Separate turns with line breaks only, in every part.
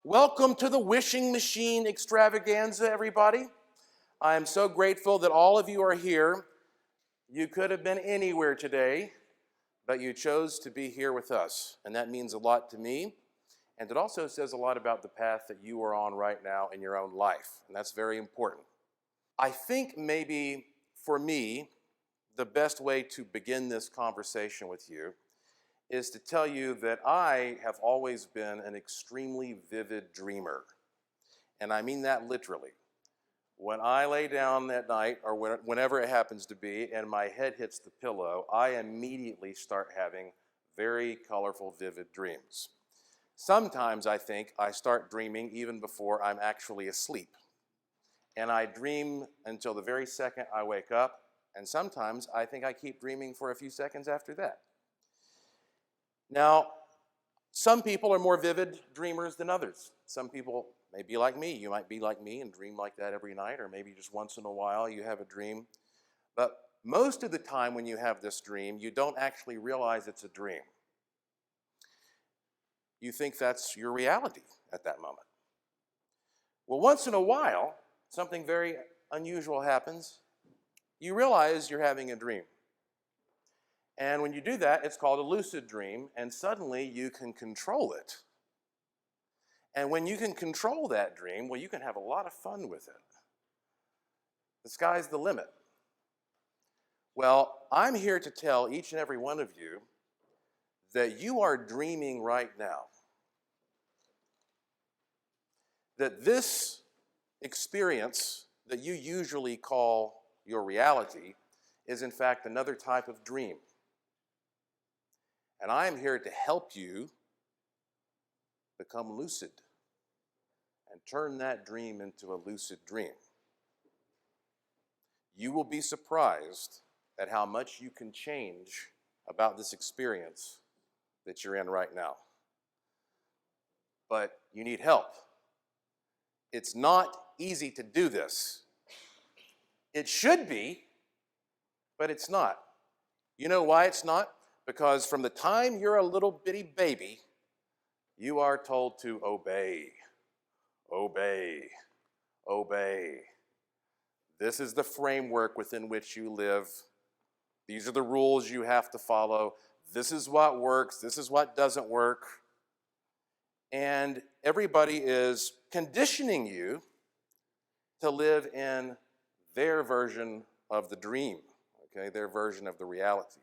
Welcome to the Wishing Machine Extravaganza, everybody. I am so grateful that all of you are here. You could have been anywhere today, but you chose to be here with us, and that means a lot to me, and it also says a lot about the path that you are on right now in your own life, and that's very important. I think maybe, for me, the best way to begin this conversation with you is to tell you that I have always been an extremely vivid dreamer. And I mean that literally. When I lay down at night, or whenever it happens to be, and my head hits the pillow, I immediately start having very colorful, vivid dreams. Sometimes I think I start dreaming even before I'm actually asleep. And I dream until the very second I wake up, and sometimes I think I keep dreaming for a few seconds after that. Now, some people are more vivid dreamers than others. Some people may be like me. You might be like me and dream like that every night, or maybe just once in a while you have a dream. But most of the time when you have this dream, you don't actually realize it's a dream. You think that's your reality at that moment. Well, once in a while, something very unusual happens. You realize you're having a dream. And when you do that, it's called a lucid dream, and suddenly you can control it. And when you can control that dream, well, you can have a lot of fun with it. The sky's the limit. Well, I'm here to tell each and every one of you that you are dreaming right now. That this experience that you usually call your reality is in fact another type of dream. And I am here to help you become lucid and turn that dream into a lucid dream. You will be surprised at how much you can change about this experience that you're in right now. But you need help. It's not easy to do this. It should be, but it's not. You know why it's not? Because from the time you're a little bitty baby, you are told to obey, obey, obey. This is the framework within which you live. These are the rules you have to follow. This is what works. This is what doesn't work. And everybody is conditioning you to live in their version of the dream, okay, their version of the reality.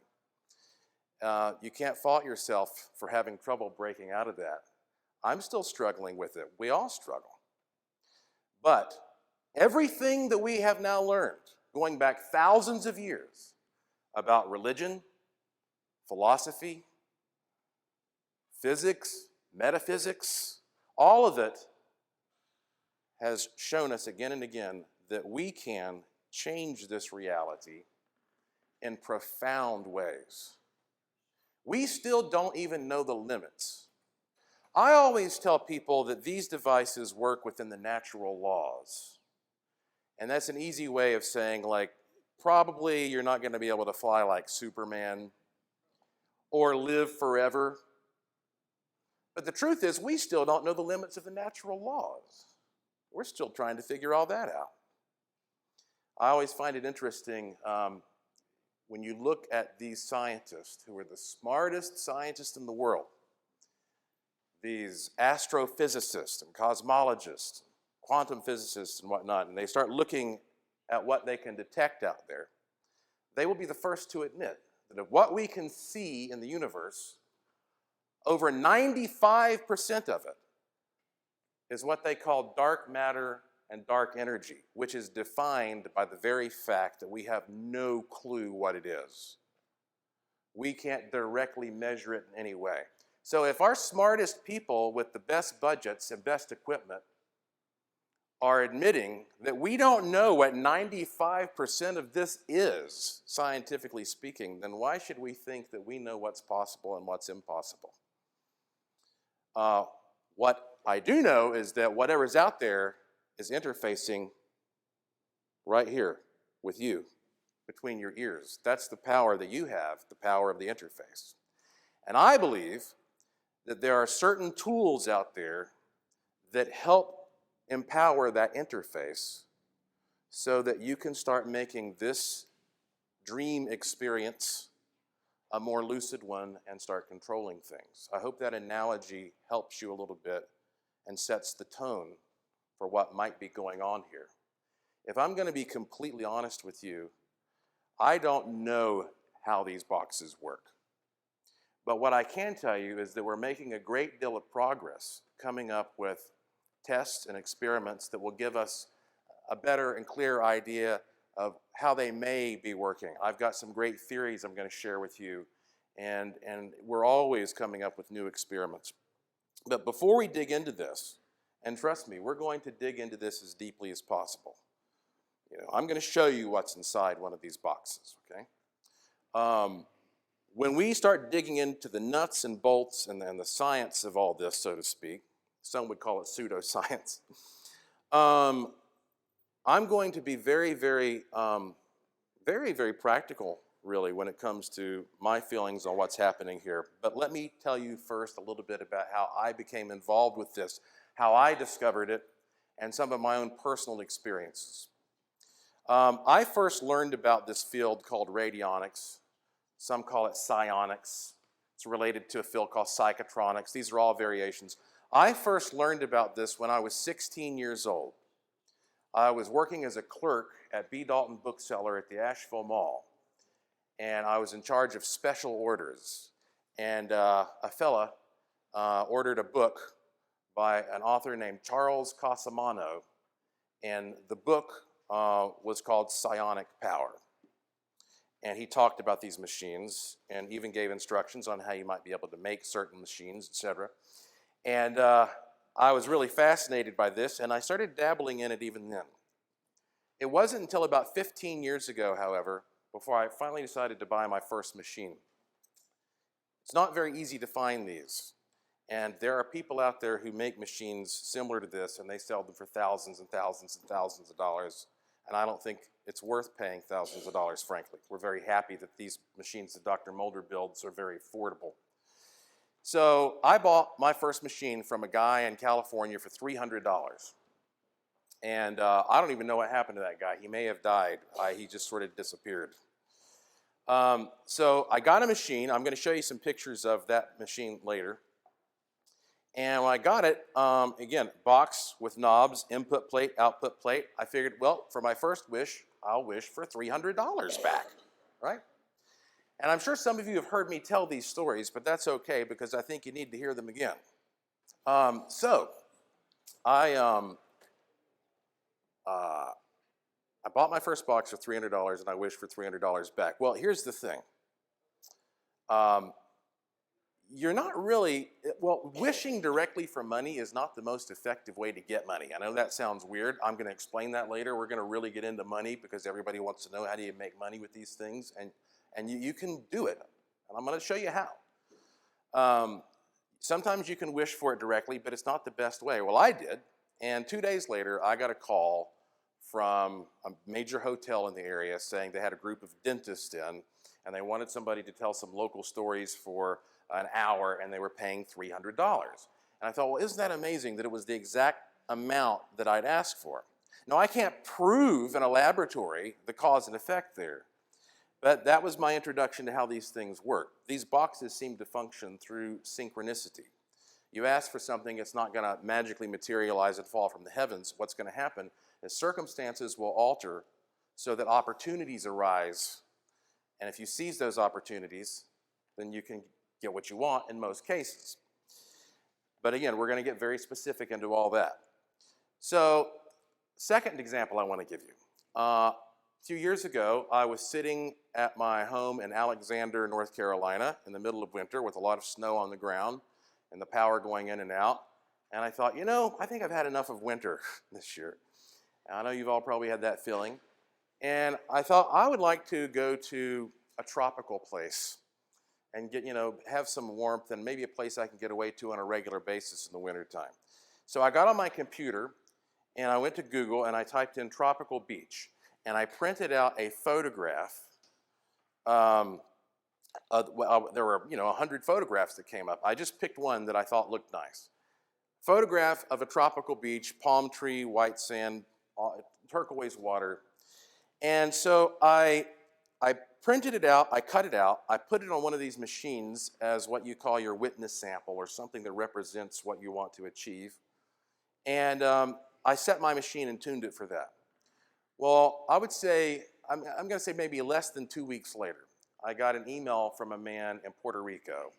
You can't fault yourself for having trouble breaking out of that. I'm still struggling with it. We all struggle. But everything that we have now learned, going back thousands of years, about religion, philosophy, physics, metaphysics, all of it has shown us again and again that we can change this reality in profound ways. We still don't even know the limits. I always tell people that these devices work within the natural laws. And that's an easy way of saying, like, probably you're not going to be able to fly like Superman or live forever. But the truth is, we still don't know the limits of the natural laws. We're still trying to figure all that out. I always find it interesting when you look at these scientists who are the smartest scientists in the world, these astrophysicists and cosmologists, quantum physicists and whatnot, and they start looking at what they can detect out there, they will be the first to admit that of what we can see in the universe, over 95% of it is what they call dark matter and dark energy, which is defined by the very fact that we have no clue what it is. We can't directly measure it in any way. So if our smartest people with the best budgets and best equipment are admitting that we don't know what 95% of this is, scientifically speaking, then why should we think that we know what's possible and what's impossible? What I do know is that whatever's out there is interfacing right here with you, between your ears. That's the power that you have, the power of the interface. And I believe that there are certain tools out there that help empower that interface so that you can start making this dream experience a more lucid one and start controlling things. I hope that analogy helps you a little bit and sets the tone for what might be going on here. If I'm going to be completely honest with you, I don't know how these boxes work. But what I can tell you is that we're making a great deal of progress coming up with tests and experiments that will give us a better and clearer idea of how they may be working. I've got some great theories I'm going to share with you, and we're always coming up with new experiments. But before we dig into this, and trust me, we're going to dig into this as deeply as possible. I'm going to show you what's inside one of these boxes, okay? When we start digging into the nuts and bolts and the science of all this, so to speak, some would call it pseudoscience, I'm going to be very, very, very practical, really, when it comes to my feelings on what's happening here. But let me tell you first a little bit about how I became involved with this, how I discovered it, and some of my own personal experiences. I first learned about this field called radionics. Some call it psionics. It's related to a field called psychotronics. These are all variations. I first learned about this when I was 16 years old. I was working as a clerk at B. Dalton Bookseller at the Asheville Mall, and I was in charge of special orders. And a fella ordered a book by an author named Charles Casamano, and the book was called Psionic Power. And he talked about these machines and even gave instructions on how you might be able to make certain machines, etc. And I was really fascinated by this, and I started dabbling in it even then. It wasn't until about 15 years ago, however, before I finally decided to buy my first machine. It's not very easy to find these. And there are people out there who make machines similar to this, and they sell them for thousands and thousands and thousands of dollars. And I don't think it's worth paying thousands of dollars, frankly. We're very happy that these machines that Dr. Mulder builds are very affordable. So I bought my first machine from a guy in California for $300. And I don't even know what happened to that guy. He may have died. He just sort of disappeared. So I got a machine. I'm going to show you some pictures of that machine later. And when I got it, again, box with knobs, input plate, output plate, I figured, well, for my first wish, I'll wish for $300 back, right? And I'm sure some of you have heard me tell these stories, but that's okay because I think you need to hear them again. So I bought my first box for $300 and I wished for $300 back. Well, here's the thing. You're not really, wishing directly for money is not the most effective way to get money. I know that sounds weird. I'm going to explain that later. We're going to really get into money because everybody wants to know how do you make money with these things, and you can do it. And I'm going to show you how. Sometimes you can wish for it directly, but it's not the best way. Well, I did, and 2 days later, I got a call from a major hotel in the area saying they had a group of dentists in, and they wanted somebody to tell some local stories for an hour, and they were paying $300. And I thought, well, isn't that amazing that it was the exact amount that I'd asked for? Now, I can't prove in a laboratory the cause and effect there, but that was my introduction to how these things work. These boxes seem to function through synchronicity. You ask for something, it's not going to magically materialize and fall from the heavens. What's going to happen is circumstances will alter so that opportunities arise, and if you seize those opportunities, then you can get what you want in most cases. But again, we're going to get very specific into all that. So, second example I want to give you. A few years ago, I was sitting at my home in Alexander, North Carolina, in the middle of winter with a lot of snow on the ground and the power going in and out. And I thought, I think I've had enough of winter this year. And I know you've all probably had that feeling. And I thought I would like to go to a tropical place and get, have some warmth and maybe a place I can get away to on a regular basis in the wintertime. So I got on my computer and I went to Google and I typed in tropical beach and I printed out a photograph. There were, 100 photographs that came up. I just picked one that I thought looked nice. photograph of a tropical beach, palm tree, white sand, turquoise water. And so I printed it out, I cut it out, I put it on one of these machines as what you call your witness sample, or something that represents what you want to achieve. And I set my machine and tuned it for that. Well, I would say, I'm going to say maybe less than 2 weeks later, I got an email from a man in Puerto Rico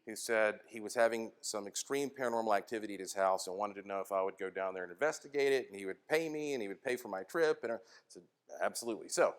who said he was having some extreme paranormal activity at his house and wanted to know if I would go down there and investigate it, and he would pay me and he would pay for my trip. And I said, absolutely. So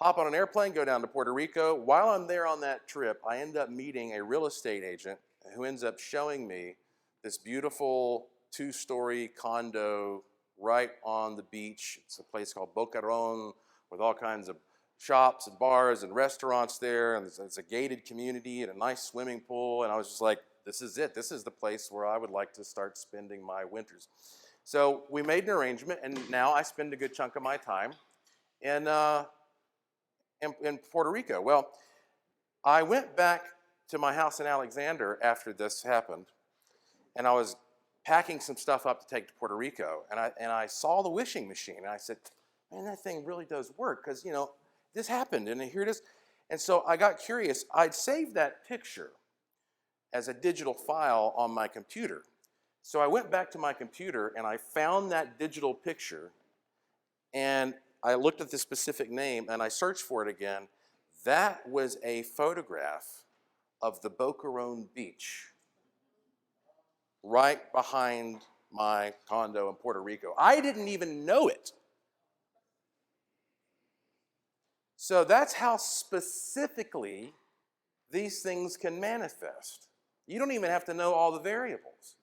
hop on an airplane, go down to Puerto Rico. While I'm there on that trip, I end up meeting a real estate agent who ends up showing me this beautiful 2-story condo right on the beach. It's a place called Boquerón with all kinds of shops and bars and restaurants there, and it's a gated community and a nice swimming pool. And I was just like, this is it. This is the place where I would like to start spending my winters. So we made an arrangement, and now I spend a good chunk of my time in Puerto Rico. Well, I went back to my house in Alexander after this happened, and I was packing some stuff up to take to Puerto Rico, and I saw the wishing machine, and I said, man, that thing really does work, because, you know, this happened, and here it is. And so I got curious. I'd saved that picture as a digital file on my computer. So I went back to my computer, and I found that digital picture, and I looked at the specific name, and I searched for it again. That was a photograph of the Boquerón Beach right behind my condo in Puerto Rico. I didn't even know it. So that's how specifically these things can manifest. You don't even have to know all the variables.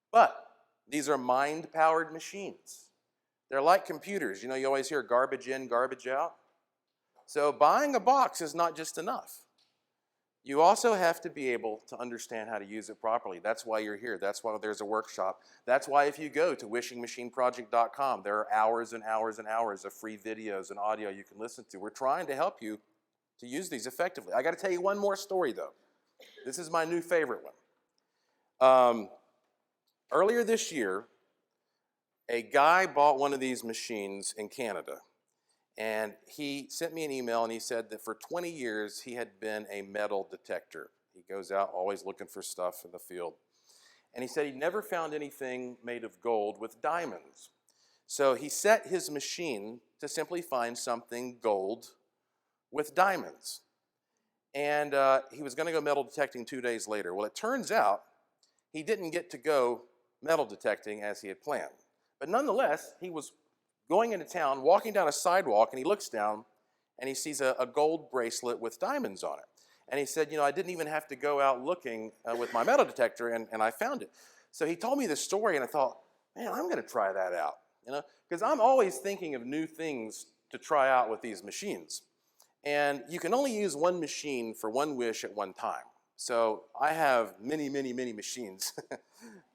But these are mind-powered machines. They're like computers. You know, you always hear garbage in, garbage out. So buying a box is not just enough. You also have to be able to understand how to use it properly. That's why you're here. That's why there's a workshop. That's why if you go to wishingmachineproject.com, there are hours and hours and hours of free videos and audio you can listen to. We're trying to help you to use these effectively. I got to tell you one more story, though. This is my new favorite one. Earlier this year, a guy bought one of these machines in Canada. And he sent me an email, and he said that for 20 years he had been a metal detector. He goes out always looking for stuff in the field. And he said he never found anything made of gold with diamonds. So he set his machine to simply find something gold with diamonds. And he was going to go metal detecting 2 days later. Well, it turns out he didn't get to go metal detecting as he had planned. But nonetheless, he was going into town, walking down a sidewalk, and he looks down, and he sees a gold bracelet with diamonds on it. And he said, you know, I didn't even have to go out looking with my metal detector, and I found it. So he told me this story, and I thought, man, I'm going to try that out, you know, because I'm always thinking of new things to try out with these machines. And you can only use one machine for one wish at one time. So I have many, many, many machines.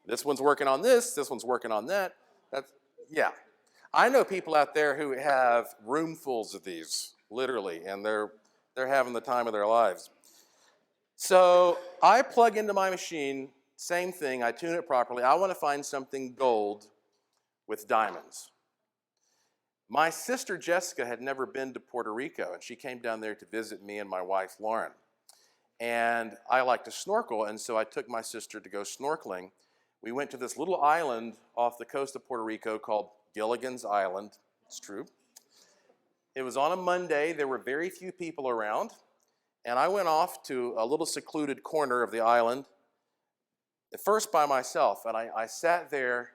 This one's working on this one's working on that. Yeah. I know people out there who have roomfuls of these, literally, and they're having the time of their lives. So I plug into my machine, same thing, I tune it properly. I want to find something gold with diamonds. My sister Jessica had never been to Puerto Rico, and she came down there to visit me and my wife Lauren. And I like to snorkel, and so I took my sister to go snorkeling. We went to this little island off the coast of Puerto Rico called Gilligan's Island. It's true. It was on a Monday. There were very few people around. And I went off to a little secluded corner of the island, at first by myself. And I sat there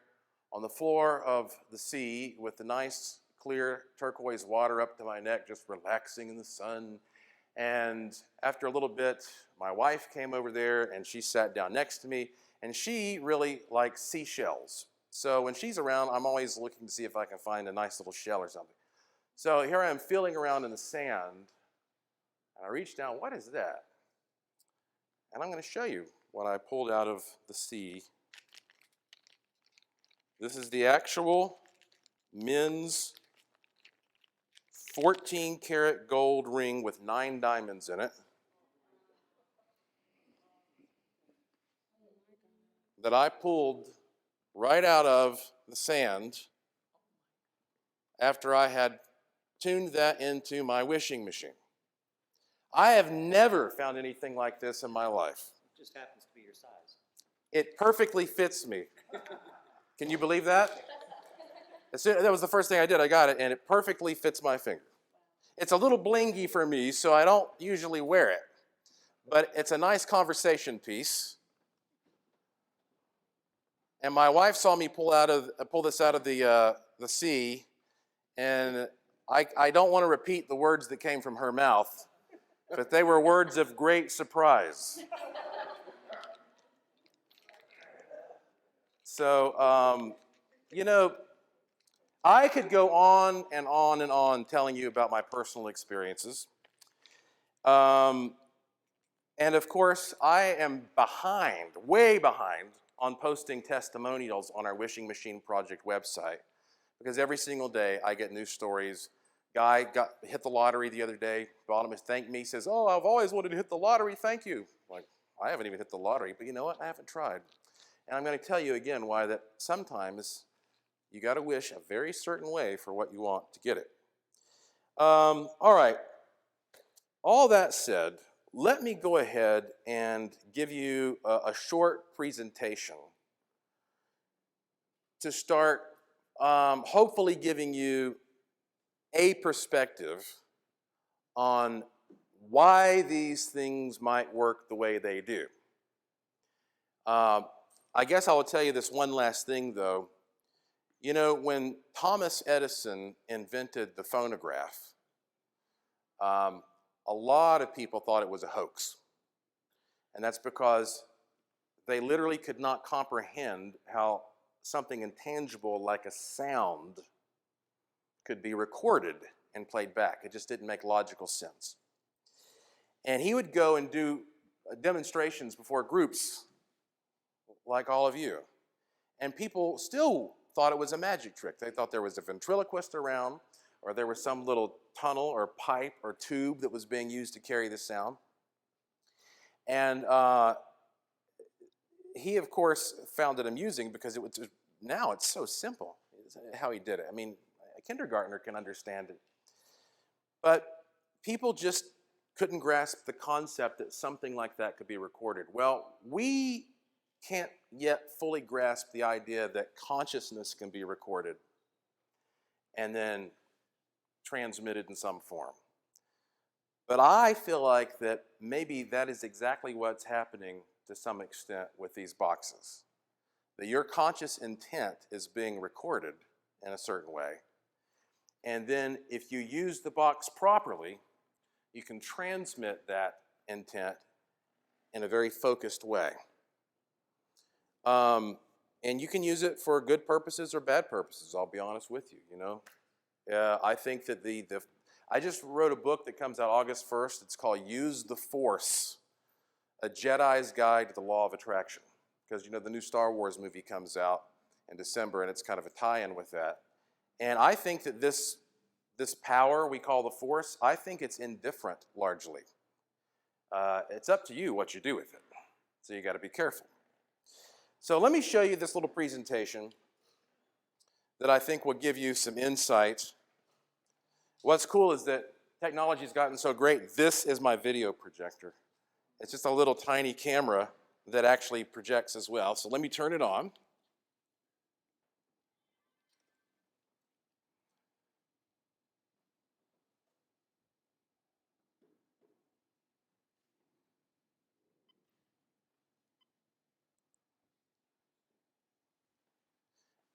on the floor of the sea with the nice, clear turquoise water up to my neck, just relaxing in the sun. And after a little bit, my wife came over there, and she sat down next to me. And she really likes seashells. So when she's around, I'm always looking to see if I can find a nice little shell or something. So here I am feeling around in the sand, and I reach down, what is that? And I'm going to show you what I pulled out of the sea. This is the actual men's 14-karat gold ring with 9 diamonds in it that I pulled right out of the sand after I had tuned that into my wishing machine. I have never found anything like this in my life.
It just happens to be your size.
It perfectly fits me. Can you believe that? That was the first thing I did. I got it, and it perfectly fits my finger. It's a little blingy for me, so I don't usually wear it. But it's a nice conversation piece. And my wife saw me pull this out of the sea, and I don't want to repeat the words that came from her mouth, but they were words of great surprise. So, I could go on and on and on telling you about my personal experiences. And of course, I am behind, way behind, on posting testimonials on our Wishing Machine Project website, because every single day I get news stories. Guy hit the lottery the other day, bottom thanked me, says, "Oh, I've always wanted to hit the lottery, thank you." I'm like, I haven't even hit the lottery, but you know what? I haven't tried. And I'm going to tell you again why that sometimes you got to wish a very certain way for what you want to get it. All right. All that said, let me go ahead and give you a short presentation to start hopefully giving you a perspective on why these things might work the way they do. I guess I will tell you this one last thing, though. You know, when Thomas Edison invented the phonograph, a lot of people thought it was a hoax. And that's because they literally could not comprehend how something intangible like a sound could be recorded and played back. It just didn't make logical sense. And he would go and do demonstrations before groups like all of you. And people still thought it was a magic trick. They thought there was a ventriloquist around, or there was some little tunnel or pipe or tube that was being used to carry the sound. And he, of course, found it amusing because now it's so simple how he did it. I mean, a kindergartner can understand it. But people just couldn't grasp the concept that something like that could be recorded. Well, we can't yet fully grasp the idea that consciousness can be recorded and then transmitted in some form. But I feel like that maybe that is exactly what's happening to some extent with these boxes. That your conscious intent is being recorded in a certain way. And then if you use the box properly, you can transmit that intent in a very focused way. And you can use it for good purposes or bad purposes, I'll be honest with you, you know. I think that I just wrote a book that comes out August 1st. It's called Use the Force, A Jedi's Guide to the Law of Attraction. Because, you know, the new Star Wars movie comes out in December, and it's kind of a tie-in with that. And I think that this power we call the Force, I think it's indifferent, largely. It's up to you what you do with it. So you got to be careful. So let me show you this little presentation that I think will give you some insight. What's cool is that technology's gotten so great, this is my video projector. It's just a little tiny camera that actually projects as well. So let me turn it on.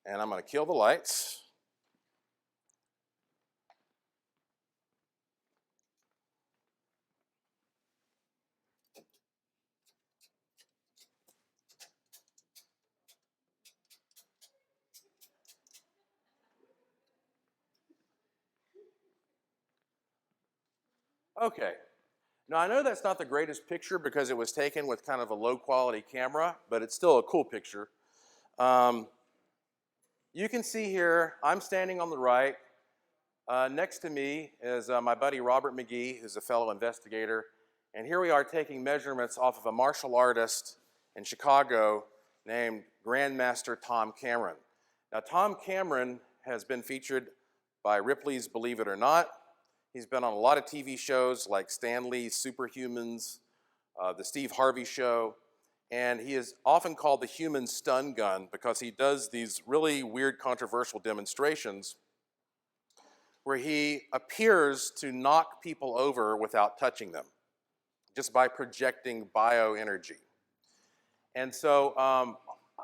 And I'm going to kill the lights. Okay. Now, I know that's not the greatest picture because it was taken with kind of a low-quality camera, but it's still a cool picture. You can see here, I'm standing on the right. Next to me is my buddy Robert McGee, who's a fellow investigator. And here we are taking measurements off of a martial artist in Chicago named Grandmaster Tom Cameron. Now, Tom Cameron has been featured by Ripley's Believe It or Not. He's been on a lot of TV shows like Stan Lee's Superhumans, The Steve Harvey Show, and he is often called the human stun gun because he does these really weird, controversial demonstrations where he appears to knock people over without touching them, just by projecting bioenergy. And so,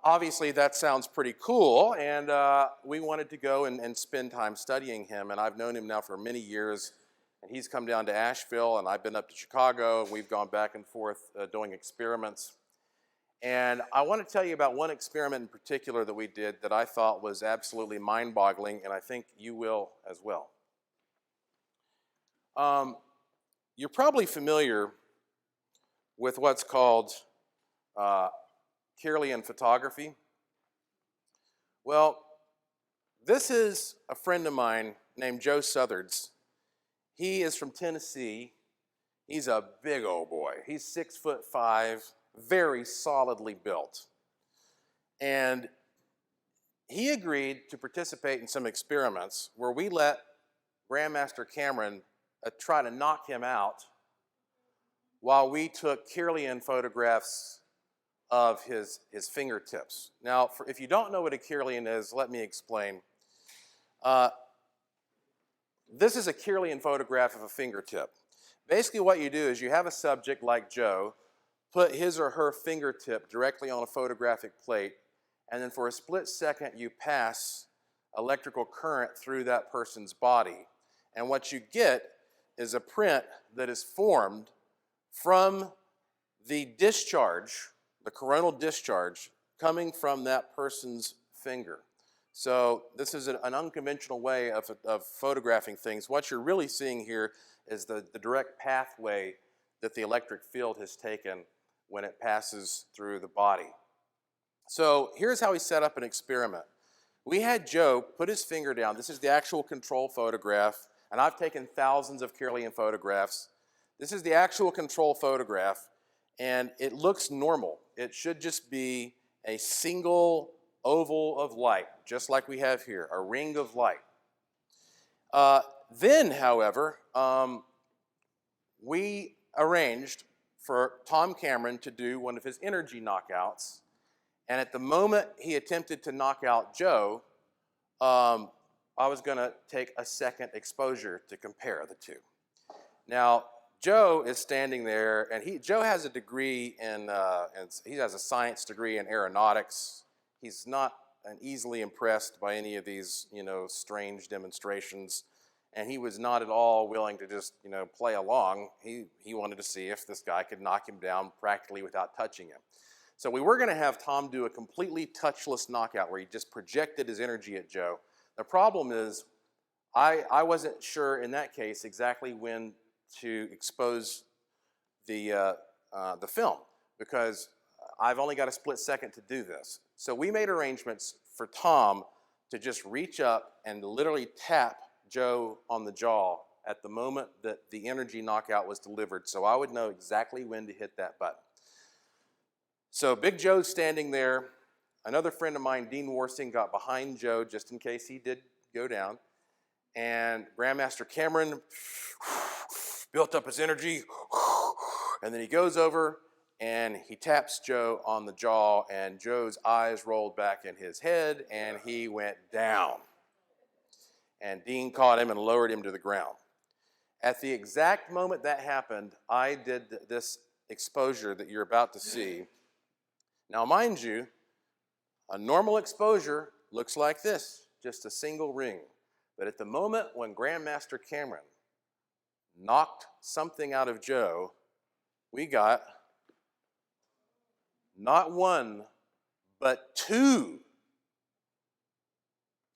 obviously that sounds pretty cool, and we wanted to go and spend time studying him, and I've known him now for many years, and he's come down to Asheville, and I've been up to Chicago, and we've gone back and forth doing experiments. And I want to tell you about one experiment in particular that we did that I thought was absolutely mind-boggling, and I think you will as well. You're probably familiar with what's called Kirlian photography. Well, this is a friend of mine named Joe Southards. He is from Tennessee. He's a big old boy. He's 6'5", very solidly built. And he agreed to participate in some experiments where we let Grandmaster Cameron try to knock him out while we took Kirlian photographs of his fingertips. Now, if you don't know what a Kirlian is, let me explain. This is a Kirlian photograph of a fingertip. Basically what you do is you have a subject like Joe put his or her fingertip directly on a photographic plate, and then for a split second you pass electrical current through that person's body. And what you get is a print that is formed from the discharge, the coronal discharge, coming from that person's finger. So this is an unconventional way of photographing things. What you're really seeing here is the direct pathway that the electric field has taken when it passes through the body. So here's how we set up an experiment. We had Joe put his finger down. This is the actual control photograph, and I've taken thousands of Kirlian photographs. This is the actual control photograph, and it looks normal. It should just be a single oval of light, just like we have here, a ring of light. Then, however, we arranged for Tom Cameron to do one of his energy knockouts, and at the moment he attempted to knock out Joe, I was going to take a second exposure to compare the two. Now, Joe is standing there, and Joe has a degree in, he has a science degree in aeronautics. He's not easily impressed by any of these, strange demonstrations, and he was not at all willing to just, play along. He wanted to see if this guy could knock him down practically without touching him. So we were going to have Tom do a completely touchless knockout where he just projected his energy at Joe. The problem is, I wasn't sure in that case exactly when to expose the film, because I've only got a split second to do this. So we made arrangements for Tom to just reach up and literally tap Joe on the jaw at the moment that the energy knockout was delivered, so I would know exactly when to hit that button. So Big Joe's standing there. Another friend of mine, Dean Warsing, got behind Joe just in case he did go down. And Grandmaster Cameron built up his energy, and then he goes over and he taps Joe on the jaw, and Joe's eyes rolled back in his head, and he went down. And Dean caught him and lowered him to the ground. At the exact moment that happened, I did this exposure that you're about to see. Now, mind you, a normal exposure looks like this, just a single ring. But at the moment when Grandmaster Cameron knocked something out of Joe, we got not one, but two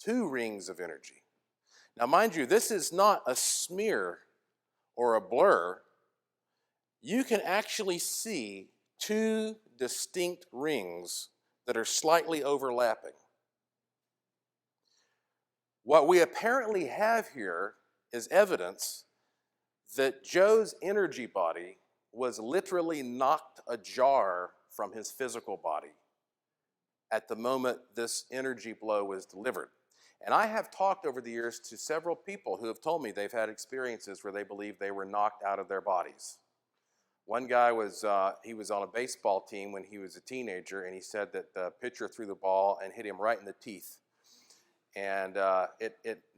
rings of energy. Now, mind you, this is not a smear or a blur. You can actually see two distinct rings that are slightly overlapping. What we apparently have here is evidence that Joe's energy body was literally knocked ajar from his physical body at the moment this energy blow was delivered. And I have talked over the years to several people who have told me they've had experiences where they believe they were knocked out of their bodies. One guy he was on a baseball team when he was a teenager, and he said that the pitcher threw the ball and hit him right in the teeth. And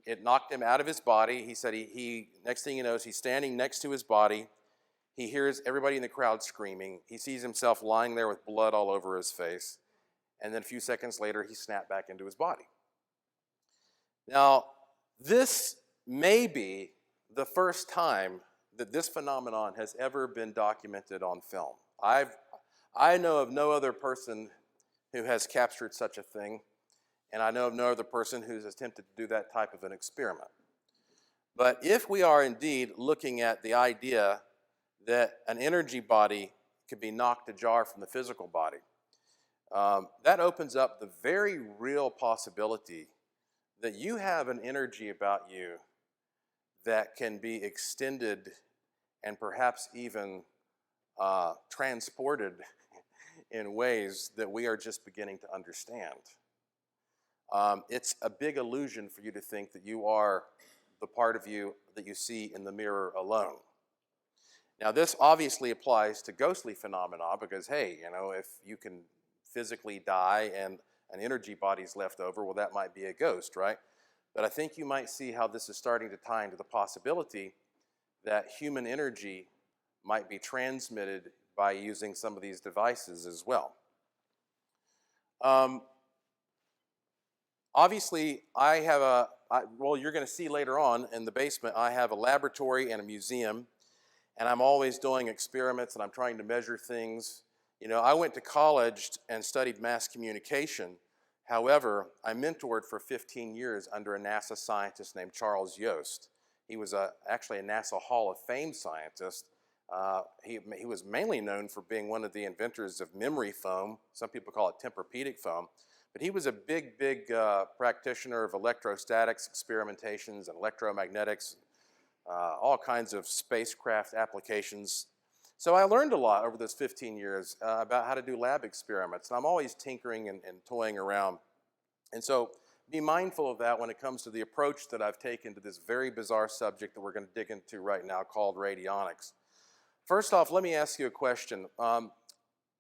it knocked him out of his body. He said he next thing he knows, he's standing next to his body. He hears everybody in the crowd screaming. He sees himself lying there with blood all over his face. And then a few seconds later, he snapped back into his body. Now, this may be the first time that this phenomenon has ever been documented on film. I know of no other person who has captured such a thing, and I know of no other person who's attempted to do that type of an experiment. But if we are indeed looking at the idea that an energy body could be knocked ajar from the physical body, that opens up the very real possibility that you have an energy about you that can be extended and perhaps even transported in ways that we are just beginning to understand. It's a big illusion for you to think that you are the part of you that you see in the mirror alone. Now, this obviously applies to ghostly phenomena because, hey, if you can physically die and an energy body's left over, well, that might be a ghost, right? But I think you might see how this is starting to tie into the possibility that human energy might be transmitted by using some of these devices as well. Obviously, you're going to see later on in the basement, I have a laboratory and a museum, and I'm always doing experiments and I'm trying to measure things. I went to college and studied mass communication. However, I mentored for 15 years under a NASA scientist named Charles Yost. He was actually a NASA Hall of Fame scientist. He was mainly known for being one of the inventors of memory foam. Some people call it Tempur-Pedic foam. But he was a big practitioner of electrostatics experimentations and electromagnetics, all kinds of spacecraft applications. So I learned a lot over those 15 years about how to do lab experiments. And I'm always tinkering and toying around. And so be mindful of that when it comes to the approach that I've taken to this very bizarre subject that we're going to dig into right now called radionics. First off, let me ask you a question.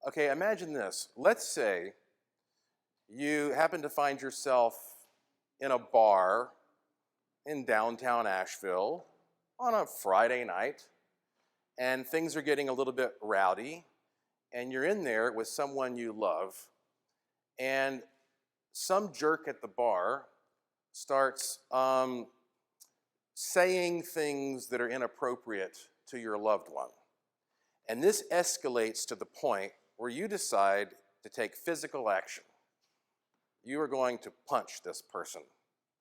Okay, imagine this. Let's say you happen to find yourself in a bar in downtown Asheville on a Friday night, and things are getting a little bit rowdy, and you're in there with someone you love, and some jerk at the bar starts saying things that are inappropriate to your loved one. And this escalates to the point where you decide to take physical action. You are going to punch this person.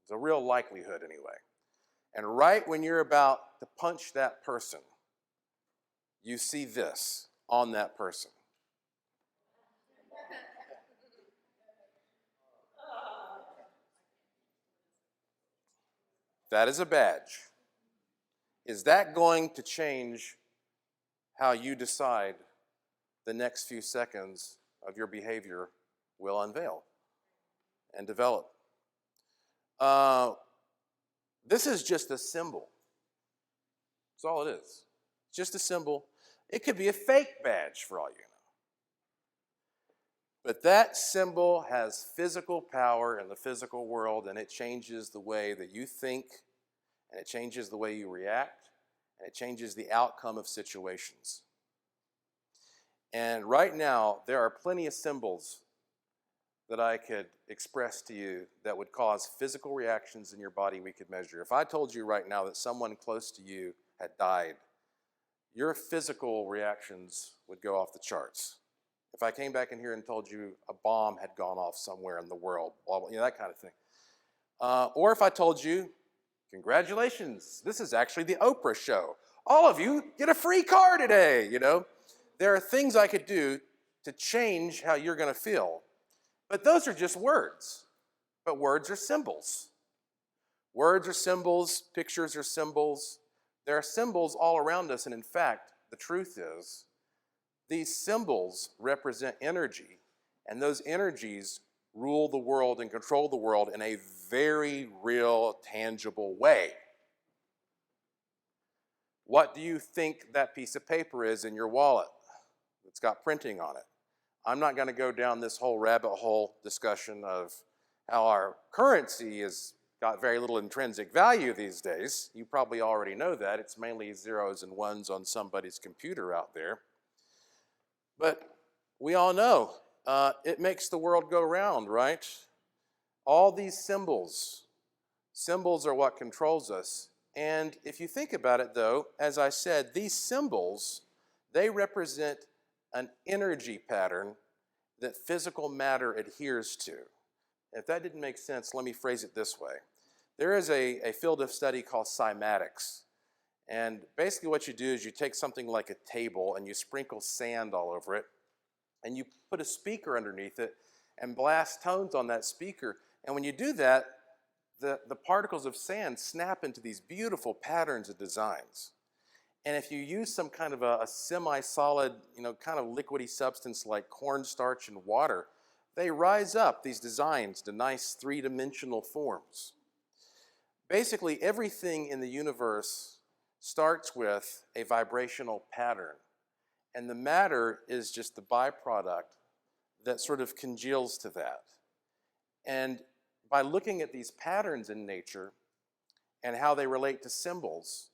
It's a real likelihood anyway. And right when you're about to punch that person, you see this on that person. That is a badge. Is that going to change how you decide the next few seconds of your behavior will unveil and develop? This is just a symbol. That's all it is. It's just a symbol. It could be a fake badge for all you know. But that symbol has physical power in the physical world, and it changes the way that you think, and it changes the way you react, and it changes the outcome of situations. And right now, there are plenty of symbols that I could express to you that would cause physical reactions in your body we could measure. If I told you right now that someone close to you had died, your physical reactions would go off the charts. If I came back in here and told you a bomb had gone off somewhere in the world, blah, blah, that kind of thing. Or if I told you, congratulations, this is actually the Oprah show. All of you get a free car today, There are things I could do to change how you're going to feel. But those are just words. But words are symbols. Words are symbols, pictures are symbols. There are symbols all around us, and in fact, the truth is, these symbols represent energy, and those energies rule the world and control the world in a very real, tangible way. What do you think that piece of paper is in your wallet that's got printing on it? I'm not going to go down this whole rabbit hole discussion of how our currency has got very little intrinsic value these days. You probably already know that. It's mainly zeros and ones on somebody's computer out there. But we all know it makes the world go round, right? All these symbols are what controls us. And if you think about it, though, as I said, these symbols, they represent an energy pattern that physical matter adheres to. If that didn't make sense, let me phrase it this way. There is a field of study called cymatics. And basically what you do is you take something like a table and you sprinkle sand all over it, and you put a speaker underneath it and blast tones on that speaker. And when you do that, the particles of sand snap into these beautiful patterns and designs. And if you use some kind of a semi-solid, kind of liquidy substance like cornstarch and water, they rise up, these designs, to nice three-dimensional forms. Basically, everything in the universe starts with a vibrational pattern. And the matter is just the byproduct that sort of congeals to that. And by looking at these patterns in nature and how they relate to symbols,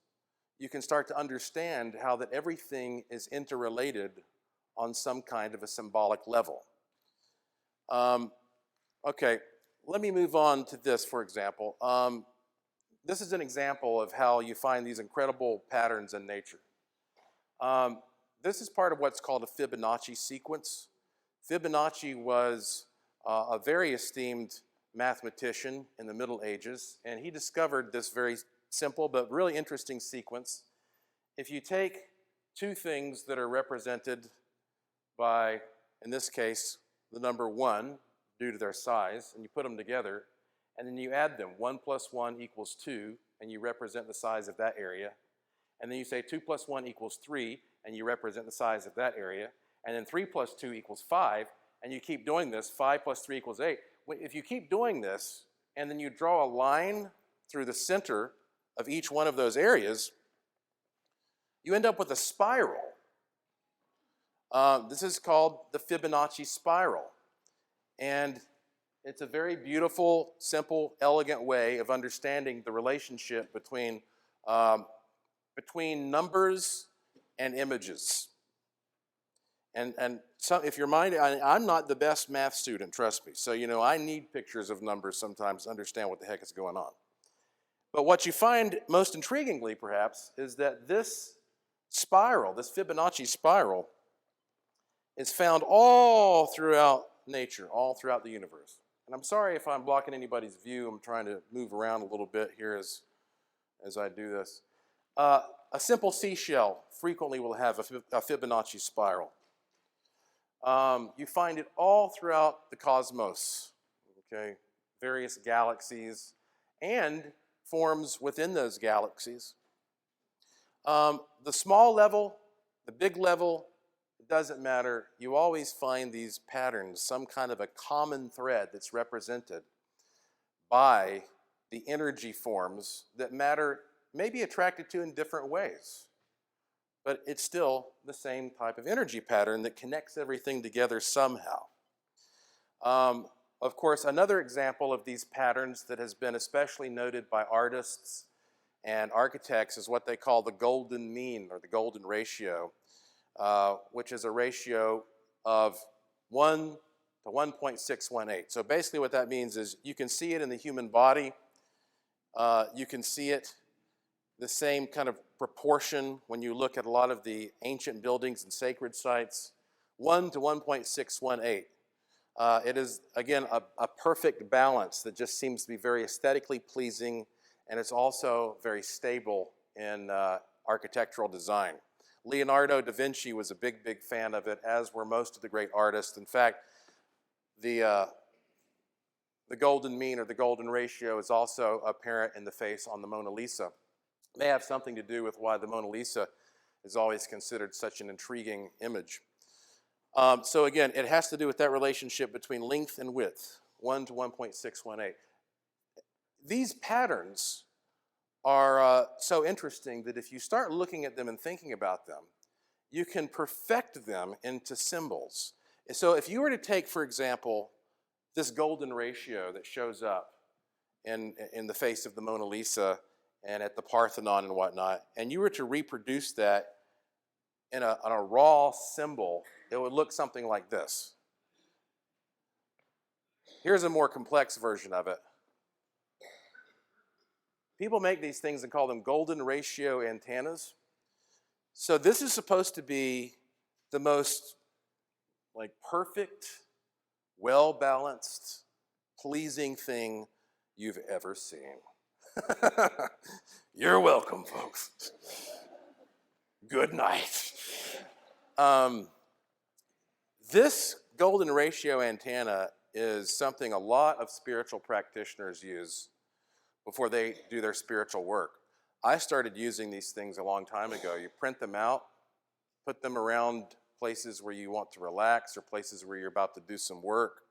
you can start to understand how that everything is interrelated on some kind of a symbolic level. Okay, let me move on to this, for example. This is an example of how you find these incredible patterns in nature. This is part of what's called a Fibonacci sequence. Fibonacci was a very esteemed mathematician in the Middle Ages, and he discovered this very simple but really interesting sequence. If you take two things that are represented by, in this case, the number 1 due to their size, and you put them together, and then you add them. 1 plus 1 equals 2, and you represent the size of that area. And then you say 2 plus 1 equals 3, and you represent the size of that area. And then 3 plus 2 equals 5, and you keep doing this. 5 plus 3 equals 8. If you keep doing this, and then you draw a line through the center of each one of those areas, you end up with a spiral. This is called the Fibonacci spiral. And it's a very beautiful, simple, elegant way of understanding the relationship between numbers and images. And so if you're minded, I'm not the best math student, trust me. So, I need pictures of numbers sometimes to understand what the heck is going on. But what you find most intriguingly, perhaps, is that this spiral, this Fibonacci spiral, is found all throughout nature, all throughout the universe. And I'm sorry if I'm blocking anybody's view. I'm trying to move around a little bit here as I do this. A simple seashell frequently will have a Fibonacci spiral. You find it all throughout the cosmos, okay? Various galaxies and forms within those galaxies. The small level, the big level, it doesn't matter. You always find these patterns, some kind of a common thread that's represented by the energy forms that matter may be attracted to in different ways. But it's still the same type of energy pattern that connects everything together somehow. Of course, another example of these patterns that has been especially noted by artists and architects is what they call the golden mean, or the golden ratio, which is a ratio of 1 to 1.618. So basically what that means is you can see it in the human body. You can see it the same kind of proportion when you look at a lot of the ancient buildings and sacred sites, 1 to 1.618. It is, again, a perfect balance that just seems to be very aesthetically pleasing, and it's also very stable in architectural design. Leonardo da Vinci was a big, big fan of it, as were most of the great artists. In fact, the golden mean, or the golden ratio, is also apparent in the face on the Mona Lisa. May have something to do with why the Mona Lisa is always considered such an intriguing image. So again, it has to do with that relationship between length and width. 1 to 1.618. These patterns are so interesting that if you start looking at them and thinking about them, you can perfect them into symbols. So if you were to take, for example, this golden ratio that shows up in the face of the Mona Lisa and at the Parthenon and whatnot, and you were to reproduce that on a raw symbol, it would look something like this. Here's a more complex version of it. People make these things and call them golden ratio antennas. So this is supposed to be the most perfect, well-balanced, pleasing thing you've ever seen. You're welcome, folks. Good night. This golden ratio antenna is something a lot of spiritual practitioners use before they do their spiritual work. I started using these things a long time ago. You print them out, put them around places where you want to relax or places where you're about to do some work.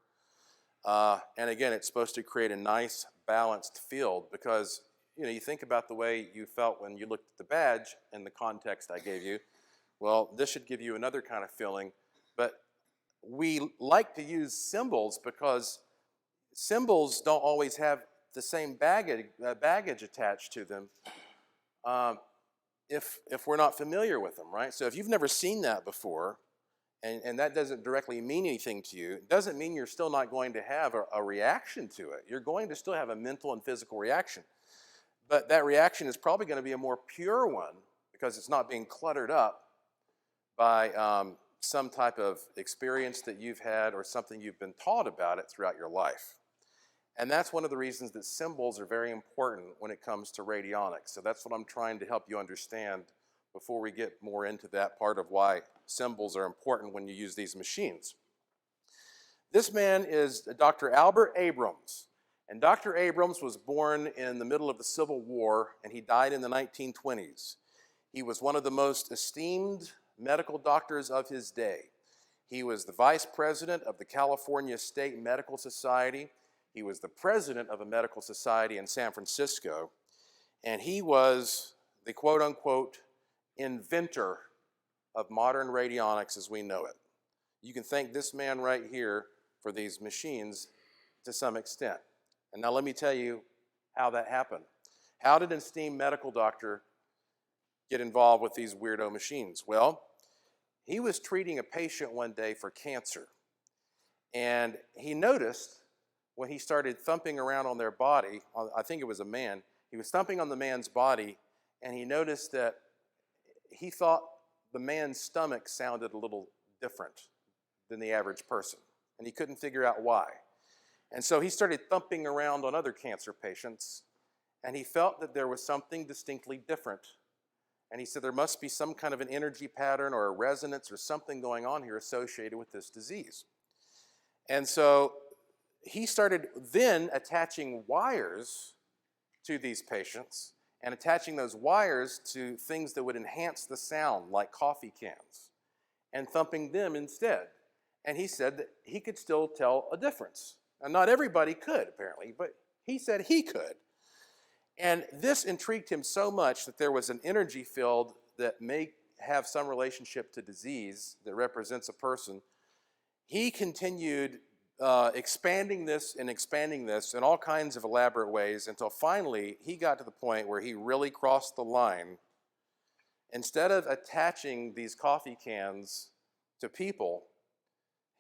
And again, it's supposed to create a nice balanced field because you think about the way you felt when you looked at the badge in the context I gave you. Well, this should give you another kind of feeling. But we like to use symbols because symbols don't always have the same baggage attached to them if we're not familiar with them, right? So if you've never seen that before, and that doesn't directly mean anything to you, it doesn't mean you're still not going to have a reaction to it. You're going to still have a mental and physical reaction. But that reaction is probably going to be a more pure one because it's not being cluttered up by some type of experience that you've had or something you've been taught about it throughout your life. And that's one of the reasons that symbols are very important when it comes to radionics. So that's what I'm trying to help you understand before we get more into that part of why symbols are important when you use these machines. This man is Dr. Albert Abrams. And Dr. Abrams was born in the middle of the Civil War, and he died in the 1920s. He was one of the most esteemed medical doctors of his day. He was the vice president of the California State Medical Society. He was the president of a medical society in San Francisco. And he was the quote-unquote inventor of modern radionics as we know it. You can thank this man right here for these machines to some extent. And now let me tell you how that happened. How did an esteemed medical doctor get involved with these weirdo machines? Well, he was treating a patient one day for cancer. And he noticed when he started thumping around on their body, I think it was a man, he was thumping on the man's body, and he noticed that he thought the man's stomach sounded a little different than the average person. And he couldn't figure out why. And so he started thumping around on other cancer patients, and he felt that there was something distinctly different. And he said there must be some kind of an energy pattern or a resonance or something going on here associated with this disease. And so he started then attaching wires to these patients and attaching those wires to things that would enhance the sound, like coffee cans, and thumping them instead. And he said that he could still tell a difference. And not everybody could, apparently, but he said he could. And this intrigued him so much that there was an energy field that may have some relationship to disease that represents a person. He continued expanding this in all kinds of elaborate ways until finally he got to the point where he really crossed the line. Instead of attaching these coffee cans to people,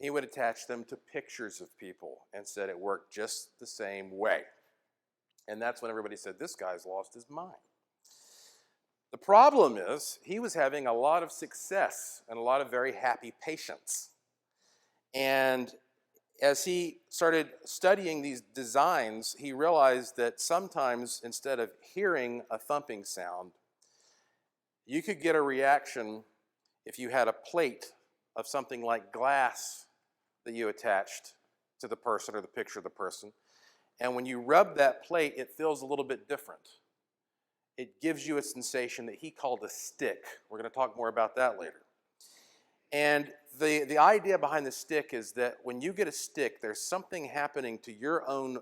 he would attach them to pictures of people and said it worked just the same way. And that's when everybody said, this guy's lost his mind. The problem is he was having a lot of success and a lot of very happy patients. And as he started studying these designs, he realized that sometimes instead of hearing a thumping sound, you could get a reaction if you had a plate of something like glass that you attached to the person or the picture of the person. And when you rub that plate, it feels a little bit different. It gives you a sensation that he called a stick. We're going to talk more about that later. And the idea behind the stick is that when you get a stick, there's something happening to your own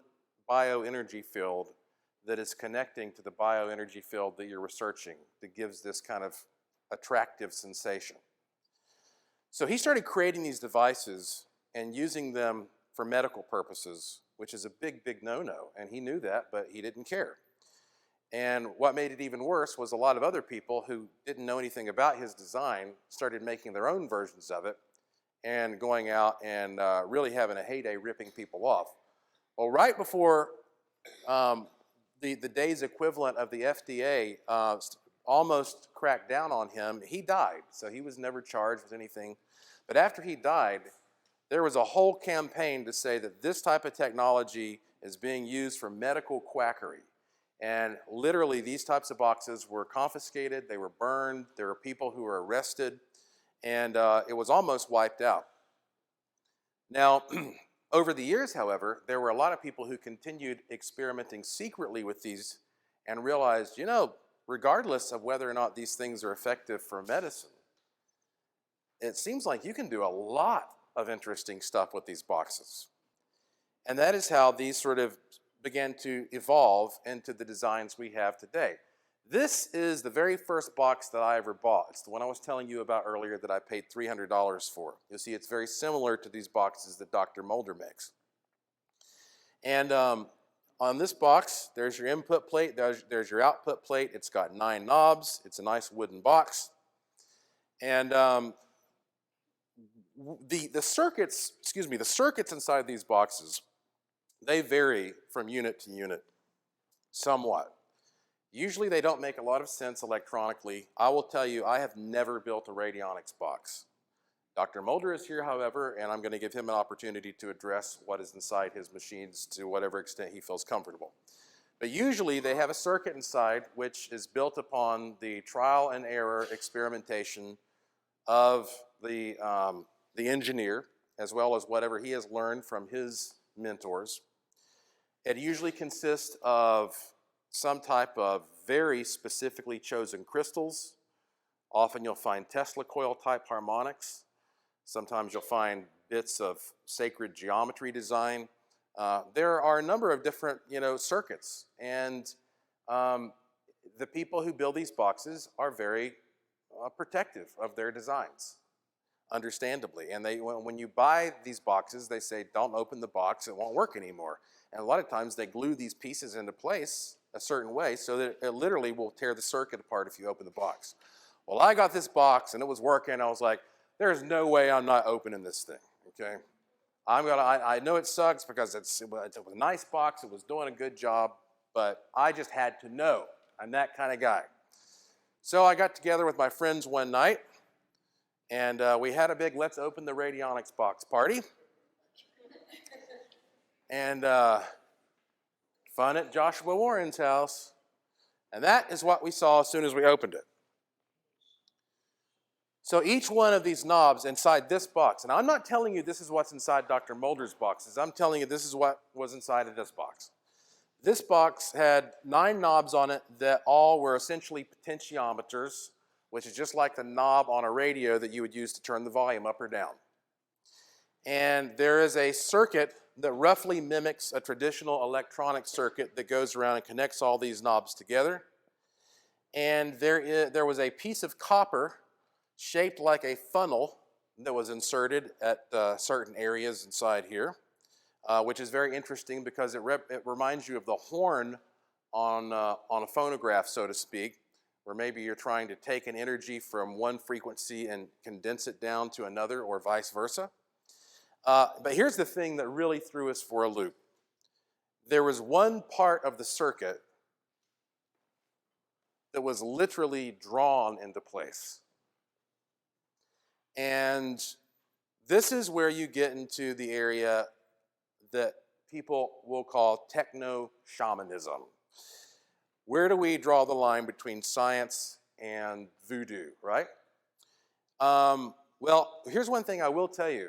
bioenergy field that is connecting to the bioenergy field that you're researching that gives this kind of attractive sensation. So he started creating these devices and using them for medical purposes, which is a big, big no-no. And he knew that, but he didn't care. And what made it even worse was a lot of other people who didn't know anything about his design started making their own versions of it and going out and really having a heyday ripping people off. Well, right before the day's equivalent of the FDA almost cracked down on him, he died. So he was never charged with anything. But after he died, there was a whole campaign to say that this type of technology is being used for medical quackery. And literally, these types of boxes were confiscated, they were burned, there were people who were arrested, and it was almost wiped out. Now, over the years, however, there were a lot of people who continued experimenting secretly with these and realized, you know, regardless of whether or not these things are effective for medicine, it seems like you can do a lot of interesting stuff with these boxes. And that is how these sort of began to evolve into the designs we have today. This is the very first box that I ever bought. It's the one I was telling you about earlier that I paid $300 for. You'll see it's very similar to these boxes that Dr. Mulder makes. And on this box, there's your input plate, there's your output plate. It's got 9 knobs. It's a nice wooden box. And the circuits inside these boxes, they vary from unit to unit somewhat. Usually they don't make a lot of sense electronically. I will tell you, I have never built a radionics box. Dr. Mulder is here, however, and I'm going to give him an opportunity to address what is inside his machines to whatever extent he feels comfortable. But usually they have a circuit inside which is built upon the trial and error experimentation of the engineer, as well as whatever he has learned from his mentors. It usually consists of some type of very specifically chosen crystals. Often you'll find Tesla coil type harmonics. Sometimes you'll find bits of sacred geometry design. There are a number of different, circuits, and the people who build these boxes are very protective of their designs, understandably. And when you buy these boxes, they say, don't open the box, it won't work anymore. And a lot of times they glue these pieces into place a certain way so that it literally will tear the circuit apart if you open the box. Well, I got this box and it was working. I was like, there's no way I'm not opening this thing, okay? I know it sucks because it was a nice box, it was doing a good job, but I just had to know. I'm that kind of guy. So I got together with my friends one night, and we had a big let's open the radionics box party. And fun at Joshua Warren's house. And that is what we saw as soon as we opened it. So each one of these knobs inside this box, and I'm not telling you this is what's inside Dr. Mulder's boxes, I'm telling you this is what was inside of this box. This box had 9 knobs on it that all were essentially potentiometers, which is just like the knob on a radio that you would use to turn the volume up or down. And there is a circuit that roughly mimics a traditional electronic circuit that goes around and connects all these knobs together. And there was a piece of copper shaped like a funnel that was inserted at certain areas inside here, which is very interesting because it reminds you of the horn on a phonograph, so to speak, where maybe you're trying to take an energy from one frequency and condense it down to another, or vice versa. But here's the thing that really threw us for a loop. There was one part of the circuit that was literally drawn into place. And this is where you get into the area that people will call techno-shamanism. Where do we draw the line between science and voodoo, right? Well, here's one thing I will tell you.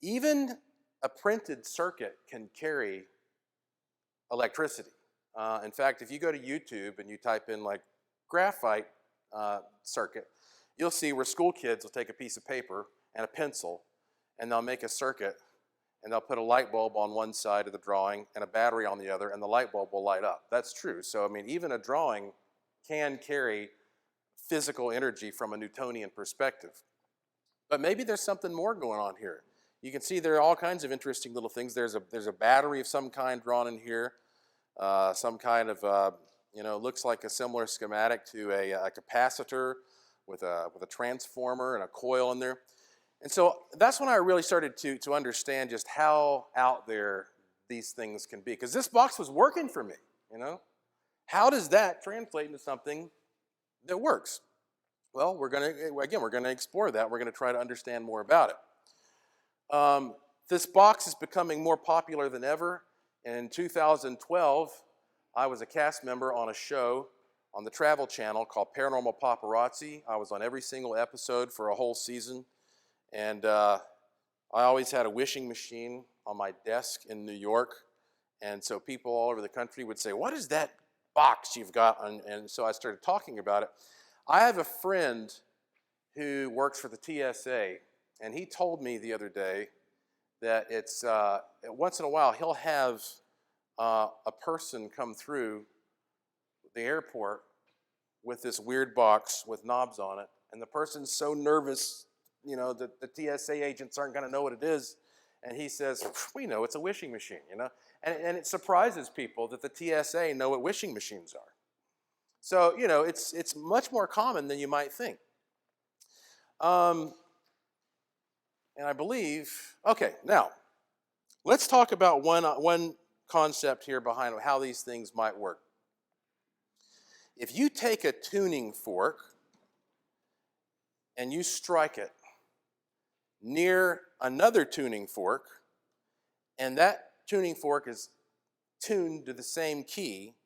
Even a printed circuit can carry electricity. In fact, if you go to YouTube and you type in like graphite circuit, you'll see where school kids will take a piece of paper and a pencil, and they'll make a circuit, and they'll put a light bulb on one side of the drawing and a battery on the other, and the light bulb will light up. That's true. So, I mean, even a drawing can carry physical energy from a Newtonian perspective. But maybe there's something more going on here. You can see there are all kinds of interesting little things. There's a battery of some kind drawn in here, some kind of, looks like a similar schematic to a capacitor with a transformer and a coil in there. And so that's when I really started to understand just how out there these things can be. Because this box was working for me, How does that translate into something that works? Well, we're going to explore that. We're going to try to understand more about it. This box is becoming more popular than ever. In 2012, I was a cast member on a show on the Travel Channel called Paranormal Paparazzi. I was on every single episode for a whole season. And I always had a wishing machine on my desk in New York. And so people all over the country would say, "What is that box you've got?" And so I started talking about it. I have a friend who works for the TSA, and he told me the other day that it's once in a while he'll have a person come through the airport with this weird box with knobs on it, and the person's so nervous, that the TSA agents aren't going to know what it is, and he says, "We know it's a wishing machine," and it surprises people that the TSA know what wishing machines are. So, it's much more common than you might think. And I believe, okay, now, let's talk about one concept here behind how these things might work. If you take a tuning fork and you strike it near another tuning fork, and that tuning fork is tuned to the same key,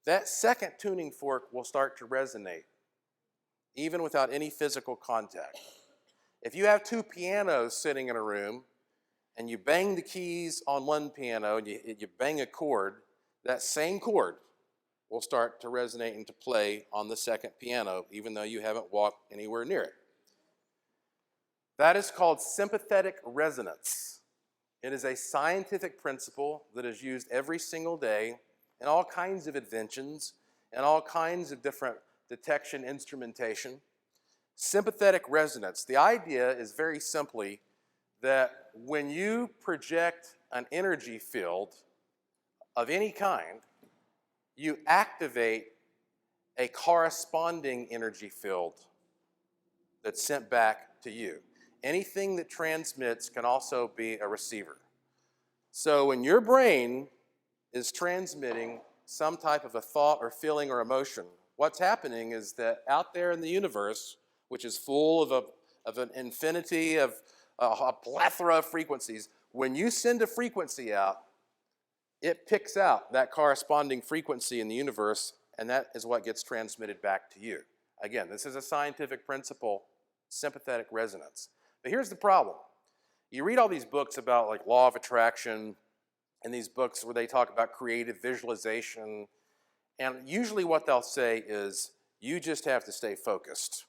that second tuning fork will start to resonate, even without any physical contact. If you have two pianos sitting in a room, and you bang the keys on one piano, and you bang a chord, that same chord will start to resonate into play on the second piano, even though you haven't walked anywhere near it. That is called sympathetic resonance. It is a scientific principle that is used every single day in all kinds of inventions and all kinds of different detection instrumentation. Sympathetic resonance. The idea is very simply that when you project an energy field of any kind, you activate a corresponding energy field that's sent back to you. Anything that transmits can also be a receiver. So when your brain is transmitting some type of a thought or feeling or emotion, what's happening is that out there in the universe, which is full of an infinity of a plethora of frequencies, when you send a frequency out, it picks out that corresponding frequency in the universe, and that is what gets transmitted back to you. Again, this is a scientific principle, sympathetic resonance. But here's the problem. You read all these books about like law of attraction, and these books where they talk about creative visualization, and usually what they'll say is, you just have to stay focused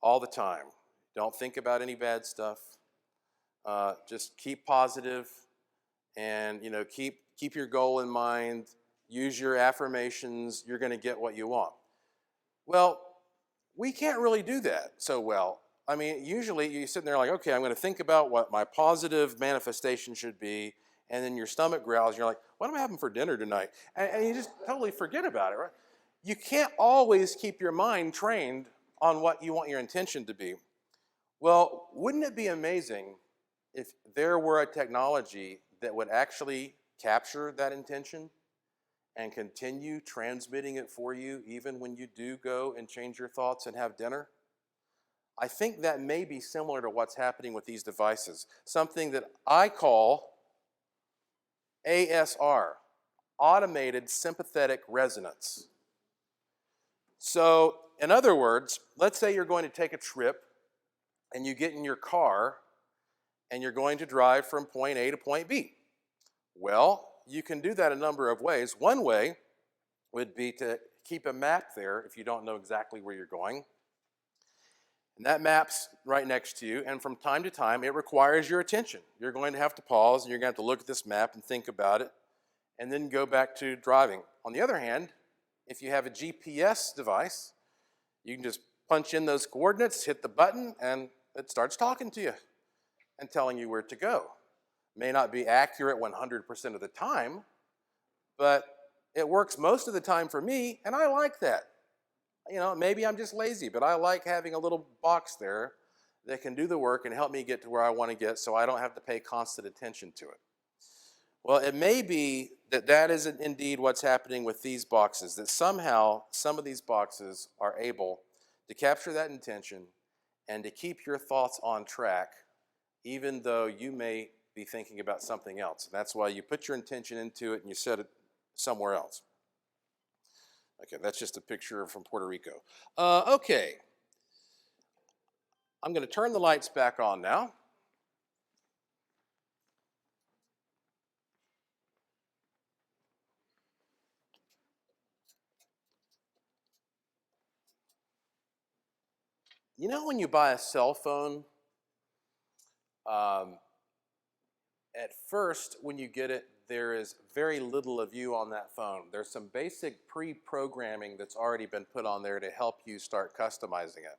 all the time. Don't think about any bad stuff. Just keep positive, and keep your goal in mind. Use your affirmations. You're going to get what you want. Well, we can't really do that so well. I mean, usually you're sitting there like, okay, I'm going to think about what my positive manifestation should be, and then your stomach growls, and you're like, what am I having for dinner tonight? And you just totally forget about it, right? You can't always keep your mind trained on what you want your intention to be. Well, wouldn't it be amazing if there were a technology that would actually capture that intention and continue transmitting it for you even when you do go and change your thoughts and have dinner? I think that may be similar to what's happening with these devices, something that I call ASR, automated sympathetic resonance. So, in other words, let's say you're going to take a trip and you get in your car and you're going to drive from point A to point B. Well, you can do that a number of ways. One way would be to keep a map there if you don't know exactly where you're going. And that map's right next to you, and from time to time, it requires your attention. You're going to have to pause, and you're going to have to look at this map and think about it, and then go back to driving. On the other hand, if you have a GPS device, you can just punch in those coordinates, hit the button, and it starts talking to you and telling you where to go. May not be accurate 100% of the time, but it works most of the time for me, and I like that. You know, maybe I'm just lazy, but I like having a little box there that can do the work and help me get to where I want to get so I don't have to pay constant attention to it. Well, it may be that that isn't indeed what's happening with these boxes, that somehow some of these boxes are able to capture that intention and to keep your thoughts on track, even though you may be thinking about something else. And that's why you put your intention into it and you set it somewhere else. Okay, that's just a picture from Puerto Rico. Okay, I'm going to turn the lights back on now. You know when you buy a cell phone, at first when you get it, there is very little of you on that phone. There's some basic pre-programming that's already been put on there to help you start customizing it.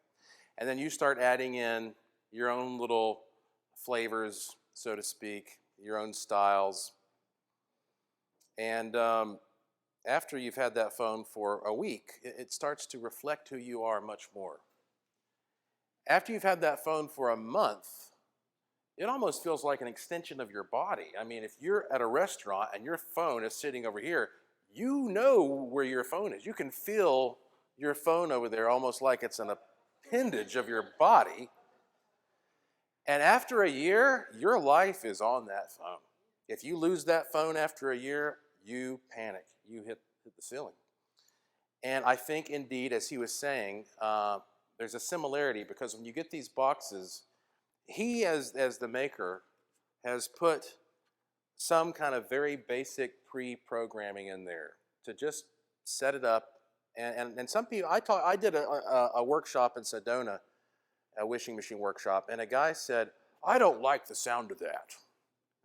And then you start adding in your own little flavors, so to speak, your own styles. And after you've had that phone for a week, it starts to reflect who you are much more. After you've had that phone for a month, it almost feels like an extension of your body. I mean, if you're at a restaurant and your phone is sitting over here, you know where your phone is. You can feel your phone over there almost like it's an appendage of your body. And after a year, your life is on that phone. If you lose that phone after a year, you panic. You hit the ceiling. And I think indeed, as he was saying, there's a similarity because when you get these boxes, he, as the maker, has put some kind of very basic pre-programming in there to just set it up. And some people, I did a workshop in Sedona, a wishing machine workshop, and a guy said, "I don't like the sound of that."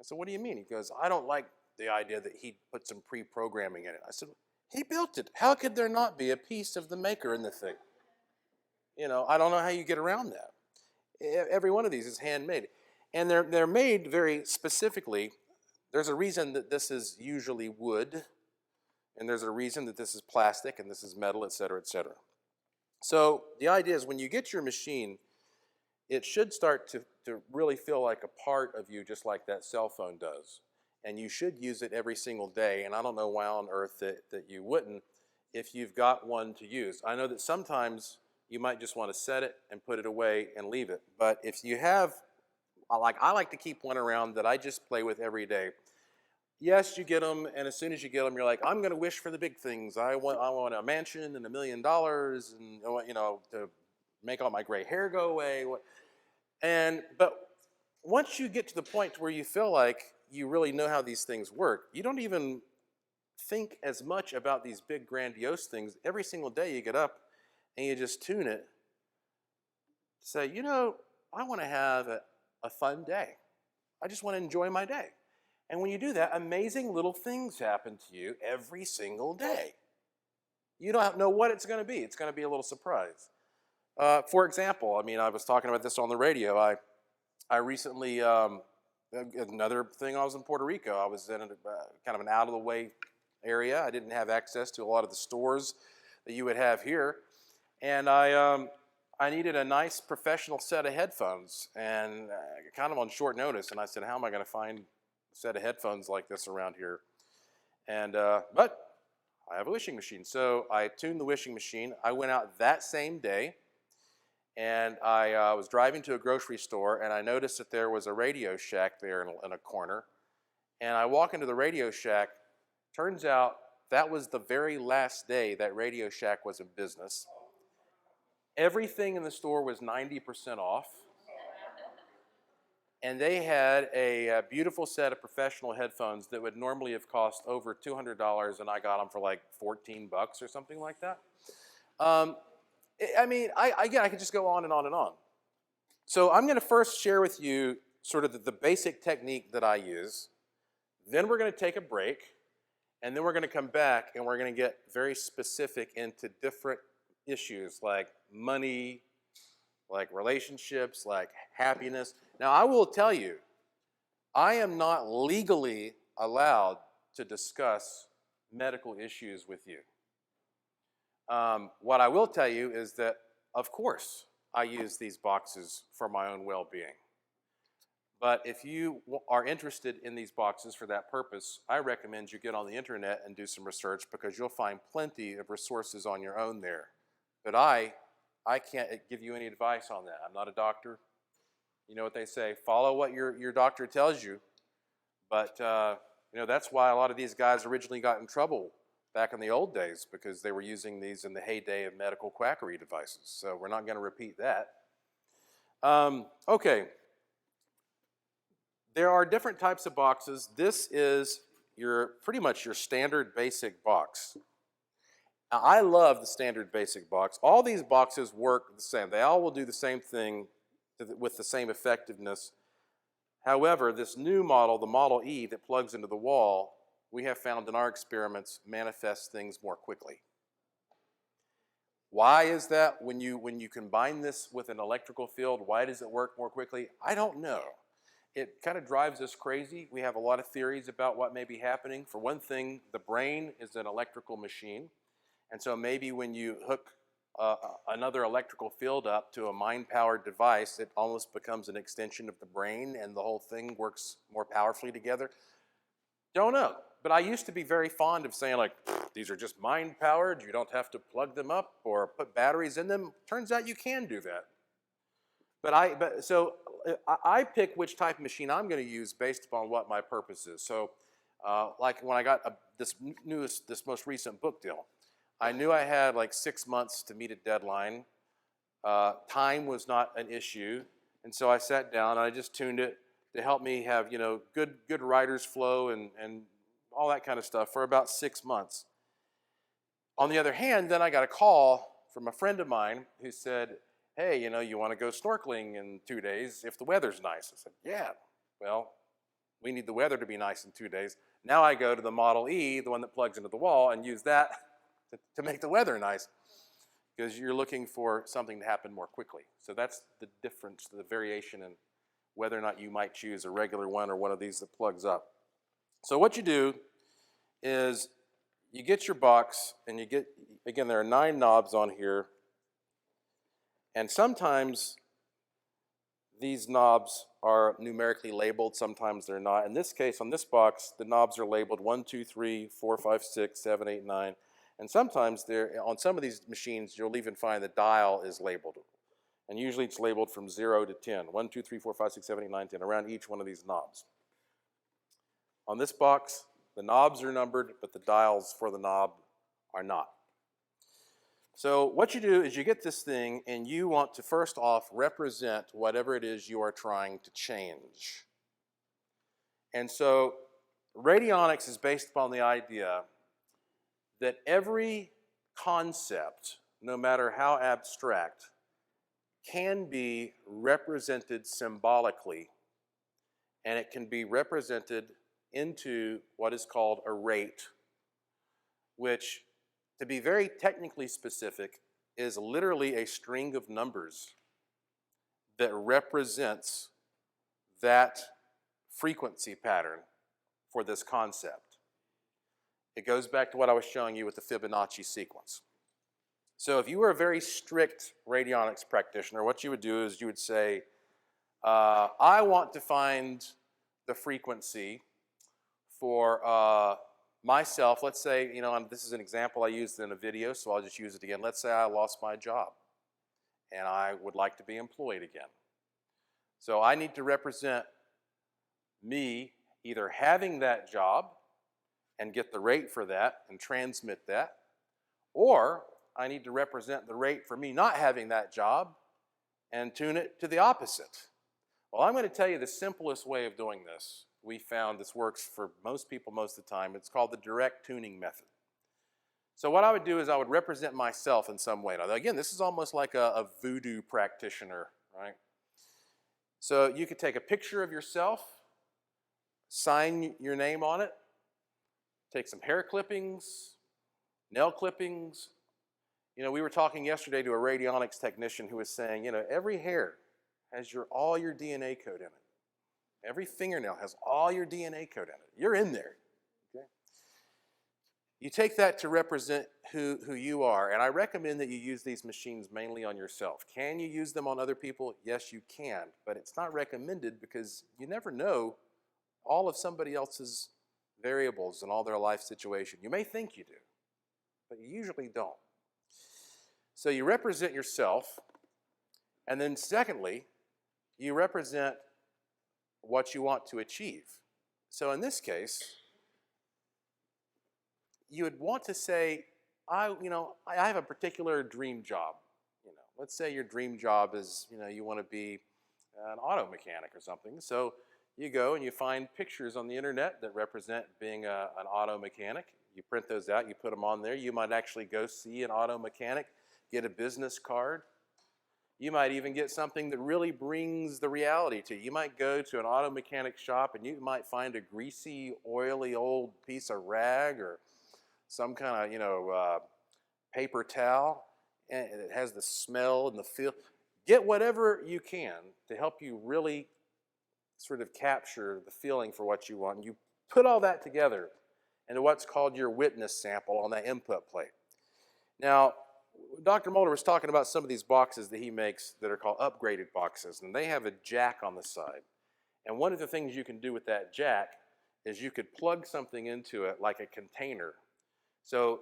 I said, "What do you mean?" He goes, "I don't like the idea that he put some pre-programming in it." I said, "He built it. How could there not be a piece of the maker in the thing?" You know, I don't know how you get around that. Every one of these is handmade. And they're made very specifically. There's a reason that this is usually wood, and there's a reason that this is plastic, and this is metal, et cetera, et cetera. So the idea is when you get your machine, it should start to really feel like a part of you, just like that cell phone does. And you should use it every single day, and I don't know why on earth that you wouldn't if you've got one to use. I know that sometimes you might just want to set it and put it away and leave it. But if you have, I like to keep one around that I just play with every day. Yes, you get them, and as soon as you get them, you're like, I'm going to wish for the big things. I want a mansion and $1 million, and you know, to make all my gray hair go away. But once you get to the point where you feel like you really know how these things work, you don't even think as much about these big grandiose things. Every single day you get up and you just tune it to say, you know, I want to have a fun day. I just want to enjoy my day. And when you do that, amazing little things happen to you every single day. You don't know what it's going to be. It's going to be a little surprise. For example, I mean, I was talking about this on the radio. I recently, another thing, I was in Puerto Rico. I was in kind of an out-of-the-way area. I didn't have access to a lot of the stores that you would have here. And I needed a nice professional set of headphones, and kind of on short notice. And I said, how am I going to find a set of headphones like this around here? And but I have a wishing machine. So I tuned the wishing machine. I went out that same day, and I was driving to a grocery store, and I noticed that there was a Radio Shack there in a corner. And I walk into the Radio Shack. Turns out that was the very last day that Radio Shack was in business. Everything in the store was 90% off. And they had a beautiful set of professional headphones that would normally have cost over $200, and I got them for like $14 or something like that. I mean, again, I could just go on and on and on. So I'm going to first share with you sort of the basic technique that I use. Then we're going to take a break, and then we're going to come back and we're going to get very specific into different issues like money, like relationships, like happiness. Now, I will tell you, I am not legally allowed to discuss medical issues with you. What I will tell you is that, of course, I use these boxes for my own well-being. But if you are interested in these boxes for that purpose, I recommend you get on the internet and do some research, because you'll find plenty of resources on your own there. But I can't give you any advice on that. I'm not a doctor. You know what they say, follow what your doctor tells you. But you know, that's why a lot of these guys originally got in trouble back in the old days, because they were using these in the heyday of medical quackery devices. So we're not going to repeat that. Okay. There are different types of boxes. This is pretty much your standard basic box. Now, I love the standard basic box. All these boxes work the same. They all will do the same thing with the same effectiveness. However, this new model, the Model E that plugs into the wall, we have found in our experiments manifests things more quickly. Why is that? When you combine this with an electrical field, why does it work more quickly? I don't know. It kind of drives us crazy. We have a lot of theories about what may be happening. For one thing, the brain is an electrical machine. And so maybe when you hook another electrical field up to a mind-powered device, it almost becomes an extension of the brain and the whole thing works more powerfully together. Don't know. But I used to be very fond of saying, like, these are just mind-powered. You don't have to plug them up or put batteries in them. Turns out you can do that. So I pick which type of machine I'm going to use based upon what my purpose is. So like when I got this most recent book deal, I knew I had like 6 months to meet a deadline. Time was not an issue. And so I sat down and I just tuned it to help me have, you know, good writer's flow and all that kind of stuff for about 6 months. On the other hand, then I got a call from a friend of mine who said, hey, you know, you want to go snorkeling in 2 days if the weather's nice? I said, yeah, well, we need the weather to be nice in 2 days. Now I go to the Model E, the one that plugs into the wall, and use that to make the weather nice, because you're looking for something to happen more quickly. So that's the difference, the variation in whether or not you might choose a regular one or one of these that plugs up. So what you do is you get your box, and you get, again, there are 9 knobs on here. And sometimes these knobs are numerically labeled, sometimes they're not. In this case, on this box, the knobs are labeled 1, 2, 3, 4, 5, 6, 7, 8, 9. And sometimes on some of these machines, you'll even find the dial is labeled. And usually it's labeled from 0 to 10. 1, 2, 3, 4, 5, 6, 7, 8, 9, 10, around each one of these knobs. On this box, the knobs are numbered, but the dials for the knob are not. So what you do is you get this thing, and you want to first off represent whatever it is you are trying to change. And so radionics is based upon the idea that every concept, no matter how abstract, can be represented symbolically, and it can be represented into what is called a rate, which, to be very technically specific, is literally a string of numbers that represents that frequency pattern for this concept. It goes back to what I was showing you with the Fibonacci sequence. So if you were a very strict radionics practitioner, what you would do is you would say, I want to find the frequency for myself. Let's say, you know, this is an example I used in a video, so I'll just use it again. Let's say I lost my job and I would like to be employed again. So I need to represent me either having that job and get the rate for that and transmit that, or I need to represent the rate for me not having that job and tune it to the opposite. Well, I'm going to tell you the simplest way of doing this. We found this works for most people most of the time. It's called the direct tuning method. So what I would do is I would represent myself in some way. Now, again, this is almost like a voodoo practitioner, right? So you could take a picture of yourself, sign your name on it, take some hair clippings, nail clippings. You know, we were talking yesterday to a radionics technician who was saying, you know, every hair has all your DNA code in it. Every fingernail has all your DNA code in it. You're in there. Okay? You take that to represent who you are, and I recommend that you use these machines mainly on yourself. Can you use them on other people? Yes, you can, but it's not recommended because you never know all of somebody else's variables in all their life situation. You may think you do, but you usually don't. So you represent yourself, and then secondly, you represent what you want to achieve. So in this case, you would want to say, I have a particular dream job. You know, let's say your dream job is, you want to be an auto mechanic or something. So you go and you find pictures on the internet that represent being an auto mechanic. You print those out, you put them on there. You might actually go see an auto mechanic, get a business card. You might even get something that really brings the reality to you. You might go to an auto mechanic shop and you might find a greasy, oily old piece of rag or some kind of, paper towel, and it has the smell and the feel. Get whatever you can to help you really sort of capture the feeling for what you want. And you put all that together into what's called your witness sample on that input plate. Now, Dr. Mulder was talking about some of these boxes that he makes that are called upgraded boxes, and they have a jack on the side. And one of the things you can do with that jack is you could plug something into it like a container. So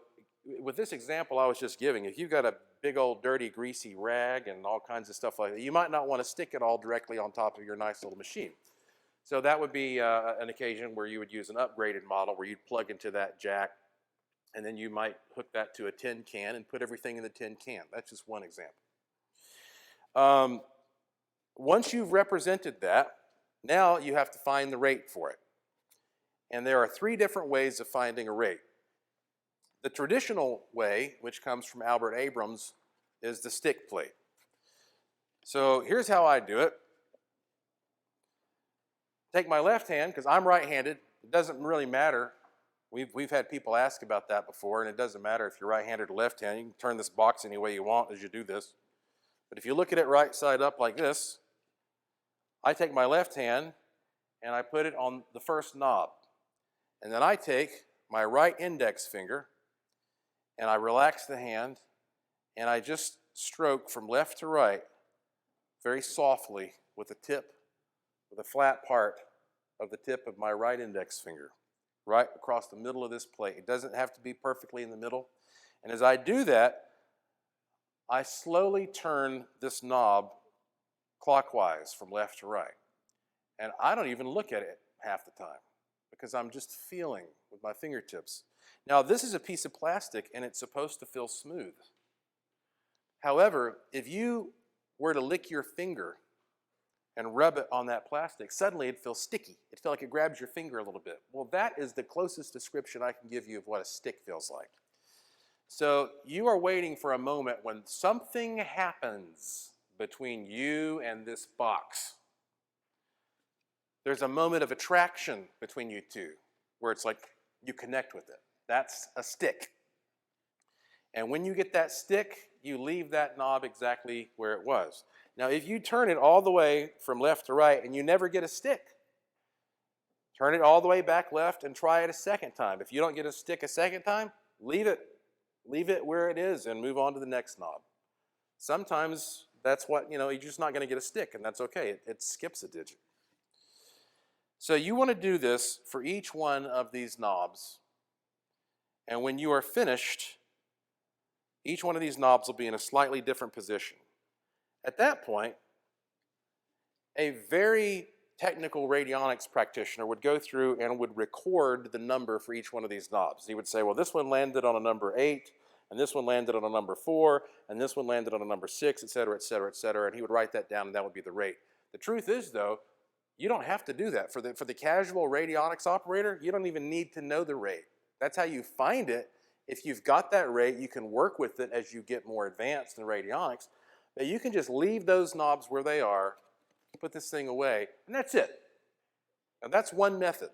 with this example I was just giving, if you've got a big old dirty greasy rag and all kinds of stuff like that, you might not want to stick it all directly on top of your nice little machine. So that would be an occasion where you would use an upgraded model where you'd plug into that jack, and then you might hook that to a tin can and put everything in the tin can. That's just one example. Once you've represented that, now you have to find the rate for it. And there are 3 different ways of finding a rate. The traditional way, which comes from Albert Abrams, is the stick plate. So here's how I do it. Take my left hand, because I'm right-handed. It doesn't really matter. We've had people ask about that before, and it doesn't matter if you're right-handed or left-handed. You can turn this box any way you want as you do this. But if you look at it right side up like this, I take my left hand and I put it on the first knob. And then I take my right index finger and I relax the hand and I just stroke from left to right very softly with the flat part of the tip of my right index finger, right across the middle of this plate. It doesn't have to be perfectly in the middle. And as I do that, I slowly turn this knob clockwise from left to right. And I don't even look at it half the time because I'm just feeling with my fingertips. Now, this is a piece of plastic and it's supposed to feel smooth. However, if you were to lick your finger and rub it on that plastic, suddenly it'd feel sticky. It'd feel like it grabs your finger a little bit. Well, that is the closest description I can give you of what a stick feels like. So you are waiting for a moment when something happens between you and this box. There's a moment of attraction between you two where it's like you connect with it. That's a stick. And when you get that stick, you leave that knob exactly where it was. Now, if you turn it all the way from left to right and you never get a stick, turn it all the way back left and try it a second time. If you don't get a stick a second time, leave it. Leave it where it is and move on to the next knob. Sometimes that's what, you're just not going to get a stick, and that's okay. It skips a digit. So you want to do this for each one of these knobs. And when you are finished, each one of these knobs will be in a slightly different position. At that point, a very technical radionics practitioner would go through and would record the number for each one of these knobs. He would say, well, this one landed on a number 8, and this one landed on a number 4, and this one landed on a number 6, et cetera, et cetera, et cetera, and he would write that down, and that would be the rate. The truth is, though, you don't have to do that. For the casual radionics operator, you don't even need to know the rate. That's how you find it, if you've got that rate, you can work with it as you get more advanced in radionics, but you can just leave those knobs where they are, put this thing away, and that's it. And that's one method.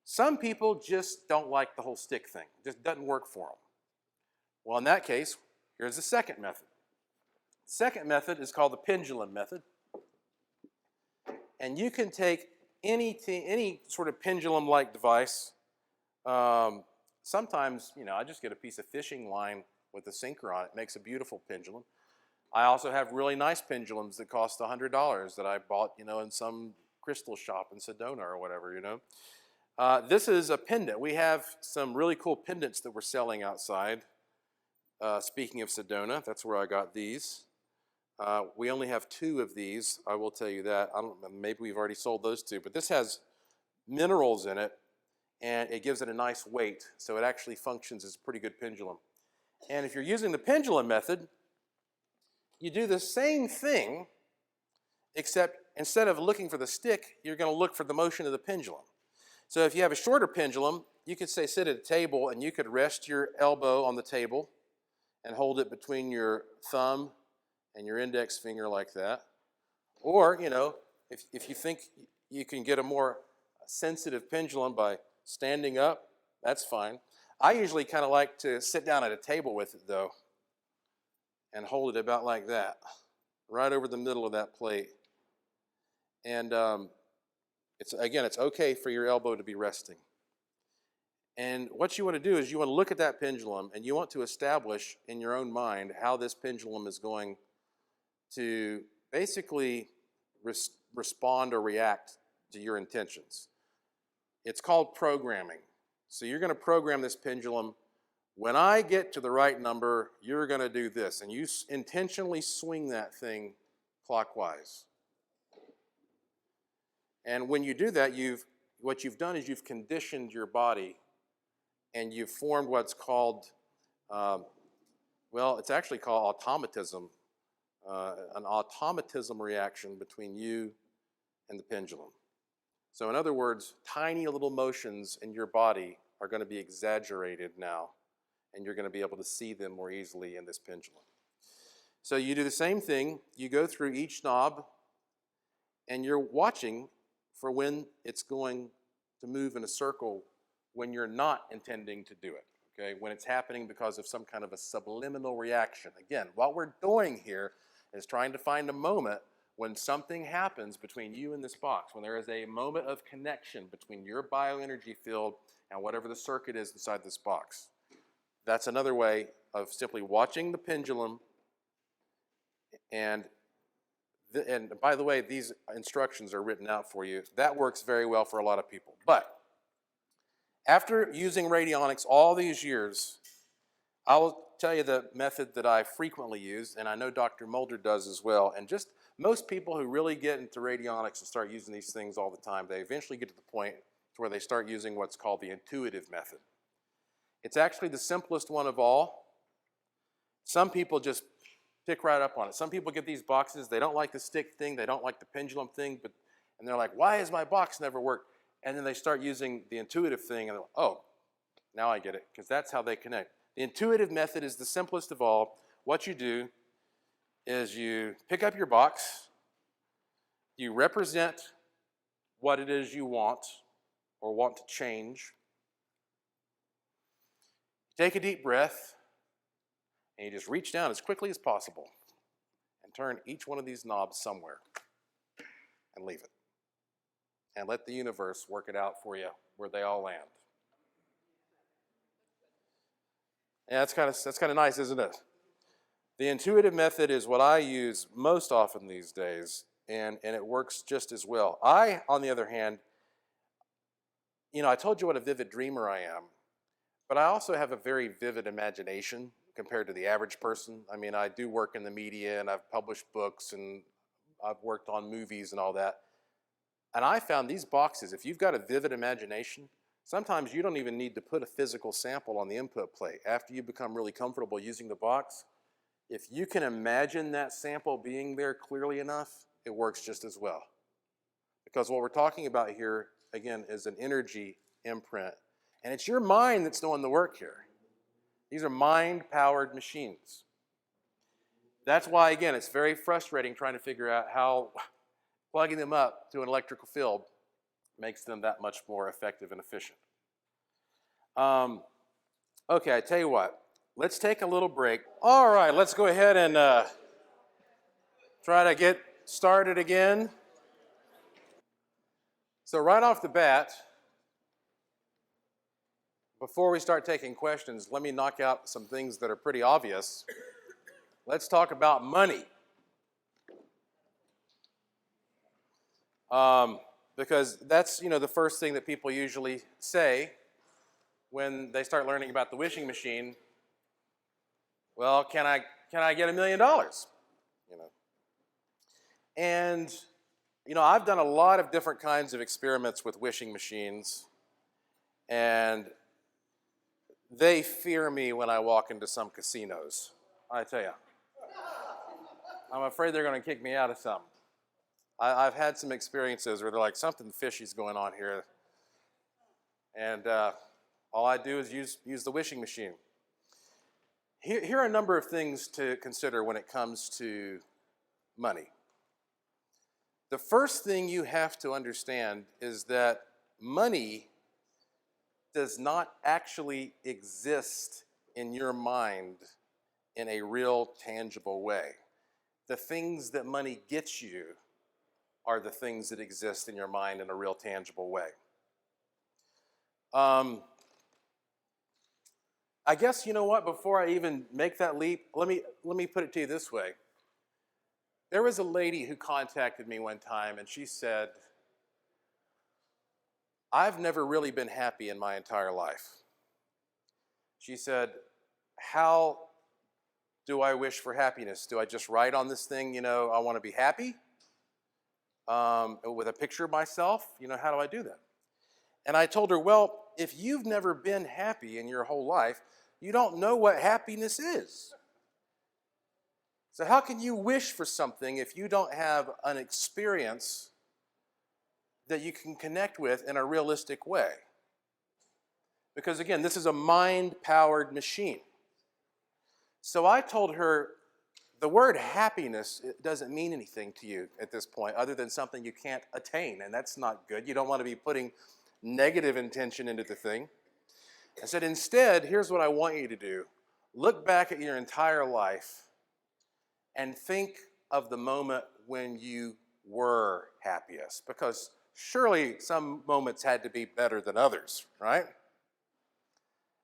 Some people just don't like the whole stick thing. It just doesn't work for them. Well, in that case, here's the second method. The second method is called the pendulum method. And you can take any sort of pendulum-like device. Sometimes, I just get a piece of fishing line with a sinker on it. It makes a beautiful pendulum. I also have really nice pendulums that cost $100 that I bought, in some crystal shop in Sedona or whatever, This is a pendant. We have some really cool pendants that we're selling outside. Speaking of Sedona, that's where I got these. We only have 2 of these, I will tell you that. I don't know, maybe we've already sold those 2, but this has minerals in it, and it gives it a nice weight, so it actually functions as a pretty good pendulum. And if you're using the pendulum method, you do the same thing, except instead of looking for the stick, you're going to look for the motion of the pendulum. So if you have a shorter pendulum, you could say sit at a table, and you could rest your elbow on the table and hold it between your thumb and your index finger like that. Or, if you think you can get a more sensitive pendulum by standing up, that's fine. I usually kind of like to sit down at a table with it, though, and hold it about like that, right over the middle of that plate. And it's okay for your elbow to be resting. And what you want to do is you want to look at that pendulum, and you want to establish in your own mind how this pendulum is going to basically respond or react to your intentions. It's called programming. So you're going to program this pendulum. When I get to the right number, you're going to do this. And you intentionally swing that thing clockwise. And when you do that, what you've done is you've conditioned your body, and you've formed what's called, it's actually called automatism. An automatism reaction between you and the pendulum. So in other words, tiny little motions in your body are going to be exaggerated now, and you're going to be able to see them more easily in this pendulum. So you do the same thing. You go through each knob, and you're watching for when it's going to move in a circle when you're not intending to do it. Okay? When it's happening because of some kind of a subliminal reaction. Again, what we're doing here is trying to find a moment when something happens between you and this box, when there is a moment of connection between your bioenergy field and whatever the circuit is inside this box. That's another way of simply watching the pendulum. And by the way, these instructions are written out for you. That works very well for a lot of people. But after using radionics all these years, I will tell you the method that I frequently use, and I know Dr. Mulder does as well. And just most people who really get into radionics and start using these things all the time, they eventually get to the point where they start using what's called the intuitive method. It's actually the simplest one of all. Some people just pick right up on it. Some people get these boxes, they don't like the stick thing, they don't like the pendulum thing, and they're like, why has my box never worked? And then they start using the intuitive thing, and they're like, oh, now I get it, because that's how they connect. The intuitive method is the simplest of all. What you do is you pick up your box, you represent what it is you want or want to change. Take a deep breath, and you just reach down as quickly as possible and turn each one of these knobs somewhere and leave it. And let the universe work it out for you where they all land. Yeah, that's kind of nice, isn't it? The intuitive method is what I use most often these days, and it works just as well. I, on the other hand, I told you what a vivid dreamer I am, but I also have a very vivid imagination compared to the average person. I mean, I do work in the media, and I've published books, and I've worked on movies and all that. And I found these boxes, if you've got a vivid imagination, sometimes you don't even need to put a physical sample on the input plate. After you become really comfortable using the box, if you can imagine that sample being there clearly enough, it works just as well. Because what we're talking about here, again, is an energy imprint. And it's your mind that's doing the work here. These are mind-powered machines. That's why, again, it's very frustrating trying to figure out how plugging them up to an electrical field makes them that much more effective and efficient. Okay, I tell you what. Let's take a little break. All right, let's go ahead and try to get started again. So right off the bat, before we start taking questions, let me knock out some things that are pretty obvious. Let's talk about money. Because that's, the first thing that people usually say when they start learning about the wishing machine. Well, can I get $1 million? And I've done a lot of different kinds of experiments with wishing machines, and they fear me when I walk into some casinos. I tell you, I'm afraid they're going to kick me out of some. I've had some experiences where they're like, something fishy's going on here, and all I do is use the wishing machine. Here are a number of things to consider when it comes to money. The first thing you have to understand is that money does not actually exist in your mind in a real, tangible way. The things that money gets you are the things that exist in your mind in a real, tangible way. I guess, you know what, before I even make that leap, let me put it to you this way. There was a lady who contacted me one time, and she said, I've never really been happy in my entire life. She said, how do I wish for happiness? Do I just write on this thing, I want to be happy? With a picture of myself? How do I do that? And I told her, well, if you've never been happy in your whole life, you don't know what happiness is. So how can you wish for something if you don't have an experience that you can connect with in a realistic way? Because again, this is a mind-powered machine. So I told her, the word happiness, it doesn't mean anything to you at this point other than something you can't attain, and that's not good. You don't want to be putting negative intention into the thing. I said, instead, here's what I want you to do. Look back at your entire life and think of the moment when you were happiest, because surely some moments had to be better than others, right?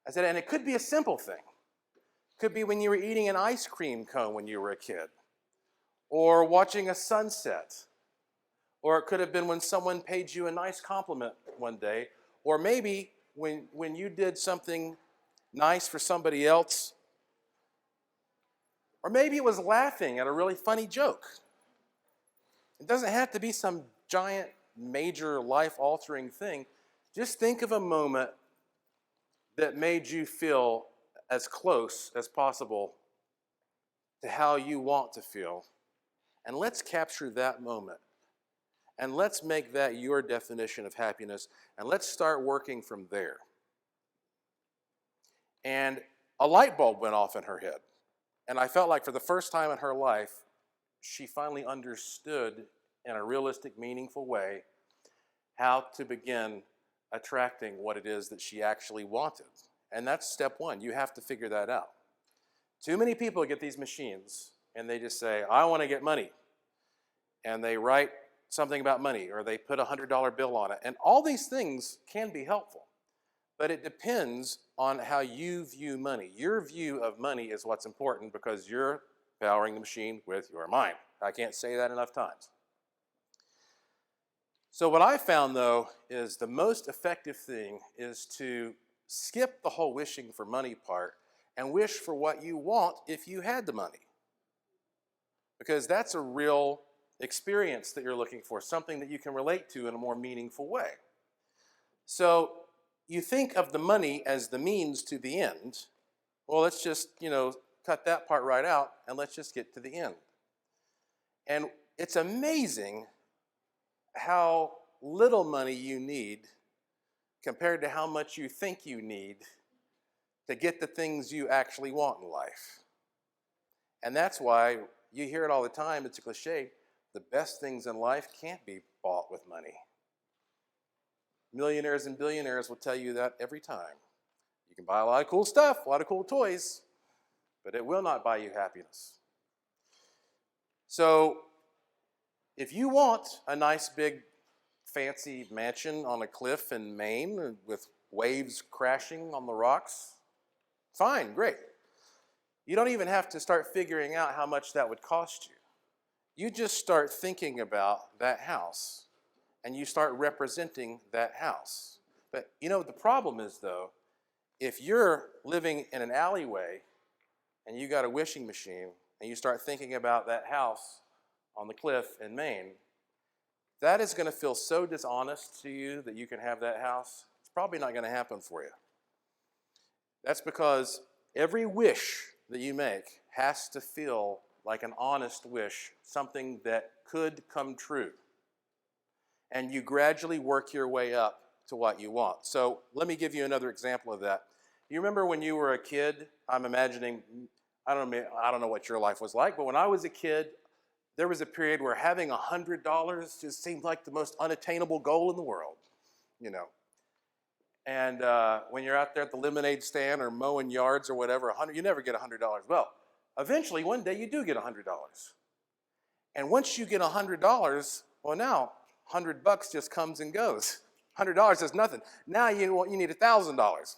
I said, and it could be a simple thing. It could be when you were eating an ice cream cone when you were a kid, or watching a sunset, or it could have been when someone paid you a nice compliment one day, or maybe when you did something nice for somebody else, or maybe it was laughing at a really funny joke. It doesn't have to be some giant, major, life-altering thing. Just think of a moment that made you feel as close as possible to how you want to feel. And let's capture that moment. And let's make that your definition of happiness. And let's start working from there. And a light bulb went off in her head. And I felt like for the first time in her life, she finally understood in a realistic, meaningful way how to begin attracting what it is that she actually wanted. And that's step one. You have to figure that out. Too many people get these machines and they just say, I want to get money. And they write something about money, or they put a $100 bill on it. And all these things can be helpful. But it depends on how you view money. Your view of money is what's important because you're powering the machine with your mind. I can't say that enough times. So what I found, though, is the most effective thing is to skip the whole wishing for money part and wish for what you want if you had the money. Because that's a real experience that you're looking for, something that you can relate to in a more meaningful way. So you think of the money as the means to the end. Well, let's just, cut that part right out and let's just get to the end. And it's amazing how little money you need compared to how much you think you need to get the things you actually want in life. And that's why you hear it all the time, it's a cliche, the best things in life can't be bought with money. Millionaires and billionaires will tell you that every time. You can buy a lot of cool stuff, a lot of cool toys, but it will not buy you happiness. So if you want a nice big fancy mansion on a cliff in Maine with waves crashing on the rocks, fine, great. You don't even have to start figuring out how much that would cost you. You just start thinking about that house and you start representing that house. But you know, the problem is though, if you're living in an alleyway and you got a wishing machine and you start thinking about that house on the cliff in Maine, that is going to feel so dishonest to you that you can have that house. It's probably not going to happen for you. That's because every wish that you make has to feel like an honest wish, something that could come true. And you gradually work your way up to what you want. So let me give you another example of that. You remember when you were a kid? I'm imagining, I don't know what your life was like, but when I was a kid, there was a period where having $100 just seemed like the most unattainable goal in the world, you know. And when you're out there at the lemonade stand or mowing yards or whatever, you never get $100. Well, eventually one day you do get $100. And once you get $100, well now, $100 just comes and goes. $100 is nothing. Now you need $1,000.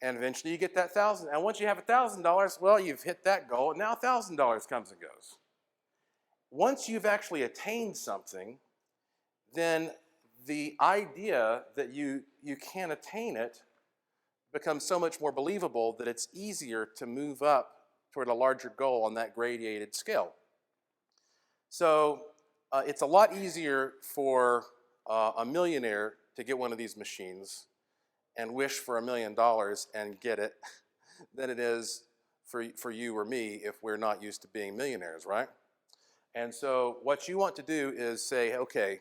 And eventually you get that $1,000. And once you have $1,000, well, you've hit that goal, and now $1,000 comes and goes. Once you've actually attained something, then the idea that you can attain it becomes so much more believable that it's easier to move up toward a larger goal on that gradated scale. So it's a lot easier for a millionaire to get one of these machines and wish for $1 million and get it than it is for you or me if we're not used to being millionaires, right? And so what you want to do is say, okay,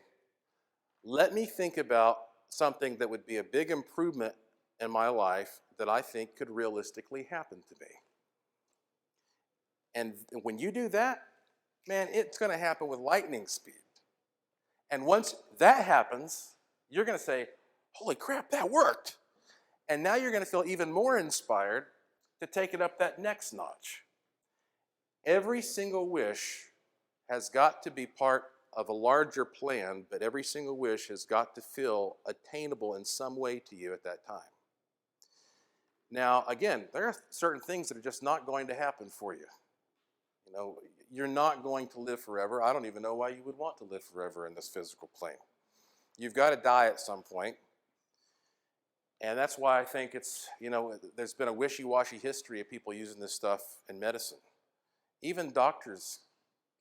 let me think about something that would be a big improvement in my life that I think could realistically happen to me. And when you do that, man, it's going to happen with lightning speed. And once that happens, you're going to say, holy crap, that worked. And now you're going to feel even more inspired to take it up that next notch. Every single wish has got to be part of a larger plan, but every single wish has got to feel attainable in some way to you at that time. Now, again, there are certain things that are just not going to happen for you. You know, you're not going to live forever. I don't even know why you would want to live forever in this physical plane. You've got to die at some point. And that's why I think it's, you know, there's been a wishy-washy history of people using this stuff in medicine. Even doctors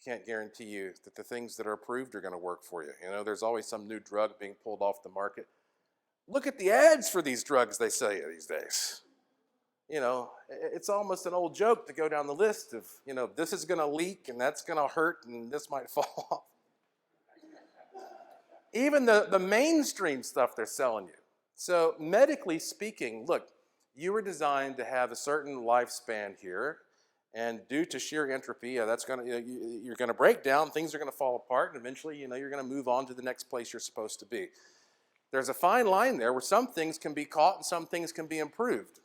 can't guarantee you that the things that are approved are going to work for you. You know, there's always some new drug being pulled off the market. Look at the ads for these drugs they sell you these days. You know, it's almost an old joke to go down the list of, you know, this is going to leak and that's going to hurt and this might fall off. Even the mainstream stuff they're selling you. So medically speaking, look, you were designed to have a certain lifespan here, and due to sheer entropy, that's going to, you're going to break down, things are going to fall apart, and eventually, you know, you're going to move on to the next place you're supposed to be. There's a fine line there where some things can be caught and some things can be improved.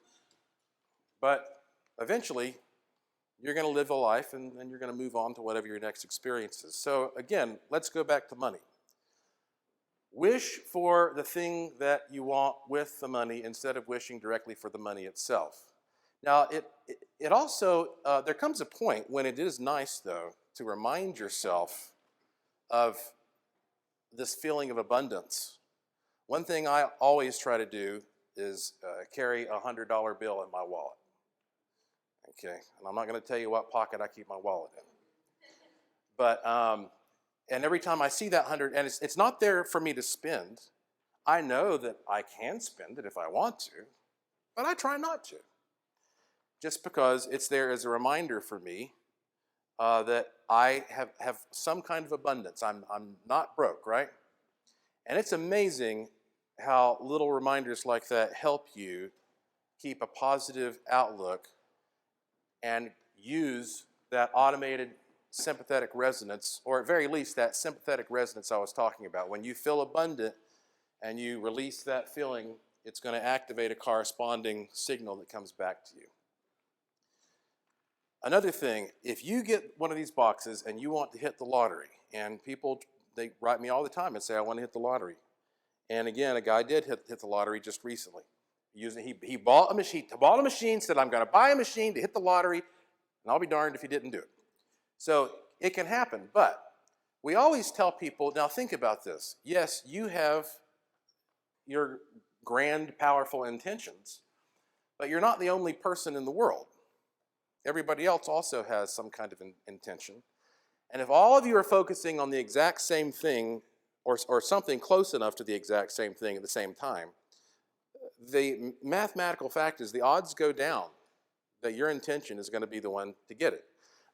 But eventually, you're going to live a life and you're going to move on to whatever your next experience is. So again, let's go back to money. Wish for the thing that you want with the money instead of wishing directly for the money itself. Now, it also, there comes a point when it is nice, though, to remind yourself of this feeling of abundance. One thing I always try to do is carry a $100 bill in my wallet. Okay, and I'm not going to tell you what pocket I keep my wallet in. But, and every time I see that 100, and it's not there for me to spend, I know that I can spend it if I want to, but I try not to. Just because it's there as a reminder for me that I have some kind of abundance. I'm not broke, right? And it's amazing how little reminders like that help you keep a positive outlook and use that automated sympathetic resonance, or at very least that sympathetic resonance I was talking about. When you feel abundant and you release that feeling, it's going to activate a corresponding signal that comes back to you. Another thing, if you get one of these boxes and you want to hit the lottery, and people, they write me all the time and say, I want to hit the lottery. And again, a guy did hit the lottery just recently. He bought a machine, said, I'm going to buy a machine to hit the lottery, and I'll be darned if he didn't do it. So it can happen, but we always tell people, now think about this. Yes, you have your grand, powerful intentions, but you're not the only person in the world. Everybody else also has some kind of intention. And if all of you are focusing on the exact same thing, or something close enough to the exact same thing at the same time, the mathematical fact is the odds go down that your intention is going to be the one to get it.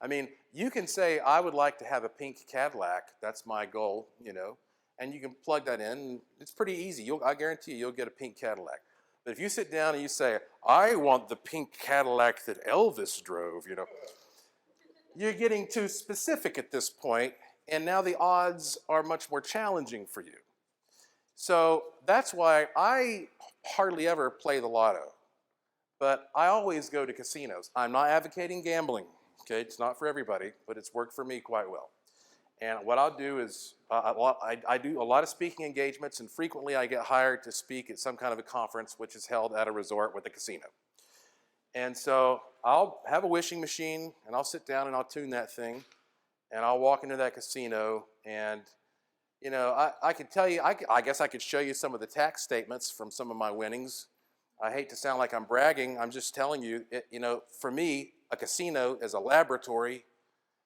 I mean, you can say, I would like to have a pink Cadillac. That's my goal, you know, and you can plug that in. And it's pretty easy. I guarantee you'll get a pink Cadillac. But if you sit down and you say, I want the pink Cadillac that Elvis drove, you know, you're getting too specific at this point, and now the odds are much more challenging for you. So that's why I hardly ever play the lotto, but I always go to casinos. I'm not advocating gambling, okay? It's not for everybody, but it's worked for me quite well. And what I'll do is, I do a lot of speaking engagements, and frequently I get hired to speak at some kind of a conference which is held at a resort with a casino. And so I'll have a wishing machine, and I'll sit down and I'll tune that thing, and I'll walk into that casino, and you know, I could tell you, I guess I could show you some of the tax statements from some of my winnings. I hate to sound like I'm bragging. I'm just telling you, you know, for me, a casino is a laboratory.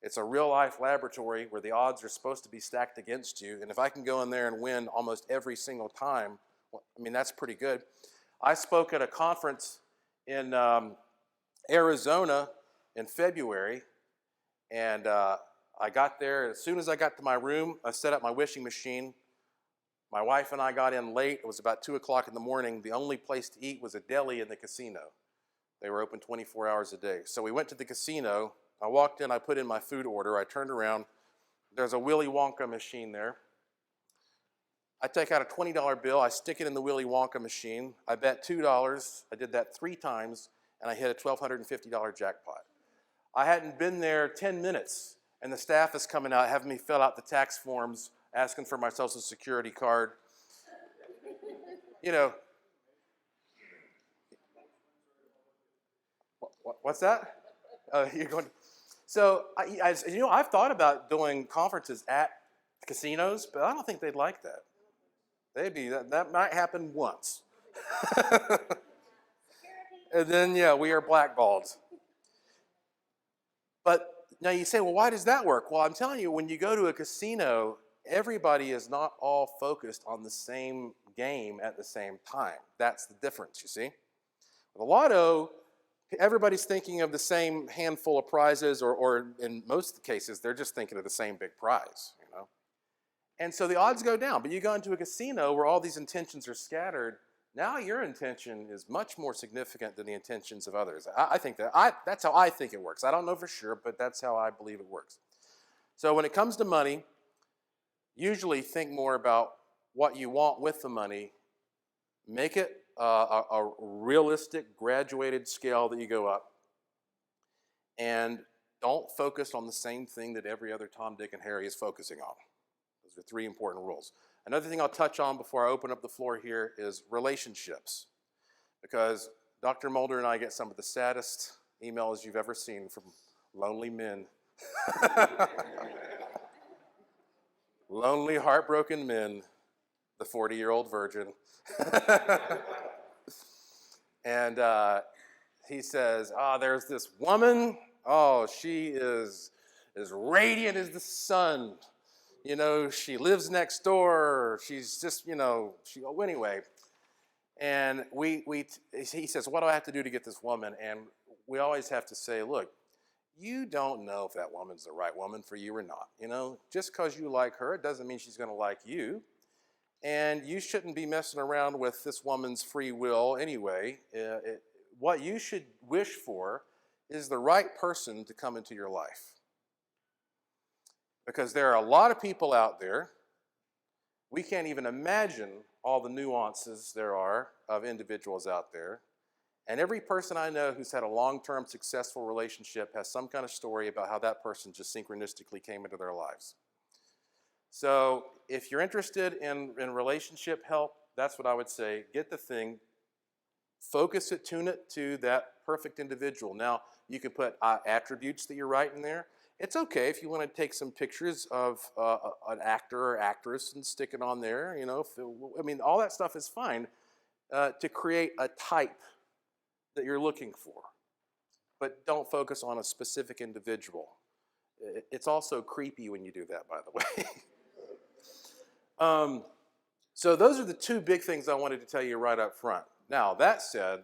It's a real-life laboratory where the odds are supposed to be stacked against you. And if I can go in there and win almost every single time, well, I mean, that's pretty good. I spoke at a conference in Arizona in February, and I got there. As soon as I got to my room, I set up my wishing machine. My wife and I got in late. It was about 2 o'clock in the morning. The only place to eat was a deli in the casino. They were open 24 hours a day. So we went to the casino. I walked in, I put in my food order, I turned around, there's a Willy Wonka machine there. I take out a $20 bill, I stick it in the Willy Wonka machine, I bet $2, I did that 3 times, and I hit a $1,250 jackpot. I hadn't been there 10 minutes, and the staff is coming out, having me fill out the tax forms, asking for my Social Security card. You know, what's that? You're going to... So, you know, I've thought about doing conferences at casinos, but I don't think they'd like that. That might happen once. And then, yeah, we are blackballed. But now you say, well, why does that work? Well, I'm telling you, when you go to a casino, everybody is not all focused on the same game at the same time. That's the difference, you see. With the lotto, everybody's thinking of the same handful of prizes, or in most cases, they're just thinking of the same big prize, you know. And so the odds go down. But you go into a casino where all these intentions are scattered, now your intention is much more significant than the intentions of others. I think that's how I think it works. I don't know for sure, but that's how I believe it works. So when it comes to money, usually think more about what you want with the money. Make it a realistic, graduated scale that you go up. And don't focus on the same thing that every other Tom, Dick, and Harry is focusing on. Those are 3 important rules. Another thing I'll touch on before I open up the floor here is relationships. Because Dr. Mulder and I get some of the saddest emails you've ever seen from lonely men. Lonely, heartbroken men, the 40-year-old virgin. And he says, there's this woman, she is as radiant as the sun. You know, she lives next door. She's just, you know, anyway. And he says, what do I have to do to get this woman? And we always have to say, look, you don't know if that woman's the right woman for you or not. You know, just because you like her, it doesn't mean she's going to like you. And you shouldn't be messing around with this woman's free will anyway. What you should wish for is the right person to come into your life. Because there are a lot of people out there. We can't even imagine all the nuances there are of individuals out there. And every person I know who's had a long-term successful relationship has some kind of story about how that person just synchronistically came into their lives. So if you're interested in relationship help, that's what I would say. Get the thing, focus it, tune it to that perfect individual. Now, you can put attributes that you're writing there. It's okay if you want to take some pictures of an actor or actress and stick it on there. You know, all that stuff is fine to create a type that you're looking for. But don't focus on a specific individual. It's also creepy when you do that, by the way. So those are the two big things I wanted to tell you right up front. Now, that said,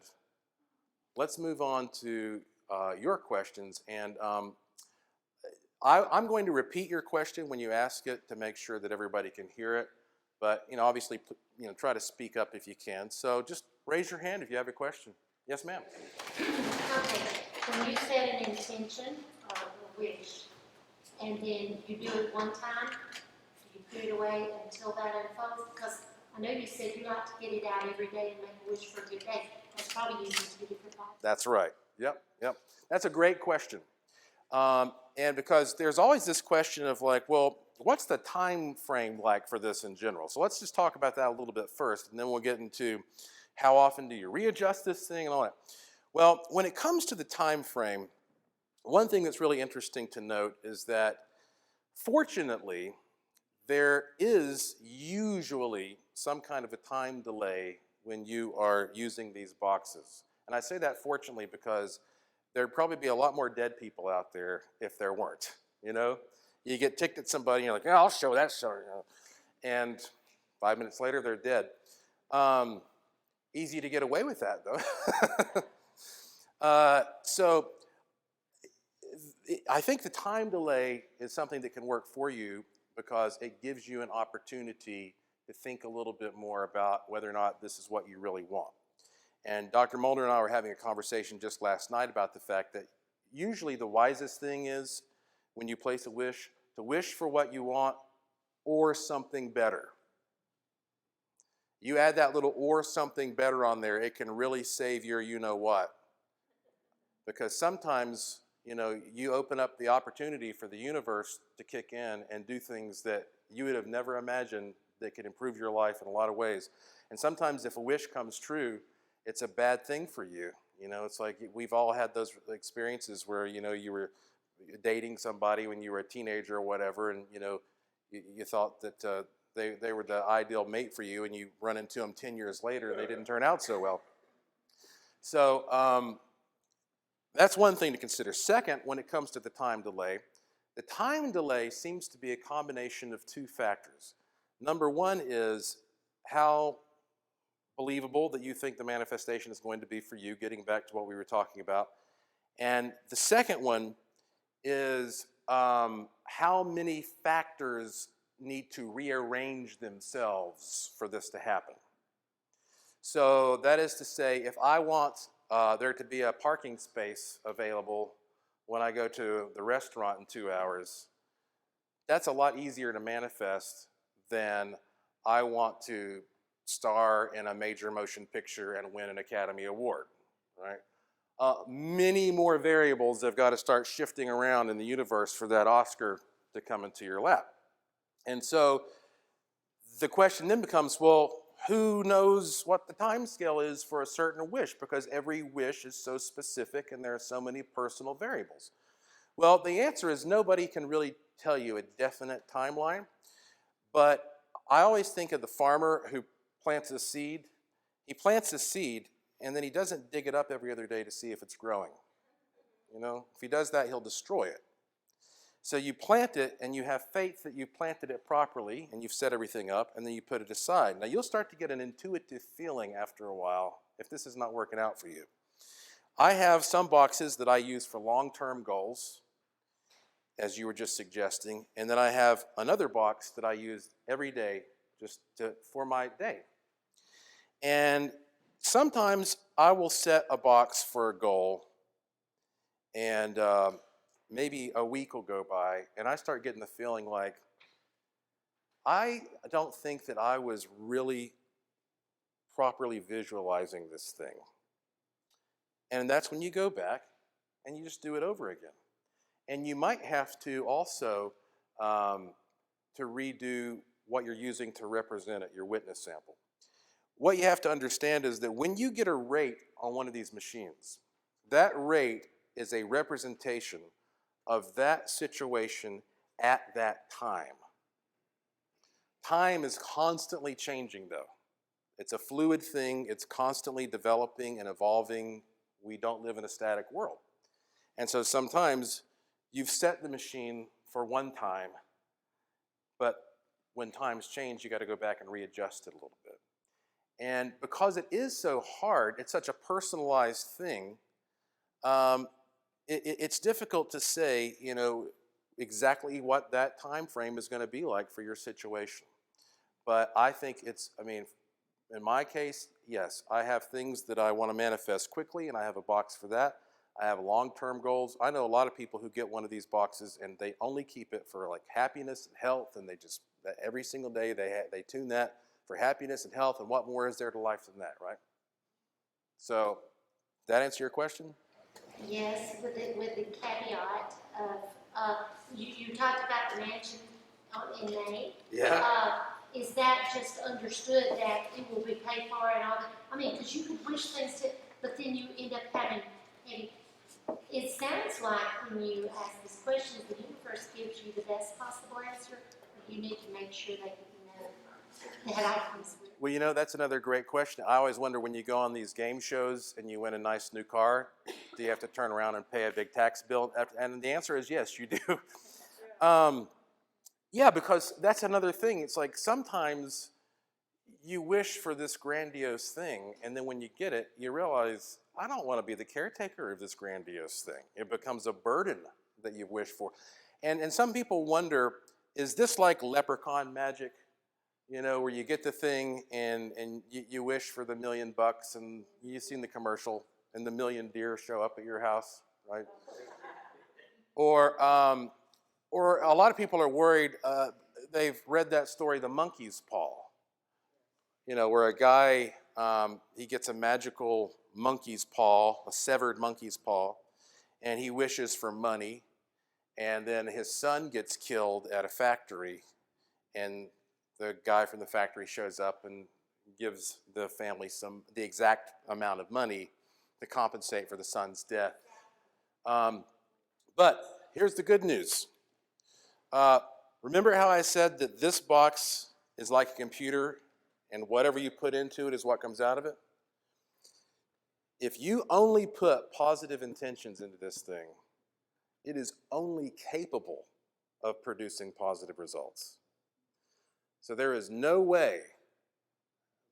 let's move on to your questions. And I'm going to repeat your question when you ask it to make sure that everybody can hear it. But, obviously, try to speak up if you can. So just raise your hand if you have a question. Yes, ma'am.
Okay, when you set an intention or a wish, and then you do it one time, you put it away until that unfolds? Because I know you said you like to get it out every day and make a wish for a good day. That's probably using two different thoughts.
That's right. Yep. That's a great question. And because there's always this question of like, well, what's the time frame like for this in general? So let's just talk about that a little bit first, and then we'll get into how often do you readjust this thing and all that. Well, when it comes to the time frame, one thing that's really interesting to note is that fortunately, there is usually some kind of a time delay when you are using these boxes. And I say that fortunately because there'd probably be a lot more dead people out there if there weren't, You get ticked at somebody, and you're like, yeah, I'll show that story. And 5 minutes later, they're dead. Easy to get away with that, though. So I think the time delay is something that can work for you because it gives you an opportunity to think a little bit more about whether or not this is what you really want. And Dr. Mulder and I were having a conversation just last night about the fact that usually the wisest thing is when you place a wish, to wish for what you want or something better. You add that little or something better on there, it can really save your you-know-what. Because sometimes, you open up the opportunity for the universe to kick in and do things that you would have never imagined that could improve your life in a lot of ways. And sometimes if a wish comes true, it's a bad thing for you. It's like we've all had those experiences where, you were dating somebody when you were a teenager or whatever, and, you thought that they were the ideal mate for you, and you run into them 10 years later and they didn't turn out so well. So that's one thing to consider. Second, when it comes to the time delay seems to be a combination of two factors. Number one is how believable that you think the manifestation is going to be for you, getting back to what we were talking about. And the second one is how many factors need to rearrange themselves for this to happen. So that is to say, if I want there to be a parking space available when I go to the restaurant in 2 hours, that's a lot easier to manifest than I want to star in a major motion picture and win an Academy Award, right? Many more variables have got to start shifting around in the universe for that Oscar to come into your lap. And so the question then becomes, well, who knows what the time scale is for a certain wish? Because every wish is so specific and there are so many personal variables. Well, the answer is nobody can really tell you a definite timeline. But I always think of the farmer who plants a seed. He plants a seed and then he doesn't dig it up every other day to see if it's growing. If he does that, he'll destroy it. So you plant it and you have faith that you planted it properly and you've set everything up, and then you put it aside. Now you'll start to get an intuitive feeling after a while if this is not working out for you. I have some boxes that I use for long-term goals, as you were just suggesting, and then I have another box that I use every day for my day. And sometimes I will set a box for a goal, and maybe a week will go by, and I start getting the feeling like I don't think that I was really properly visualizing this thing. And that's when you go back and you just do it over again. And you might have to also to redo what you're using to represent it, your witness sample. What you have to understand is that when you get a rate on one of these machines, that rate is a representation of that situation at that time. Time is constantly changing, though. It's a fluid thing. It's constantly developing and evolving. We don't live in a static world. And so sometimes you've set the machine for one time, but when times change, you got to go back and readjust it a little bit. And because it is so hard, it's such a personalized thing, it's difficult to say, exactly what that time frame is going to be like for your situation. But I think in my case, yes, I have things that I want to manifest quickly, and I have a box for that. I have long-term goals. I know a lot of people who get one of these boxes and they only keep it for like happiness and health, and every single day they tune that for happiness and health, and what more is there to life than that, right? So, that answer your question?
Yes, with the caveat of, you talked about the mansion in May.
Yeah.
Is that just understood that it will be paid for and all that? Because you could wish things to, but then you end up having, it sounds like when you ask these questions, the universe gives you the best possible answer, but you need to make sure that you know that outcomes with.
Well, that's another great question. I always wonder when you go on these game shows and you win a nice new car, do you have to turn around and pay a big tax bill? And the answer is yes, you do. Yeah, because that's another thing. It's like sometimes you wish for this grandiose thing, and then when you get it, you realize, I don't want to be the caretaker of this grandiose thing. It becomes a burden that you wish for. And some people wonder, is this like leprechaun magic? Where you get the thing and you wish for the $1 million, and you've seen the commercial, and the 1,000,000 deer show up at your house, right? Or a lot of people are worried, they've read that story, The Monkey's Paw, where a guy, he gets a magical monkey's paw, a severed monkey's paw, and he wishes for money, and then his son gets killed at a factory, and the guy from the factory shows up and gives the family the exact amount of money to compensate for the son's death. But here's the good news. Remember how I said that this box is like a computer, and whatever you put into it is what comes out of it? If you only put positive intentions into this thing, it is only capable of producing positive results. So there is no way,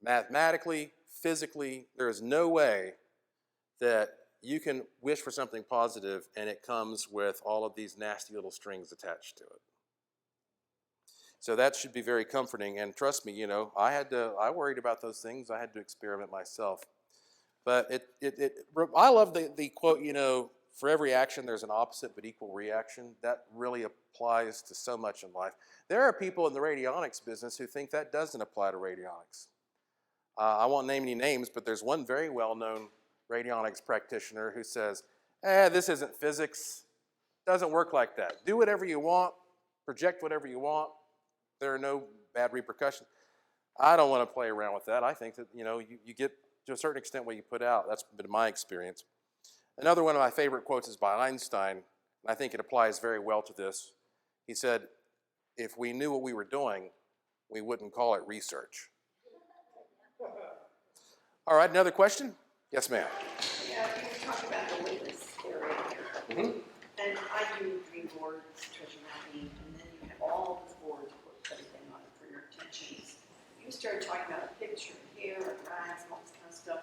mathematically, physically, there is no way that you can wish for something positive and it comes with all of these nasty little strings attached to it. So that should be very comforting, and trust me, I worried about those things. I had to experiment myself. But I love the quote, for every action there's an opposite but equal reaction. That really applies to so much in life. There are people in the radionics business who think that doesn't apply to radionics. I won't name any names, but there's one very well-known radionics practitioner who says, this isn't physics. Doesn't work like that. Do whatever you want, project whatever you want. There are no bad repercussions. I don't want to play around with that. I think that, you get to a certain extent what you put out. That's been my experience. Another one of my favorite quotes is by Einstein, and I think it applies very well to this. He said, if we knew what we were doing, we wouldn't call it research. All right, another question? Yes, ma'am.
Yeah, you were talking about the witness area here.
Mm-hmm.
And I do 3 boards, treasure mapping, and then you have all the boards put everything on it for your intentions. You started talking about a picture here, a grass, and all this kind of stuff.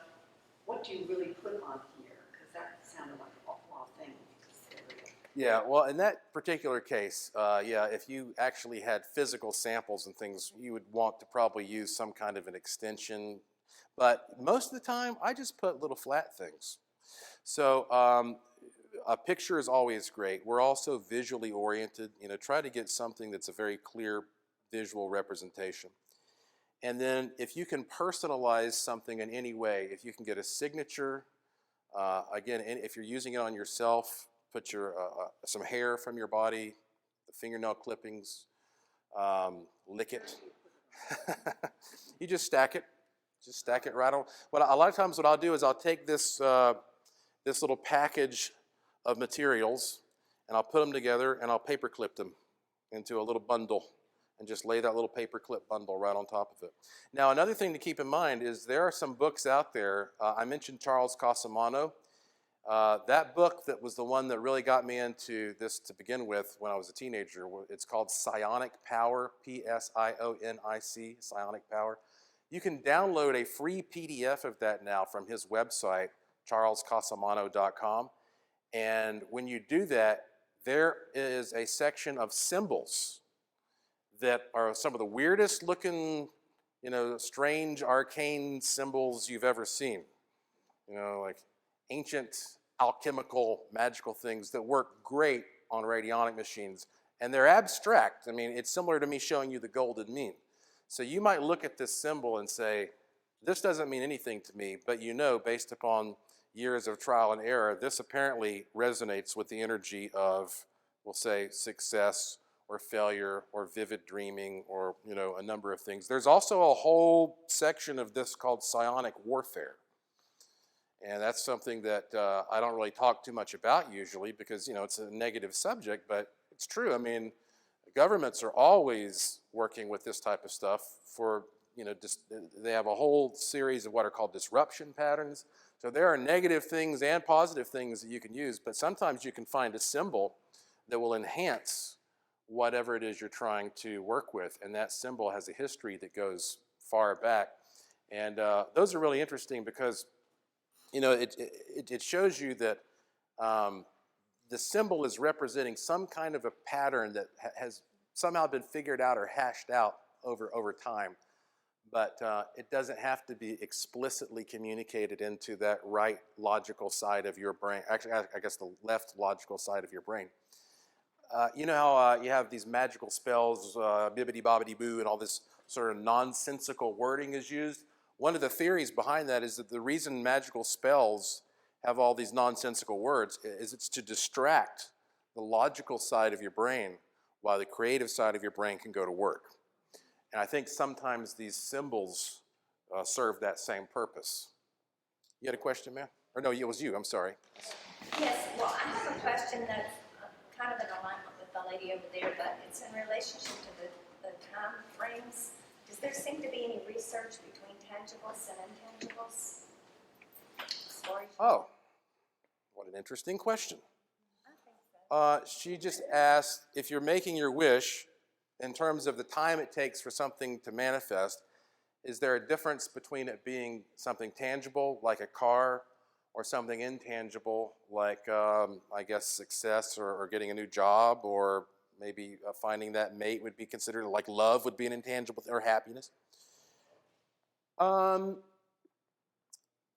What do you really put on here? Because that sounded like an awful lot of things in this area.
Yeah, well, in that particular case, yeah, if you actually had physical samples and things, you would want to probably use some kind of an extension. But most of the time, I just put little flat things. So a picture is always great. We're also visually oriented. Try to get something that's a very clear visual representation. And then if you can personalize something in any way, if you can get a signature, again, if you're using it on yourself, put some hair from your body, the fingernail clippings, lick it. You just stack it. Just stack it right on. Well, a lot of times what I'll do is I'll take this little package of materials and I'll put them together and I'll paper clip them into a little bundle and just lay that little paper clip bundle right on top of it. Now, another thing to keep in mind is there are some books out there. I mentioned Charles Casamano. That book that was the one that really got me into this to begin with when I was a teenager, it's called Psionic Power, P-S-I-O-N-I-C, Psionic Power. You can download a free PDF of that now from his website, charlescasamano.com. And when you do that, there is a section of symbols that are some of the weirdest looking, strange arcane symbols you've ever seen. Like ancient alchemical magical things that work great on radionic machines. And they're abstract. I mean, it's similar to me showing you the golden mean. So you might look at this symbol and say, this doesn't mean anything to me, but based upon years of trial and error, this apparently resonates with the energy of, we'll say, success or failure or vivid dreaming or, a number of things. There's also a whole section of this called psionic warfare. And that's something that I don't really talk too much about usually because, it's a negative subject, but it's true. I mean, governments are always working with this type of stuff for, they have a whole series of what are called disruption patterns. So there are negative things and positive things that you can use, but sometimes you can find a symbol that will enhance whatever it is you're trying to work with. And that symbol has a history that goes far back. And those are really interesting because, it shows you that the symbol is representing some kind of a pattern that has somehow been figured out or hashed out over time. But it doesn't have to be explicitly communicated into that right logical side of your brain. Actually, I guess the left logical side of your brain. You know how you have these magical spells, bibbidi bobbidi boo, and all this sort of nonsensical wording is used? One of the theories behind that is that the reason magical spells have all these nonsensical words is it's to distract the logical side of your brain while the creative side of your brain can go to work. And I think sometimes these symbols serve that same purpose. You had a question, ma'am? Or no, it was you, I'm sorry.
Yes, well, I have a question that's kind of in alignment with the lady over there, but it's in relationship to the time frames. Does there seem to be any research between tangibles and intangibles?
Oh, what an interesting question.
I think so.
She just asked if you're making your wish in terms of the time it takes for something to manifest, is there a difference between it being something tangible, like a car, or something intangible, like, I guess, success or getting a new job, or maybe finding that mate would be considered, like love would be an intangible, or happiness?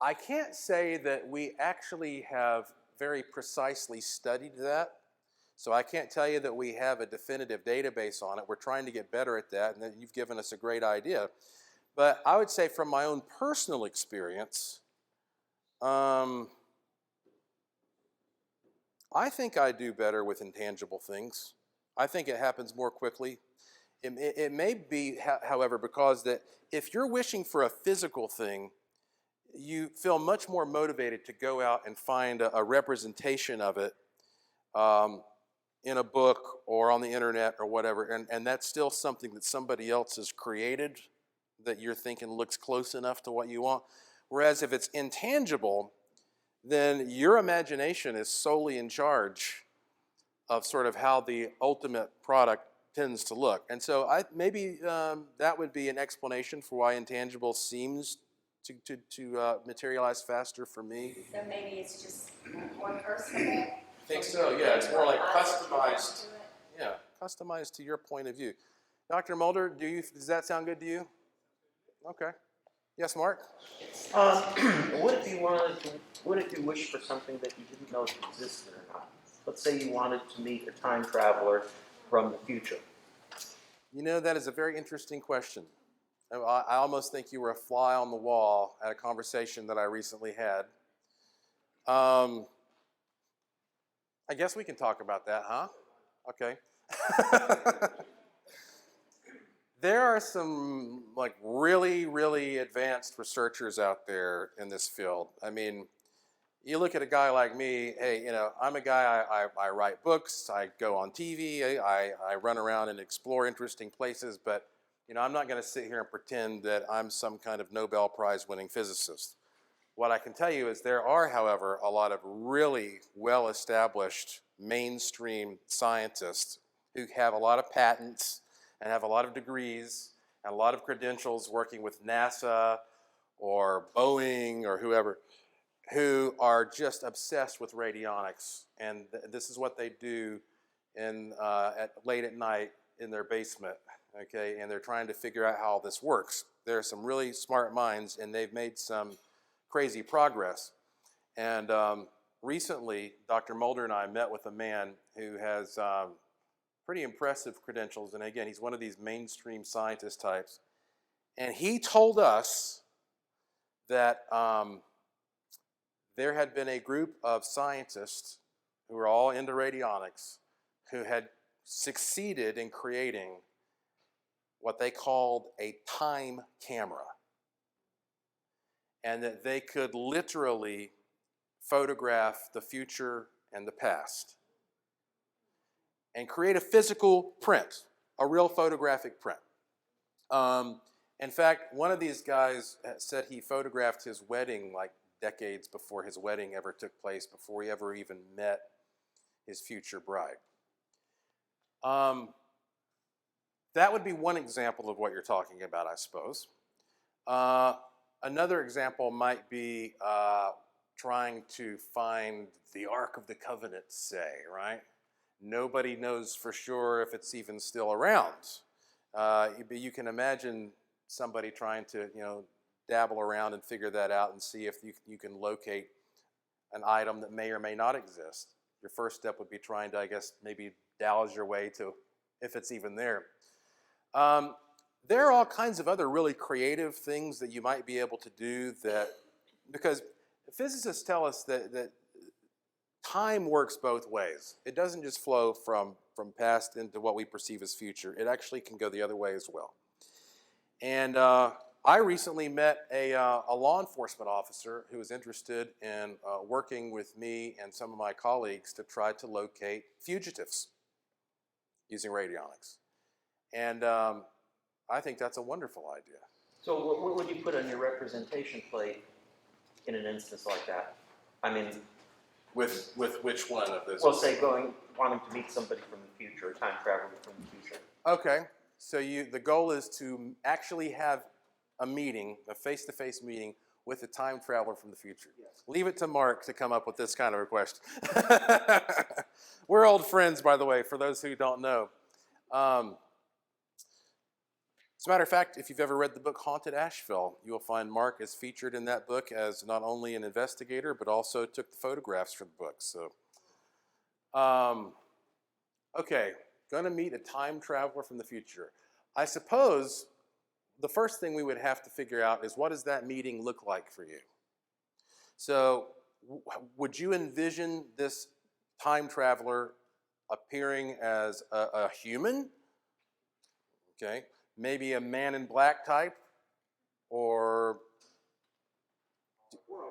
I can't say that we actually have very precisely studied that. So I can't tell you that we have a definitive database on it. We're trying to get better at that, and then you've given us a great idea. But I would say from my own personal experience, I think I do better with intangible things. I think it happens more quickly. It may be, however, because that if you're wishing for a physical thing, you feel much more motivated to go out and find a representation of it in a book or on the internet or whatever, and that's still something that somebody else has created that you're thinking looks close enough to what you want. Whereas if it's intangible, then your imagination is solely in charge of sort of how the ultimate product tends to look. And so maybe that would be an explanation for why intangible seems to materialize faster for me.
So maybe it's just more personal.
I think so, yeah, it's more like
Positive
customized.
to it.
Yeah, customized to your point of view. Dr. Mulder, does that sound good to you? Okay. Yes, Mark?
What if you wished for something that you didn't know if it existed or not? Let's say you wanted to meet a time traveler from the future.
You know, that is a very interesting question. I almost think you were a fly on the wall at a conversation that I recently had. I guess we can talk about that, huh? Okay. There are some like really, really advanced researchers out there in this field. I mean, you look at a guy like me, hey, you know, I'm a guy, I write books, I go on TV, I run around and explore interesting places, but, you know, I'm not going to sit here and pretend that I'm some kind of Nobel Prize winning physicist. What I can tell you is there are, however, a lot of really well-established mainstream scientists who have a lot of patents and have a lot of degrees and a lot of credentials working with NASA or Boeing or whoever, who are just obsessed with radionics. And this is what they do late at night in their basement, okay? And they're trying to figure out how this works. There are some really smart minds, and they've made some crazy progress. And recently, Dr. Mulder and I met with a man who has pretty impressive credentials. And again, he's one of these mainstream scientist types. And he told us that there had been a group of scientists who were all into radionics who had succeeded in creating what they called a time camera. And that they could literally photograph the future and the past and create a physical print, a real photographic print. In fact, one of these guys said he photographed his wedding like decades before his wedding ever took place, before he ever even met his future bride. That would be one example of what you're talking about, I suppose. Another example might be trying to find the Ark of the Covenant, say, right? Nobody knows for sure if it's even still around. But you can imagine somebody trying to, you know, dabble around and figure that out and see if you can locate an item that may or may not exist. Your first step would be trying to, I guess, maybe douse your way to if it's even there. There are all kinds of other really creative things that you might be able to do that, because physicists tell us that time works both ways. It doesn't just flow from past into what we perceive as future. It actually can go the other way as well. And I recently met a law enforcement officer who was interested in working with me and some of my colleagues to try to locate fugitives using radionics. And I think that's a wonderful idea.
So what would you put on your representation plate in an instance like that? I mean,
With which one of those?
well, say wanting to meet somebody from the future, a time traveler from the future.
Okay, so the goal is to actually have a meeting, a face-to-face meeting with a time traveler from the future. Yes. Leave it to Mark to come up with this kind of request. We're old friends, by the way, for those who don't know. As a matter of fact, if you've ever read the book Haunted Asheville, you will find Mark is featured in that book as not only an investigator, but also took the photographs for the book. So, okay, gonna meet a time traveler from the future. I suppose the first thing we would have to figure out is, what does that meeting look like for you? So, would you envision this time traveler appearing as a human? Okay. Maybe a man in black type, or
We're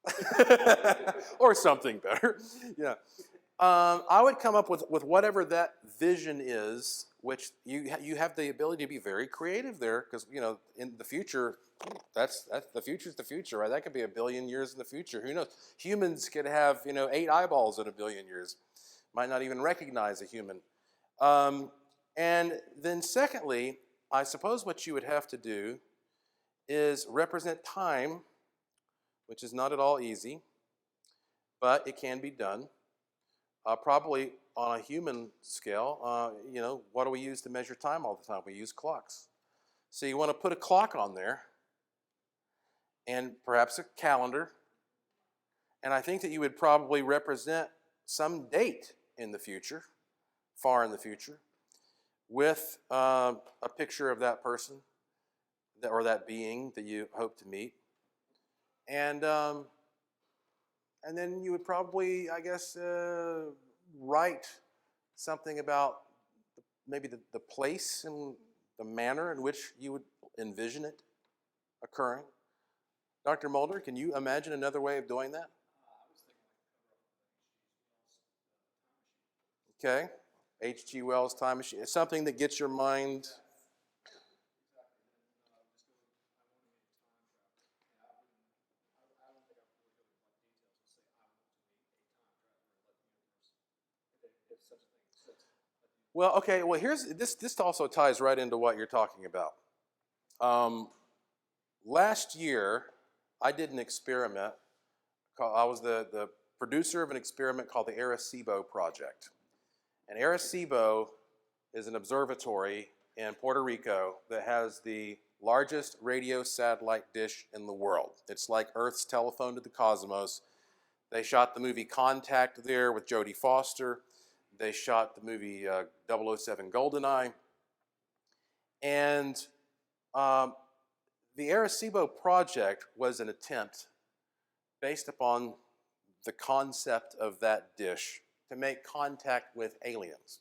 open-minded.
or something better. Yeah. I would come up with whatever that vision is, which you have the ability to be very creative there, because, you know, in the future, that's the future's the future, right? That could be 1 billion years in the future. Who knows? Humans could have, you know, 8 eyeballs in 1 billion years. Might not even recognize a human. And then secondly, I suppose what you would have to do is represent time, which is not at all easy, but it can be done. Probably on a human scale, what do we use to measure time all the time? We use clocks. So you want to put a clock on there and perhaps a calendar. And I think that you would probably represent some date in the future, far in the future, with a picture of that person or that being that you hope to meet. And then you would probably, I guess, write something about maybe the place and the manner in which you would envision it occurring. Dr. Mulder, can you imagine another way of doing that? Okay. H.G. Wells' Time Machine. It's something that gets your mind. Well, okay. Well, here's this. This also ties right into what you're talking about. Last year, I did an experiment. I was the producer of an experiment called the Arecibo Project. And Arecibo is an observatory in Puerto Rico that has the largest radio satellite dish in the world. It's like Earth's telephone to the cosmos. They shot the movie Contact there with Jodie Foster. They shot the movie 007 GoldenEye. And the Arecibo Project was an attempt based upon the concept of that dish to make contact with aliens.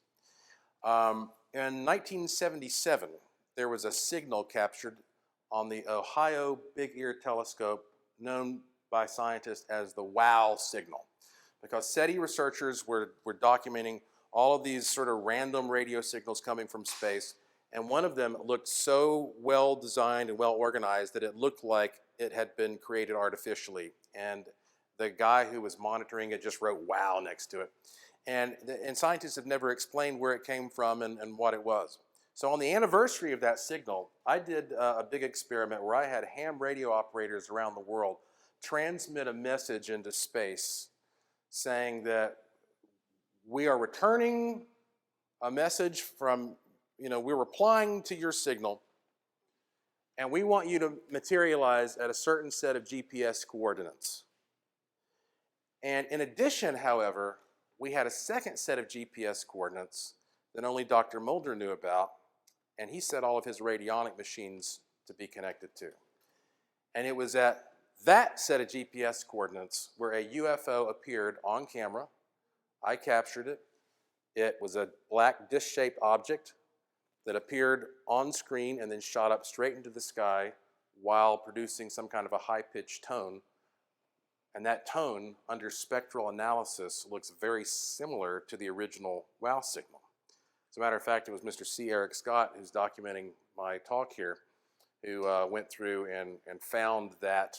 In 1977, there was a signal captured on the Ohio Big Ear Telescope known by scientists as the WOW signal, because SETI researchers were documenting all of these sort of random radio signals coming from space, and one of them looked so well designed and well organized that it looked like it had been created artificially, and the guy who was monitoring it just wrote WOW next to it. And scientists have never explained where it came from and what it was. So on the anniversary of that signal, I did a big experiment where I had ham radio operators around the world transmit a message into space saying that we are returning a message from, we're replying to your signal, and we want you to materialize at a certain set of GPS coordinates. And in addition, however, we had a second set of GPS coordinates that only Dr. Mulder knew about, and he set all of his radionic machines to be connected to. And it was at that set of GPS coordinates where a UFO appeared on camera. I captured it. It was a black disc-shaped object that appeared on screen and then shot up straight into the sky while producing some kind of a high-pitched tone. And that tone, under spectral analysis, looks very similar to the original WOW signal. As a matter of fact, it was Mr. C. Eric Scott, who's documenting my talk here, who went through and found that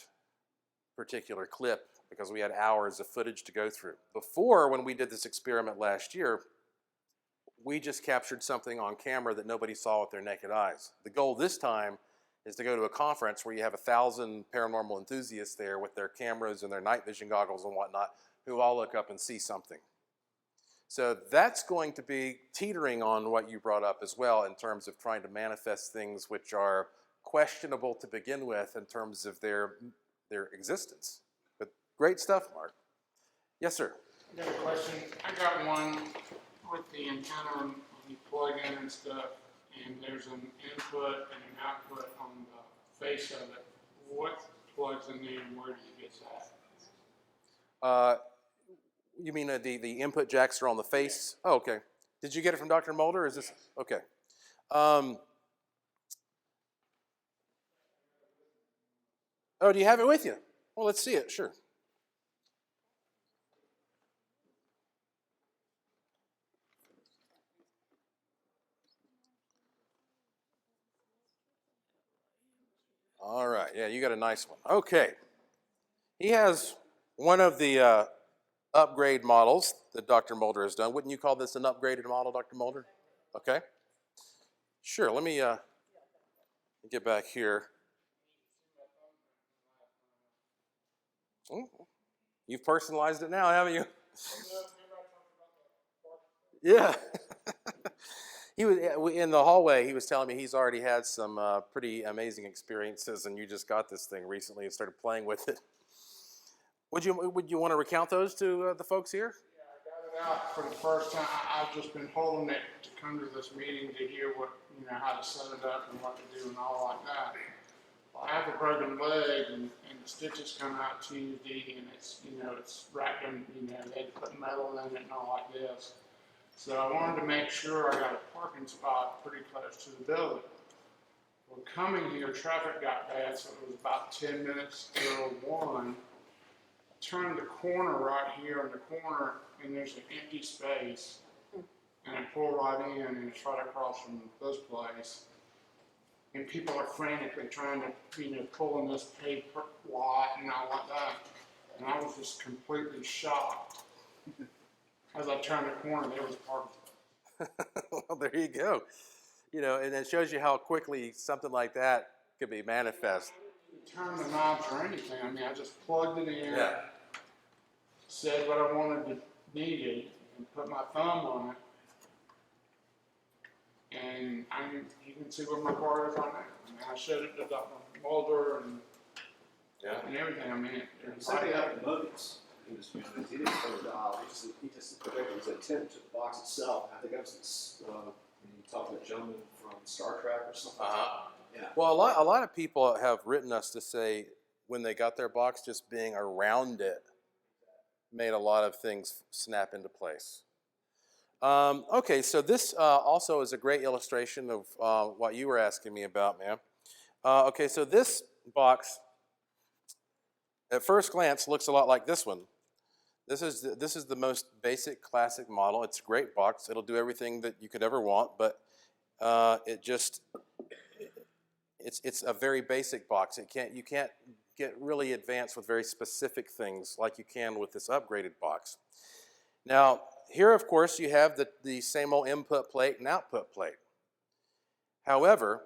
particular clip because we had hours of footage to go through. Before, when we did this experiment last year, we just captured something on camera that nobody saw with their naked eyes. The goal this time is to go to a conference where you have 1,000 paranormal enthusiasts there with their cameras and their night vision goggles and whatnot, who all look up and see something. So that's going to be teetering on what you brought up as well in terms of trying to manifest things which are questionable to begin with in terms of their existence. But great stuff, Mark. Yes, sir.
I got a question. I got one with the antenna and you plug in and stuff, and there's an input and an output on the face of it. What plugs in there and where do you get that?
You mean the input jacks are on the face? Oh, okay. Did you get it from Dr. Mulder? Or is this okay? Oh, do you have it with you? Well, let's see it. Sure. All right. Yeah, you got a nice one. Okay. He has one of the upgrade models that Dr. Mulder has done. Wouldn't you call this an upgraded model, Dr. Mulder? Okay. Sure. Let me get back here. Oh, you've personalized it now, haven't you? Yeah. He was in the hallway. He was telling me he's already had some pretty amazing experiences, and you just got this thing recently and started playing with it. Would you want to recount those to the folks here?
Yeah, I got it out for the first time. I've just been holding it to come to this meeting to hear what, how to set it up and what to do and all like that. Well, I have a broken leg, and the stitches come out Tuesday, and it's wrapped in, they put metal in it and all like this. So I wanted to make sure I got a parking spot pretty close to the building. Well, coming here, traffic got bad, so it was about 10 minutes till 1. Turned the corner right here in the corner, and there's an empty space, and I pull right in, and it's right across from this place. And people are frantically trying to, pull in this paper lot and all like that. And I was just completely shocked. As I turned the corner, there was parking.
Well, there you go. And it shows you how quickly something like that could be manifest.
Turn the knobs or anything. I just plugged it in,
Yeah.
said what I wanted to needed, and put my thumb on it. And you can see where my car is right now. I showed it to Dr. Mulder and everything.
Something happened to Moses. He didn't turn the dial. He just projected his intent to the box itself. I think that was you talked to a gentleman from Star Trek or something. Yeah.
Well, a lot of people have written us to say when they got their box, just being around it made a lot of things snap into place. Okay, so this also is a great illustration of what you were asking me about, ma'am. Okay, so this box, at first glance, looks a lot like this one. This is the most basic classic model. It's a great box. It'll do everything that you could ever want, but it's a very basic box. You can't get really advanced with very specific things like you can with this upgraded box. Now, here, of course, you have the same old input plate and output plate. However,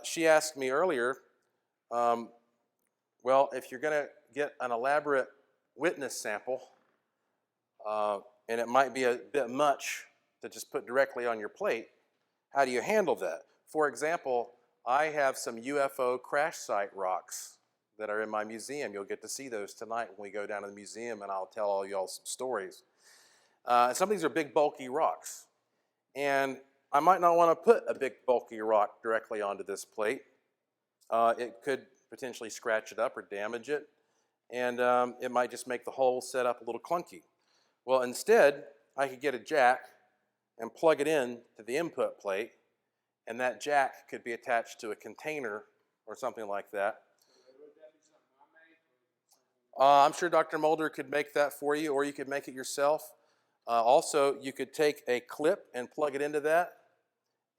she asked me earlier, well, if you're going to get an elaborate witness sample, and it might be a bit much to just put directly on your plate, how do you handle that? For example, I have some UFO crash site rocks that are in my museum. You'll get to see those tonight when we go down to the museum, and I'll tell all y'all some stories. Some of these are big, bulky rocks. And I might not want to put a big, bulky rock directly onto this plate. It could potentially scratch it up or damage it. And it might just make the whole setup a little clunky. Well, instead, I could get a jack and plug it in to the input plate, and that jack could be attached to a container or something like that. I'm sure Dr. Mulder could make that for you, or you could make it yourself. Also, you could take a clip and plug it into that,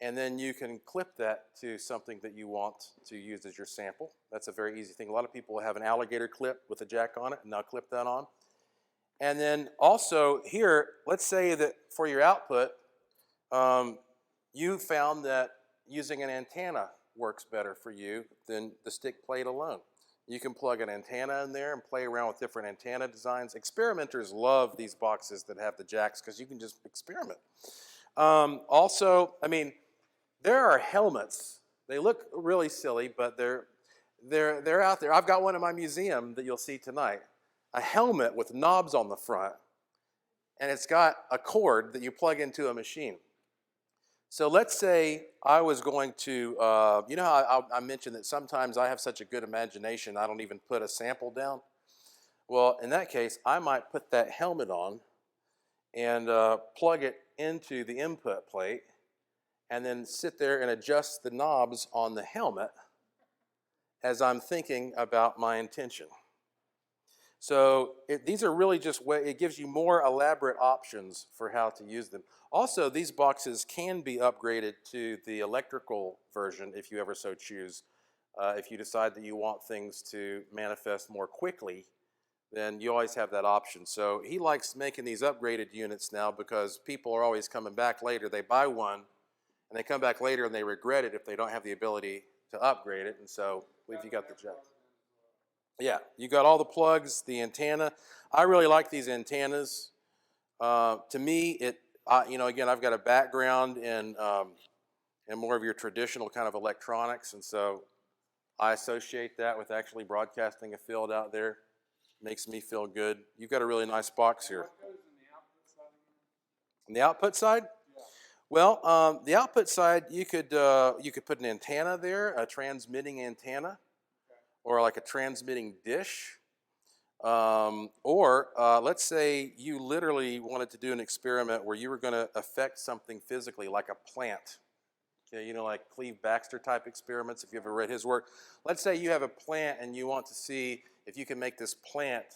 and then you can clip that to something that you want to use as your sample. That's a very easy thing. A lot of people have an alligator clip with a jack on it, and they'll clip that on. And then also here, let's say that for your output, you found that using an antenna works better for you than the stick plate alone. You can plug an antenna in there and play around with different antenna designs. Experimenters love these boxes that have the jacks because you can just experiment. Also, there are helmets. They look really silly, but they're out there. I've got one in my museum that you'll see tonight. A helmet with knobs on the front, and it's got a cord that you plug into a machine. So let's say I was going to, how I mentioned that sometimes I have such a good imagination I don't even put a sample down? Well, in that case, I might put that helmet on and plug it into the input plate and then sit there and adjust the knobs on the helmet as I'm thinking about my intention. So these are really just it gives you more elaborate options for how to use them. Also, these boxes can be upgraded to the electrical version if you ever so choose. If you decide that you want things to manifest more quickly, then you always have that option. So he likes making these upgraded units now because people are always coming back later. They buy one, and they come back later and they regret it if they don't have the ability to upgrade it. And so you got the jack. Yeah, you got all the plugs, the antenna. I really like these antennas. To me, again, I've got a background in more of your traditional kind of electronics, and so I associate that with actually broadcasting a field out there. Makes me feel good. You've got a really nice box here.
What goes in the output side again?
On the output side?
Yeah.
Well, the output side, you could put an antenna there, a transmitting antenna, or like a transmitting dish. Or let's say you literally wanted to do an experiment where you were going to affect something physically, like a plant. Okay, like Cleve Baxter type experiments, if you ever read his work. Let's say you have a plant and you want to see if you can make this plant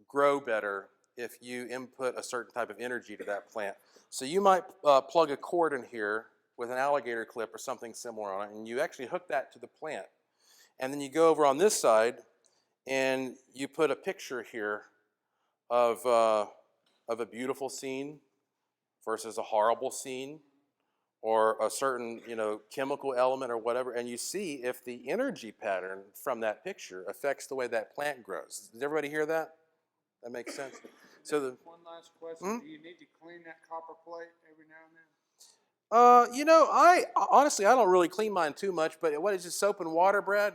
grow better if you input a certain type of energy to that plant. So you might plug a cord in here with an alligator clip or something similar on it, and you actually hook that to the plant. And then you go over on this side and you put a picture here of a beautiful scene versus a horrible scene, or a certain chemical element or whatever, and you see if the energy pattern from that picture affects the way that plant grows. Does everybody hear that? That makes sense. So
One last question, do you need to clean that copper plate every now and then?
I honestly I don't really clean mine too much, but what is it, soap and water, Brad?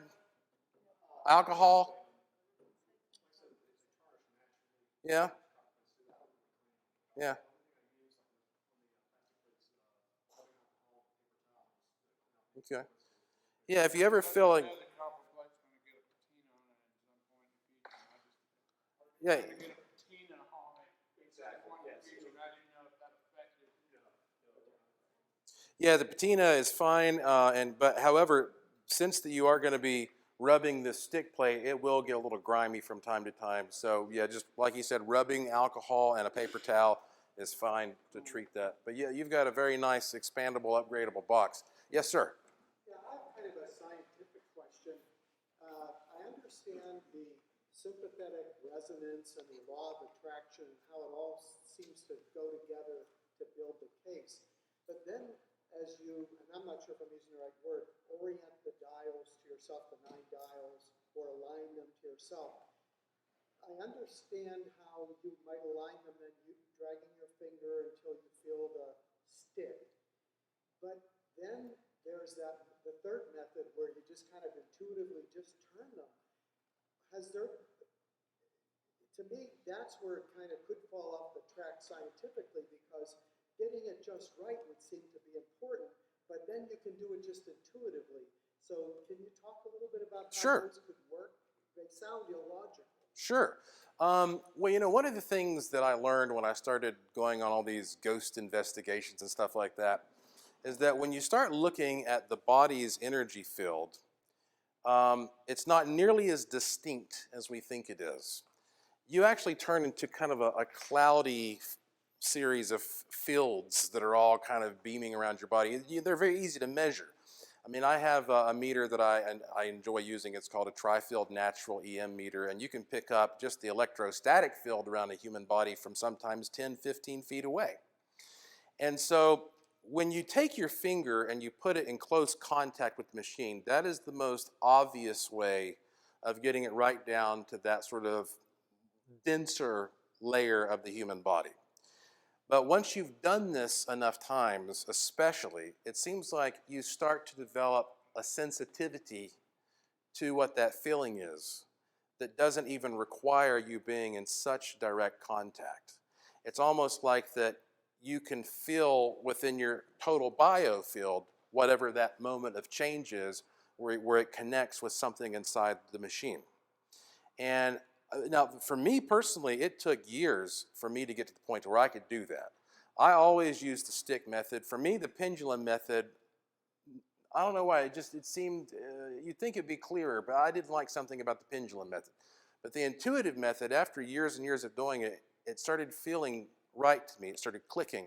Alcohol? Yeah. Yeah. Okay. Yeah, if you ever feel like,
The copper plate's gonna get a patina on it at some point in the future.
yeah,
Get a patina on it at some point in the future, I didn't know if that affected.
yeah, the patina is fine, but however, since you are going to be rubbing the stick plate, it will get a little grimy from time to time. So yeah, just like you said, rubbing alcohol and a paper towel is fine to treat that. But yeah, you've got a very nice expandable, upgradable box. Yes, sir.
Yeah, I have kind of a scientific question. I understand the sympathetic resonance and the law of attraction, how it all seems to go together to build the case. But then as you, and I'm not sure if I'm using the right word, orient the dials to yourself, the 9 dials, or align them to yourself. I understand how you might align them and you dragging your finger until you feel the stick. But then there's the third method where you just kind of intuitively just turn them. To me, that's where it kind of could fall off the track scientifically, because getting it just right would seem to be important, but then you can do it just intuitively. So can you talk a little bit about how
Sure.
those could work? They sound illogical.
Sure. Well, one of the things that I learned when I started going on all these ghost investigations and stuff like that is that when you start looking at the body's energy field, it's not nearly as distinct as we think it is. You actually turn into kind of a cloudy series of fields that are all kind of beaming around your body. They're very easy to measure. I mean, I have a meter that I enjoy using. It's called a tri-field natural EM meter, and you can pick up just the electrostatic field around a human body from sometimes 10, 15 feet away. And so when you take your finger and you put it in close contact with the machine, that is the most obvious way of getting it right down to that sort of denser layer of the human body. But once you've done this enough times, especially, it seems like you start to develop a sensitivity to what that feeling is that doesn't even require you being in such direct contact. It's almost like that you can feel within your total biofield whatever that moment of change is, where it connects with something inside the machine. And now, for me personally, it took years for me to get to the point where I could do that. I always used the stick method. For me, the pendulum method, I don't know why, it seemed, you'd think it'd be clearer, but I didn't like something about the pendulum method. But the intuitive method, after years and years of doing it, it started feeling right to me. It started clicking.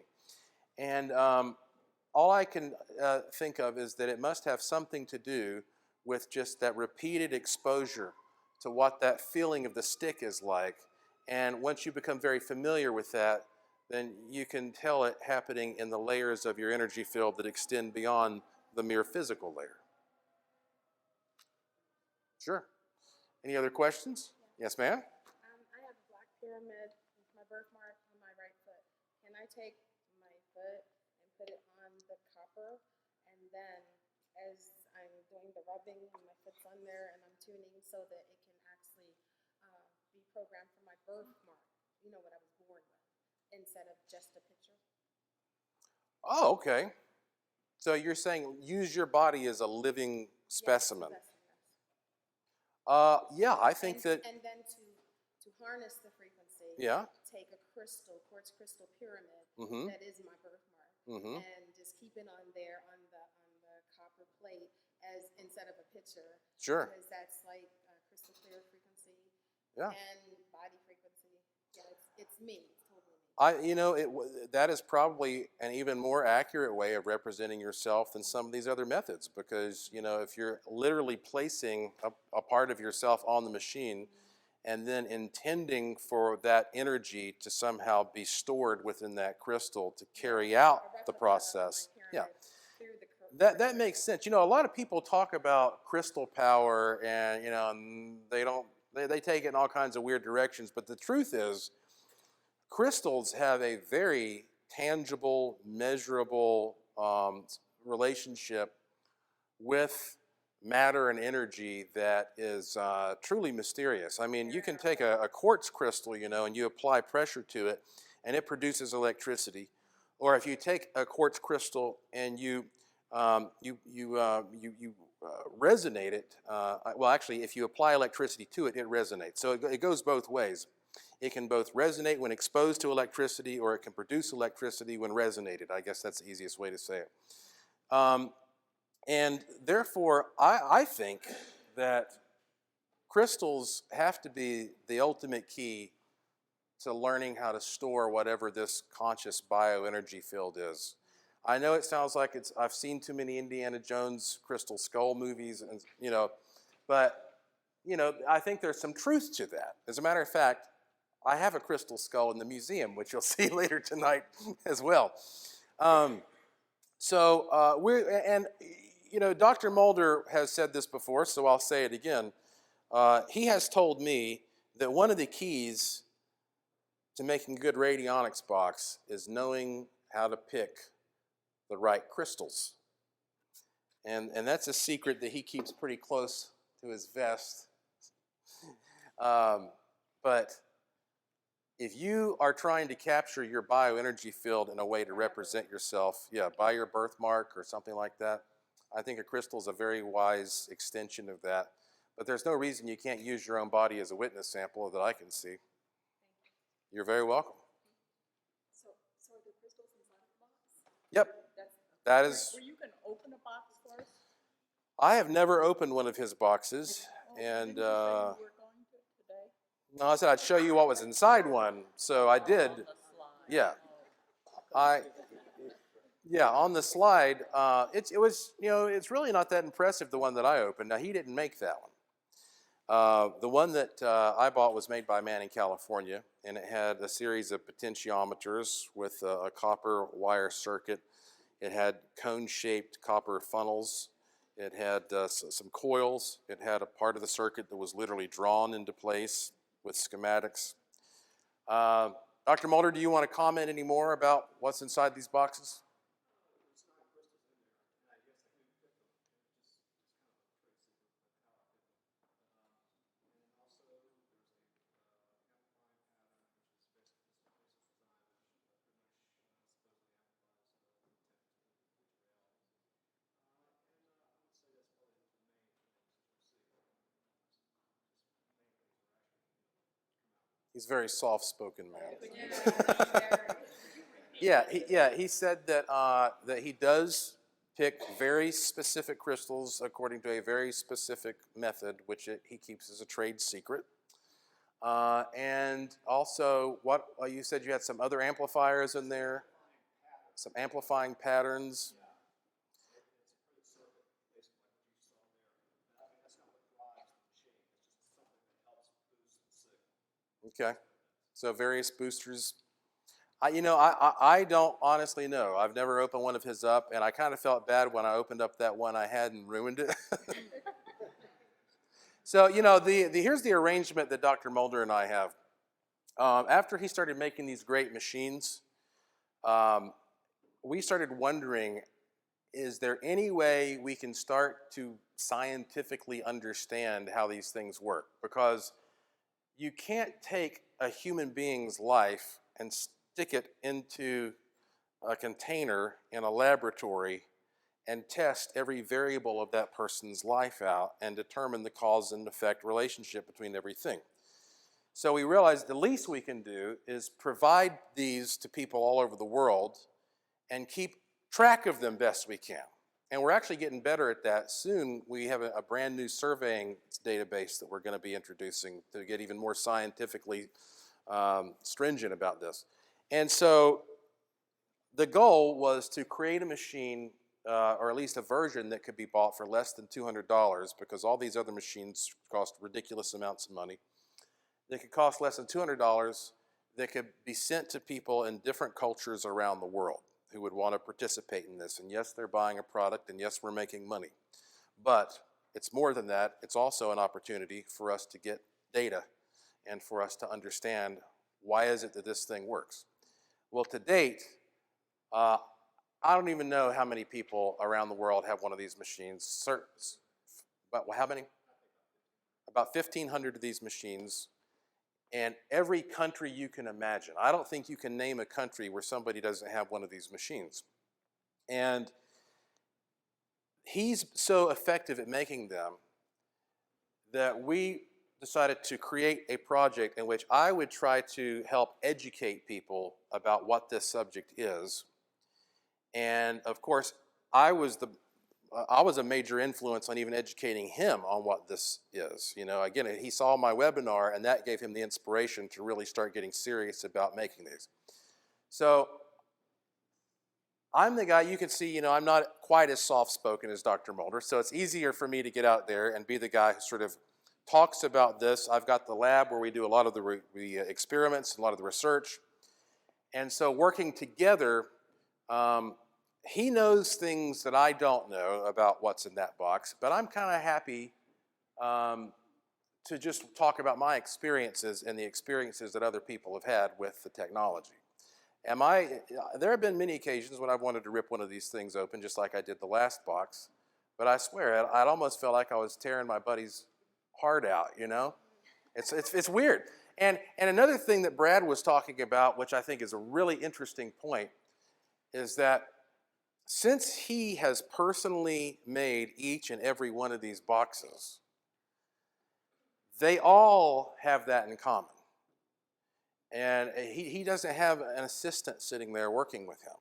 And all I can think of is that it must have something to do with just that repeated exposure to what that feeling of the stick is like. And once you become very familiar with that, then you can tell it happening in the layers of your energy field that extend beyond the mere physical layer. Sure. Any other questions? Yes, ma'am?
I have a black pyramid with my birthmark on my right foot. Can I take my put it on the copper, and then as I'm doing the rubbing, and my foot's on there, and I'm tuning so that it can actually be programmed for my birthmark, you know, what I was born with, instead of just a picture.
Oh, okay. So you're saying use your body as a living specimen.
Yes, yes.
Yeah, I think that.
And then to harness the frequency,
Yeah.
take a crystal, quartz crystal pyramid,
Mm-hmm.
that is my birthmark,
Mm-hmm.
and just keep it on there on the copper plate as instead of a picture.
Sure.
Because that's like crystal clear frequency.
Yeah.
And body frequency. Yeah, it's me. It's totally me.
That is probably an even more accurate way of representing yourself than some of these other methods, because, if you're literally placing a part of yourself on the machine and then intending for that energy to somehow be stored within that crystal to carry out the process. Yeah. That makes sense. A lot of people talk about crystal power and, and they take it in all kinds of weird directions, but the truth is, crystals have a very tangible, measurable relationship with matter and energy that is truly mysterious. I mean, you can take a quartz crystal, and you apply pressure to it, and it produces electricity. Or if you take a quartz crystal and you resonate it, well, actually, if you apply electricity to it, it resonates. So it goes both ways. It can both resonate when exposed to electricity, or it can produce electricity when resonated. I guess that's the easiest way to say it. And therefore, I think that crystals have to be the ultimate key to learning how to store whatever this conscious bioenergy field is. I know it sounds like I've seen too many Indiana Jones Crystal Skull movies, and but I think there's some truth to that. As a matter of fact, I have a crystal skull in the museum, which you'll see later tonight as well. Dr. Mulder has said this before, so I'll say it again. He has told me that one of the keys to making a good radionics box is knowing how to pick the right crystals. And that's a secret that he keeps pretty close to his vest. But if you are trying to capture your bioenergy field in a way to represent yourself, by your birthmark or something like that, I think a crystal is a very wise extension of that. But there's no reason you can't use your own body as a witness sample that I can see. You're very welcome.
So are the crystals inside of the box?
Yep. That is.
Where you can open a box for us?
I have never opened one of his boxes, and
Didn't you say you were going to today?
no, I said I'd show you what was inside one, so I did.
On the slide.
Yeah. On the slide, it was, it's really not that impressive, the one that I opened. Now, he didn't make that one. The one that I bought was made by a man in California, and it had a series of potentiometers with a copper wire circuit. It had cone-shaped copper funnels. It had some coils. It had a part of the circuit that was literally drawn into place with schematics. Dr. Mulder, do you want to comment any more about what's inside these boxes? He's a very soft-spoken man. He said that he does pick very specific crystals according to a very specific method, which he keeps as a trade secret. And also, you said you had some other amplifiers in there, some amplifying patterns. Okay, so various boosters. I don't honestly know. I've never opened one of his up, and I kind of felt bad when I opened up that one I had and ruined it. So, here's the arrangement that Dr. Mulder and I have. After he started making these great machines, we started wondering, is there any way we can start to scientifically understand how these things work? Because you can't take a human being's life and stick it into a container in a laboratory and test every variable of that person's life out and determine the cause and effect relationship between everything. So we realized the least we can do is provide these to people all over the world and keep track of them best we can. And we're actually getting better at that. Soon we have a brand new surveying database that we're going to be introducing to get even more scientifically stringent about this. And so the goal was to create a machine, or at least a version that could be bought for less than $200, because all these other machines cost ridiculous amounts of money. They could cost less than $200, that could be sent to people in different cultures around the world who would want to participate in this. And yes, they're buying a product, and yes, we're making money. But it's more than that. It's also an opportunity for us to get data and for us to understand, why is it that this thing works? Well, to date, I don't even know how many people around the world have one of these machines. But how many? About 1,500 of these machines. And every country you can imagine. I don't think you can name a country where somebody doesn't have one of these machines. And he's so effective at making them that we decided to create a project in which I would try to help educate people about what this subject is. And of course, I was a major influence on even educating him on what this is. You know, again, he saw my webinar, and that gave him the inspiration to really start getting serious about making these. So I'm the guy, you can see, you know, I'm not quite as soft-spoken as Dr. Mulder, so it's easier for me to get out there and be the guy who sort of talks about this. I've got the lab where we do a lot of the experiments, a lot of the research. And so working together, he knows things that I don't know about what's in that box, but I'm kind of happy to just talk about my experiences and the experiences that other people have had with the technology. There have been many occasions when I've wanted to rip one of these things open, just like I did the last box, but I swear, I almost felt like I was tearing my buddy's heart out, you know? It's weird. And another thing that Brad was talking about, which I think is a really interesting point, is that since he has personally made each and every one of these boxes, they all have that in common. And he doesn't have an assistant sitting there working with him.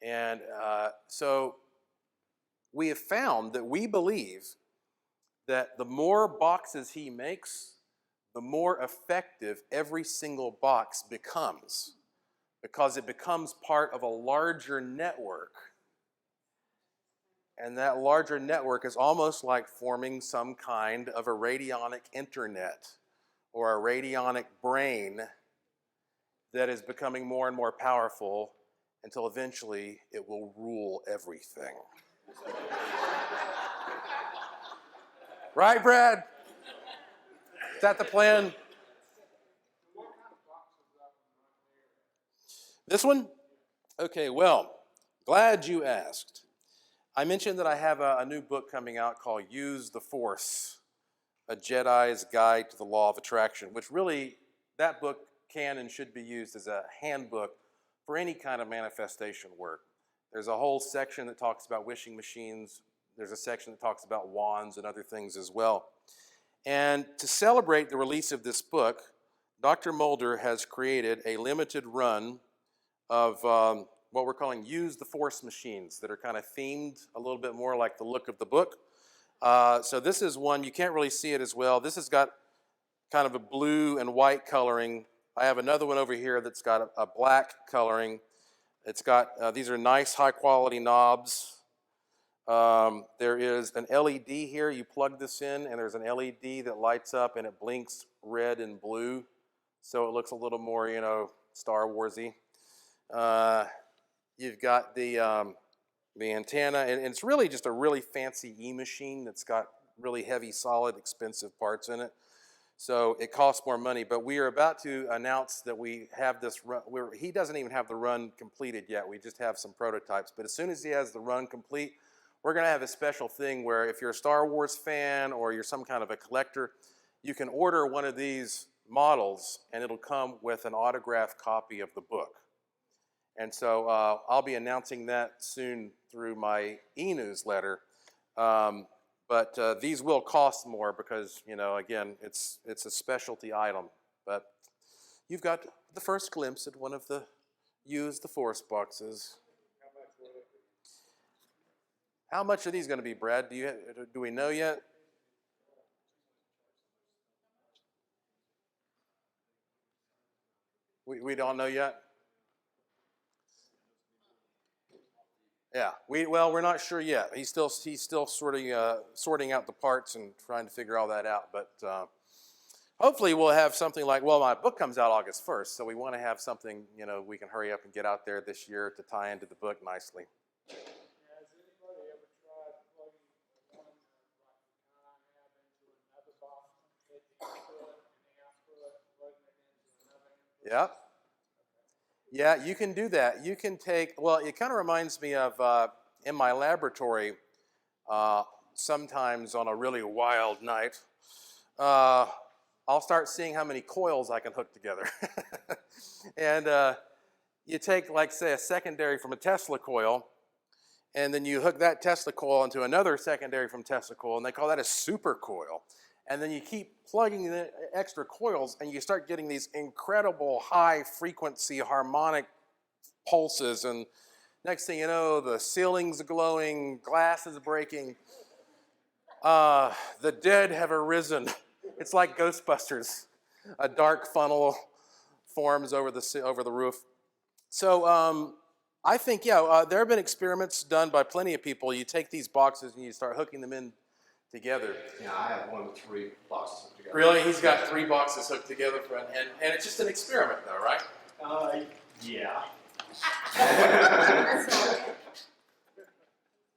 And so we have found that we believe that the more boxes he makes, the more effective every single box becomes, because it becomes part of a larger network. And that larger network is almost like forming some kind of a radionic internet or a radionic brain that is becoming more and more powerful until eventually it will rule everything. Right, Brad? Is that the plan? This one? Okay, well, glad you asked. I mentioned that I have a new book coming out called Use the Force, A Jedi's Guide to the Law of Attraction, which really, that book can and should be used as a handbook for any kind of manifestation work. There's a whole section that talks about wishing machines. There's a section that talks about wands and other things as well. And to celebrate the release of this book, Dr. Mulder has created a limited run of what we're calling Use the Force machines that are kind of themed a little bit more like the look of the book. So this is one, you can't really see it as well. This has got kind of a blue and white coloring. I have another one over here that's got a black coloring. It's got, these are nice high quality knobs. There is an LED here. You plug this in and there's an LED that lights up and it blinks red and blue. So it looks a little more, you know, Star Wars-y. You've got the antenna, and it's really just a really fancy e-machine that's got really heavy, solid, expensive parts in it. So it costs more money, but we are about to announce that we have this run. He doesn't even have the run completed yet. We just have some prototypes. But as soon as he has the run complete, we're going to have a special thing where if you're a Star Wars fan or you're some kind of a collector, you can order one of these models and it'll come with an autographed copy of the book. And so I'll be announcing that soon through my e-newsletter. But these will cost more because, you know, again, it's a specialty item. But you've got the first glimpse at one of the used Force boxes. How much are these going to be, Brad? Do we know yet? We don't know yet? Yeah, we're not sure yet. He's still sorting out the parts and trying to figure all that out. But hopefully we'll have something like, well, my book comes out August 1st, so we want to have something, you know, we can hurry up and get out there this year to tie into the book nicely.
Has anybody ever tried plugging one like I have into another box, take the input and the output, plugging it into another input?
Yep. Yeah, you can do that. You can take, well, it kind of reminds me of in my laboratory, sometimes on a really wild night, I'll start seeing how many coils I can hook together. And you take, like, say, a secondary from a Tesla coil, and then you hook that Tesla coil into another secondary from Tesla coil, and they call that a super coil. And then you keep plugging in extra coils, and you start getting these incredible high-frequency harmonic pulses. And next thing you know, the ceiling's glowing, glass is breaking. The dead have arisen. It's like Ghostbusters. A dark funnel forms over the roof. So I think, yeah, there have been experiments done by plenty of people. You take these boxes and you start hooking them in together.
Yeah, I have 1 with 3 boxes hooked together.
Really? He's got 3 boxes hooked together, and it's just an experiment, though, right?
Yeah.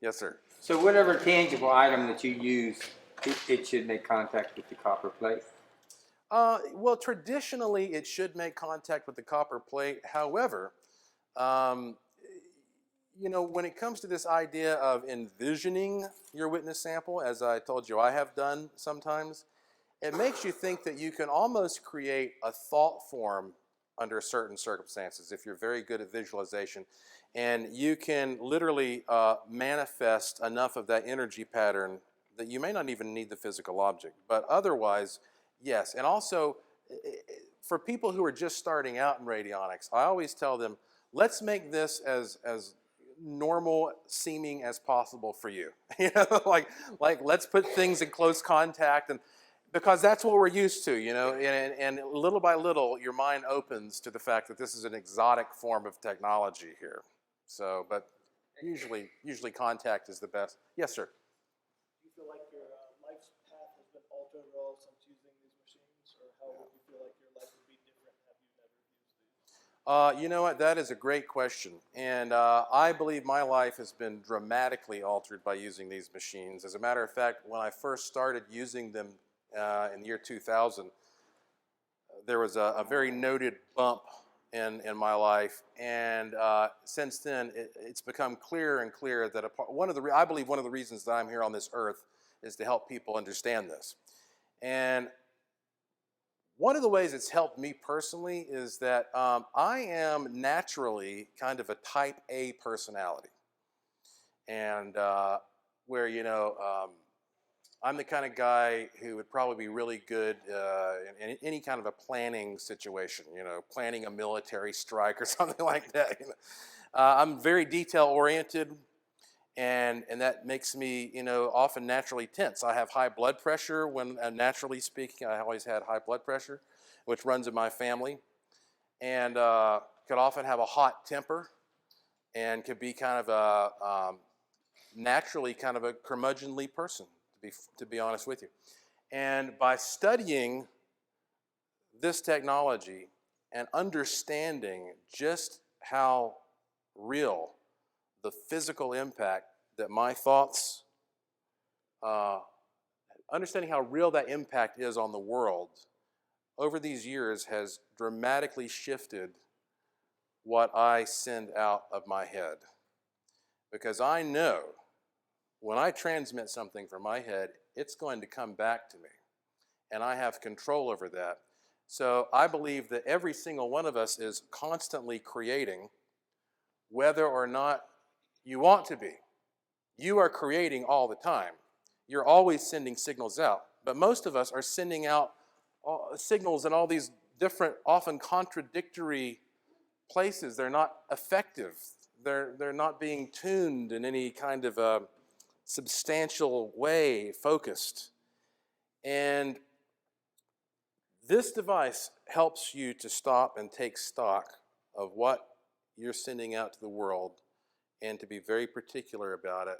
Yes, sir.
So whatever tangible item that you use, it should make contact with the copper plate?
Well, traditionally, it should make contact with the copper plate. However, you know, when it comes to this idea of envisioning your witness sample, as I told you I have done sometimes, it makes you think that you can almost create a thought form under certain circumstances if you're very good at visualization. And you can literally manifest enough of that energy pattern that you may not even need the physical object. But otherwise, yes. And also, for people who are just starting out in radionics, I always tell them, let's make this as normal seeming as possible for you. You know, like let's put things in close contact, and because that's what we're used to, you know, and little by little your mind opens to the fact that this is an exotic form of technology here. So, but usually contact is the best. Yes, sir.
Do you feel like your life's path has been altered at all since using these machines, or how would you feel like your life would be different had you never used these?
You know what? That is a great question. And I believe my life has been dramatically altered by using these machines. As a matter of fact, when I first started using them in the year 2000, there was a very noted bump in my life. And since then, it's become clearer and clearer that I believe one of the reasons that I'm here on this earth is to help people understand this. And one of the ways it's helped me personally is that I am naturally kind of a type A personality. And where, you know, I'm the kind of guy who would probably be really good in any kind of a planning situation, you know, planning a military strike or something like that. You know. I'm very detail-oriented, and that makes me, you know, often naturally tense. I have high blood pressure when, naturally speaking, I always had high blood pressure, which runs in my family, and could often have a hot temper, and could be kind of a naturally kind of a curmudgeonly person, to be honest with you. And by studying this technology and understanding just how real the physical impact that my thoughts understanding how real that impact is on the world over these years has dramatically shifted what I send out of my head. Because I know when I transmit something from my head, it's going to come back to me. And I have control over that. So I believe that every single one of us is constantly creating, whether or not you want to be. You are creating all the time. You're always sending signals out. But most of us are sending out signals in all these different, often contradictory places. They're not effective. They're not being tuned in any kind of a substantial way, focused. And this device helps you to stop and take stock of what you're sending out to the world and to be very particular about it.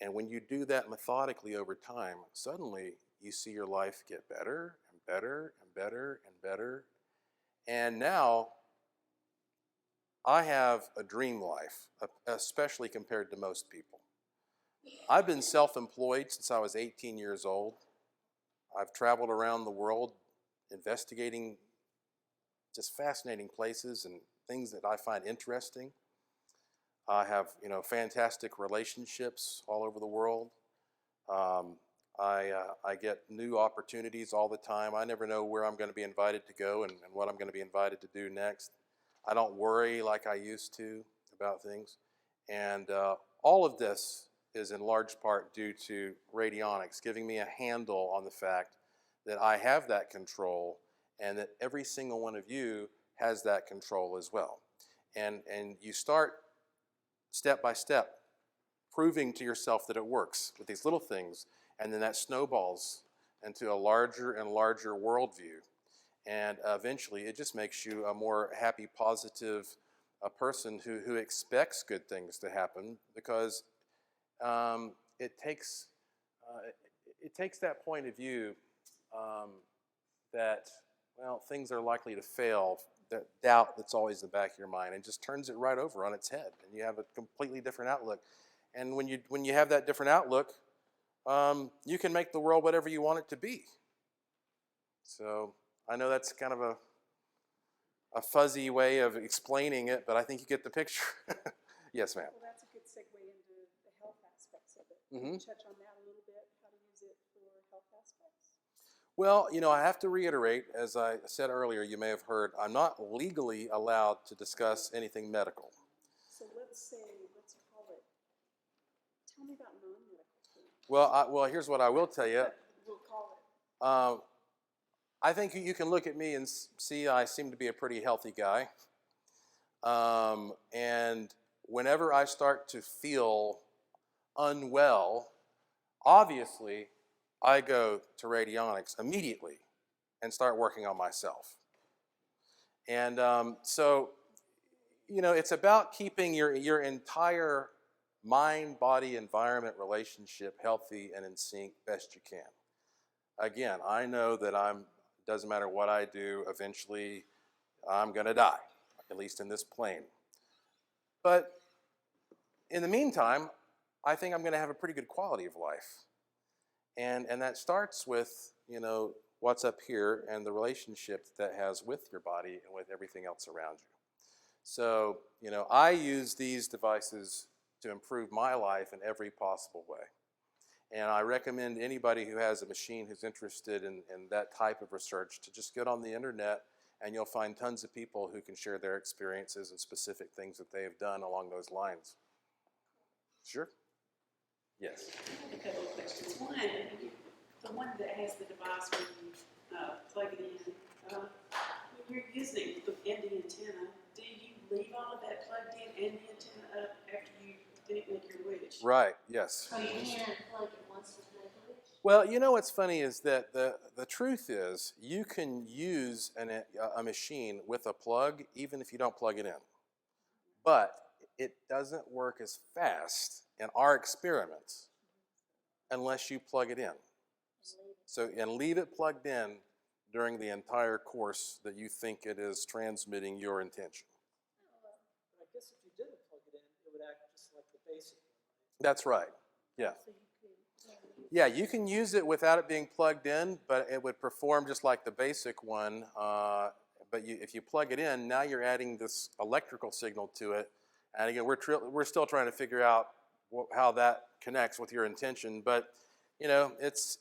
And when you do that methodically over time, suddenly you see your life get better and better and better and better. And now I have a dream life, especially compared to most people. I've been self-employed since I was 18 years old. I've traveled around the world investigating just fascinating places and things that I find interesting. I have, fantastic relationships all over the world. I get new opportunities all the time. I never know where I'm going to be invited to go and what I'm going to be invited to do next. I don't worry like I used to about things. And all of this is in large part due to radionics giving me a handle on the fact that I have that control and that every single one of you has that control as well. And you start step by step proving to yourself that it works with these little things, and then that snowballs into a larger and larger worldview. And eventually it just makes you a more happy, positive person who expects good things to happen, because it takes that point of view that, well, things are likely to fail, that doubt that's always in the back of your mind, and just turns it right over on its head, and you have a completely different outlook. And when you have that different outlook, you can make the world whatever you want it to be. So I know that's kind of a fuzzy way of explaining it, but I think you get the picture. Yes, ma'am.
Well, that's a good segue into the health aspects of it.
Mm-hmm.
Can you touch on that a little bit, how to use it for health aspects?
Well, I have to reiterate, as I said earlier, you may have heard, I'm not legally allowed to discuss anything medical.
So let's call it, tell me about non-medical things.
Well, here's what I will tell you.
We'll call it.
I think you can look at me and see I seem to be a pretty healthy guy. And whenever I start to feel unwell, obviously, I go to radionics immediately and start working on myself. And so, it's about keeping your entire mind, body, environment, relationship healthy and in sync best you can. Again, I know that doesn't matter what I do, eventually I'm going to die, at least in this plane. But in the meantime, I think I'm going to have a pretty good quality of life. And that starts with, what's up here and the relationship that has with your body and with everything else around you. So, I use these devices to improve my life in every possible way. And I recommend anybody who has a machine who's interested in that type of research to just get on the internet, and you'll find tons of people who can share their experiences and specific things that they have done along those lines. Sure? Yes.
I have a couple of questions. One, the one that has the device where you plug it in, when you're using the antenna, do you leave all of that plugged in and the antenna up after you make your wish?
Right, yes.
So you can't unplug it once you make a wish?
Well, what's funny is that the truth is you can use a machine with a plug even if you don't plug it in. But it doesn't work as fast in our experiments unless you plug it in. And leave it plugged in during the entire course that you think it is transmitting your intention.
But I guess if you didn't plug it in, it would act just like the basic one, right?
That's right. Yeah.
So you can use
Yeah, you can use it without it being plugged in, but it would perform just like the basic one. But if you plug it in, now you're adding this electrical signal to it. And again, we're still trying to figure out how that connects with your intention. But it's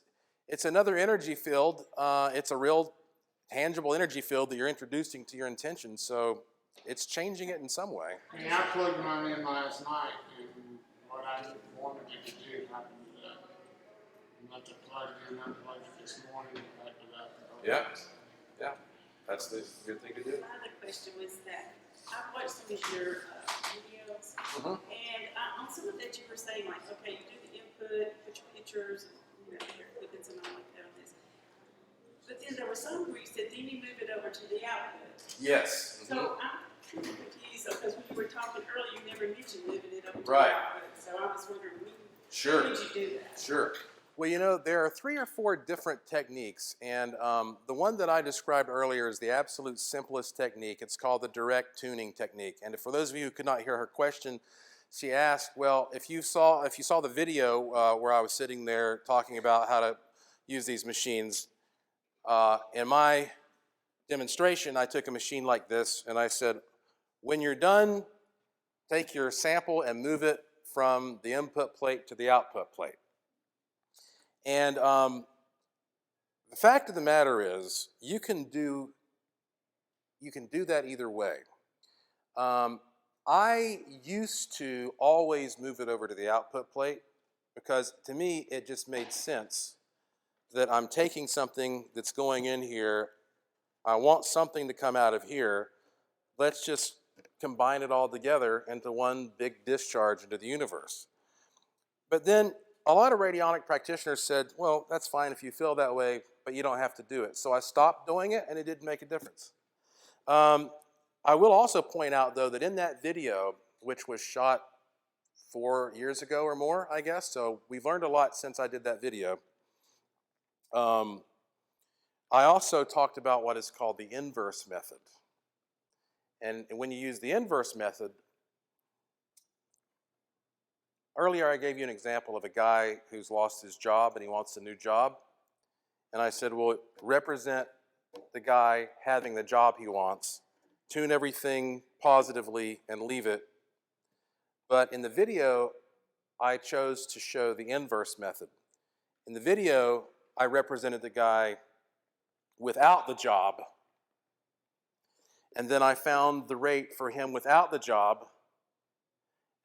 another energy field. It's a real tangible energy field that you're introducing to your intention. So it's changing it in some way.
I mean, I plugged mine in last night, and what I wanted it to do happened to that. And let it plug in, unplugged it this morning, and back it up.
Yeah. Yeah. That's the good thing to do.
My other question was that I watched some of your videos, and on some of that you were saying, like, okay, you do the input, put your pictures, your clippings and all like that on this. But then there were some where you said, then you move it over to the output.
Yes.
So I'm confused, because when you were talking earlier, you never mentioned moving it over to
Right.
the output. So I was wondering,
Sure.
when did you do that?
Sure. Well, there are 3 or 4 different techniques, and the one that I described earlier is the absolute simplest technique. It's called the direct tuning technique. And for those of you who could not hear her question, she asked, well, if you saw the video where I was sitting there talking about how to use these machines, in my demonstration, I took a machine like this, and I said, when you're done, take your sample and move it from the input plate to the output plate. And the fact of the matter is, you can do that either way. I used to always move it over to the output plate because to me it just made sense that I'm taking something that's going in here. I want something to come out of here. Let's just combine it all together into one big discharge into the universe. But then a lot of radionic practitioners said, well, that's fine if you feel that way, but you don't have to do it. So I stopped doing it, and it didn't make a difference. I will also point out, though, that in that video, which was shot 4 years ago or more, I guess, so we've learned a lot since I did that video. I also talked about what is called the inverse method. And when you use the inverse method, earlier I gave you an example of a guy who's lost his job and he wants a new job. And I said, well, represent the guy having the job he wants, tune everything positively and leave it. But in the video, I chose to show the inverse method. In the video, I represented the guy without the job, and then I found the rate for him without the job,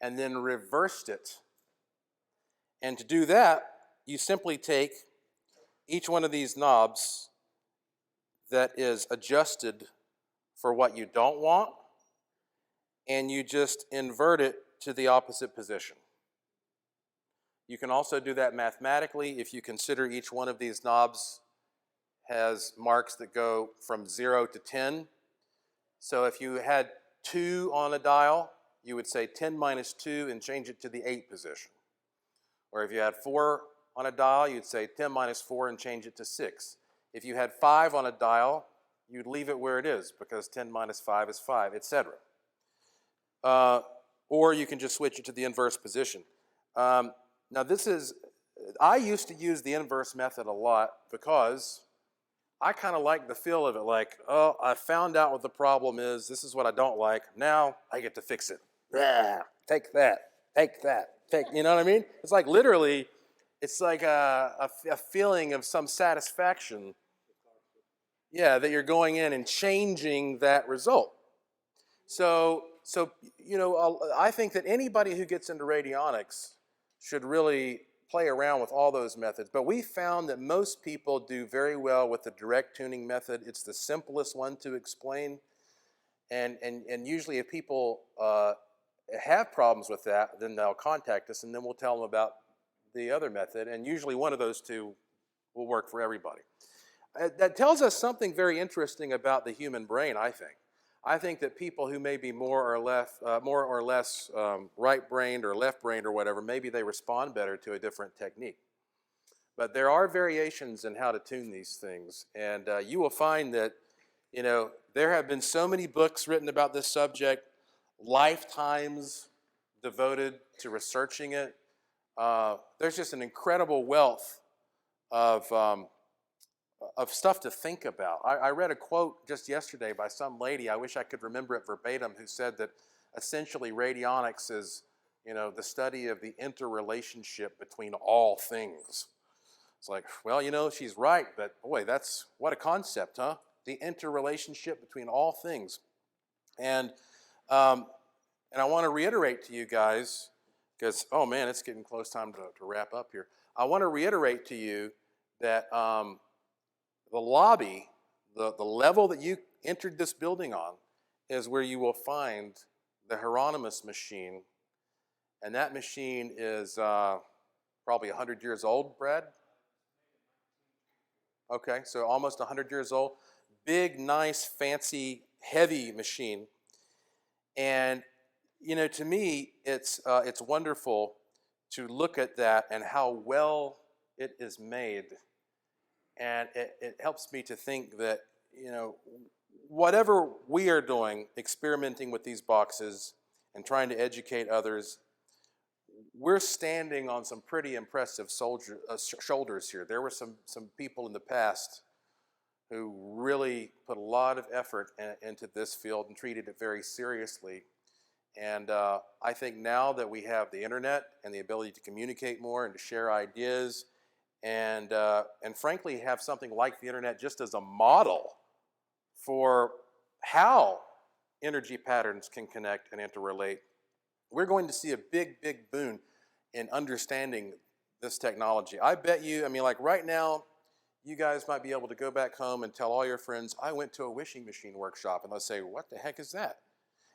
and then reversed it. And to do that, you simply take each one of these knobs that is adjusted for what you don't want, and you just invert it to the opposite position. You can also do that mathematically if you consider each one of these knobs has marks that go from 0 to 10. So if you had 2 on a dial, you would say 10 minus 2 and change it to the 8 position. Or if you had 4 on a dial, you'd say 10 minus 4 and change it to 6. If you had 5 on a dial, you'd leave it where it is because 10 minus 5 is 5, etc. Or you can just switch it to the inverse position. Now I used to use the inverse method a lot because I kind of like the feel of it, like, oh, I found out what the problem is, this is what I don't like, now I get to fix it. Take that, you know what I mean? It's like literally, it's like a feeling of some satisfaction, that you're going in and changing that result. So I think that anybody who gets into radionics should really play around with all those methods. But we found that most people do very well with the direct tuning method. It's the simplest one to explain. And usually if people have problems with that, then they'll contact us and then we'll tell them about the other method. And usually one of those two will work for everybody. That tells us something very interesting about the human brain, I think. I think that people who may be more or less right-brained or left-brained or whatever, maybe they respond better to a different technique. But there are variations in how to tune these things. And you will find that, there have been so many books written about this subject, lifetimes devoted to researching it. there's just an incredible wealth of stuff to think about. I read a quote just yesterday by some lady, I wish I could remember it verbatim, who said that essentially radionics is, the study of the interrelationship between all things. It's like, well, she's right, but boy, what a concept, huh? The interrelationship between all things. And I want to reiterate to you guys, because, oh man, it's getting close time to wrap up here. I want to reiterate to you that the lobby, the level that you entered this building on, is where you will find the Hieronymus machine. And that machine is probably 100 years old, Brad? Okay, so almost 100 years old. Big, nice, fancy, heavy machine. And, to me, it's wonderful to look at that and how well it is made. And it helps me to think that, whatever we are doing, experimenting with these boxes and trying to educate others, we're standing on some pretty impressive shoulders here. There were some people in the past who really put a lot of effort into this field and treated it very seriously. And I think now that we have the internet and the ability to communicate more and to share ideas, and frankly have something like the internet just as a model for how energy patterns can connect and interrelate, we're going to see a big, big boon in understanding this technology. I bet you, like right now, you guys might be able to go back home and tell all your friends, I went to a wishing machine workshop, and they'll say, what the heck is that?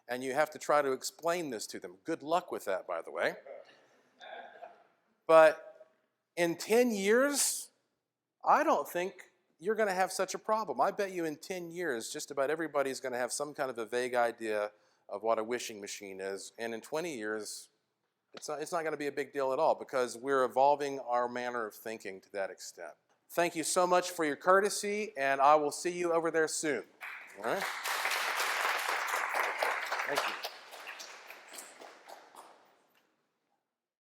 And you have to try to explain this to them. Good luck with that, by the way. But in 10 years, I don't think you're going to have such a problem. I bet you in 10 years, just about everybody's going to have some kind of a vague idea of what a wishing machine is. And in 20 years, it's not going to be a big deal at all, because we're evolving our manner of thinking to that extent. Thank you so much for your courtesy, and I will see you over there soon. All right? Thank you.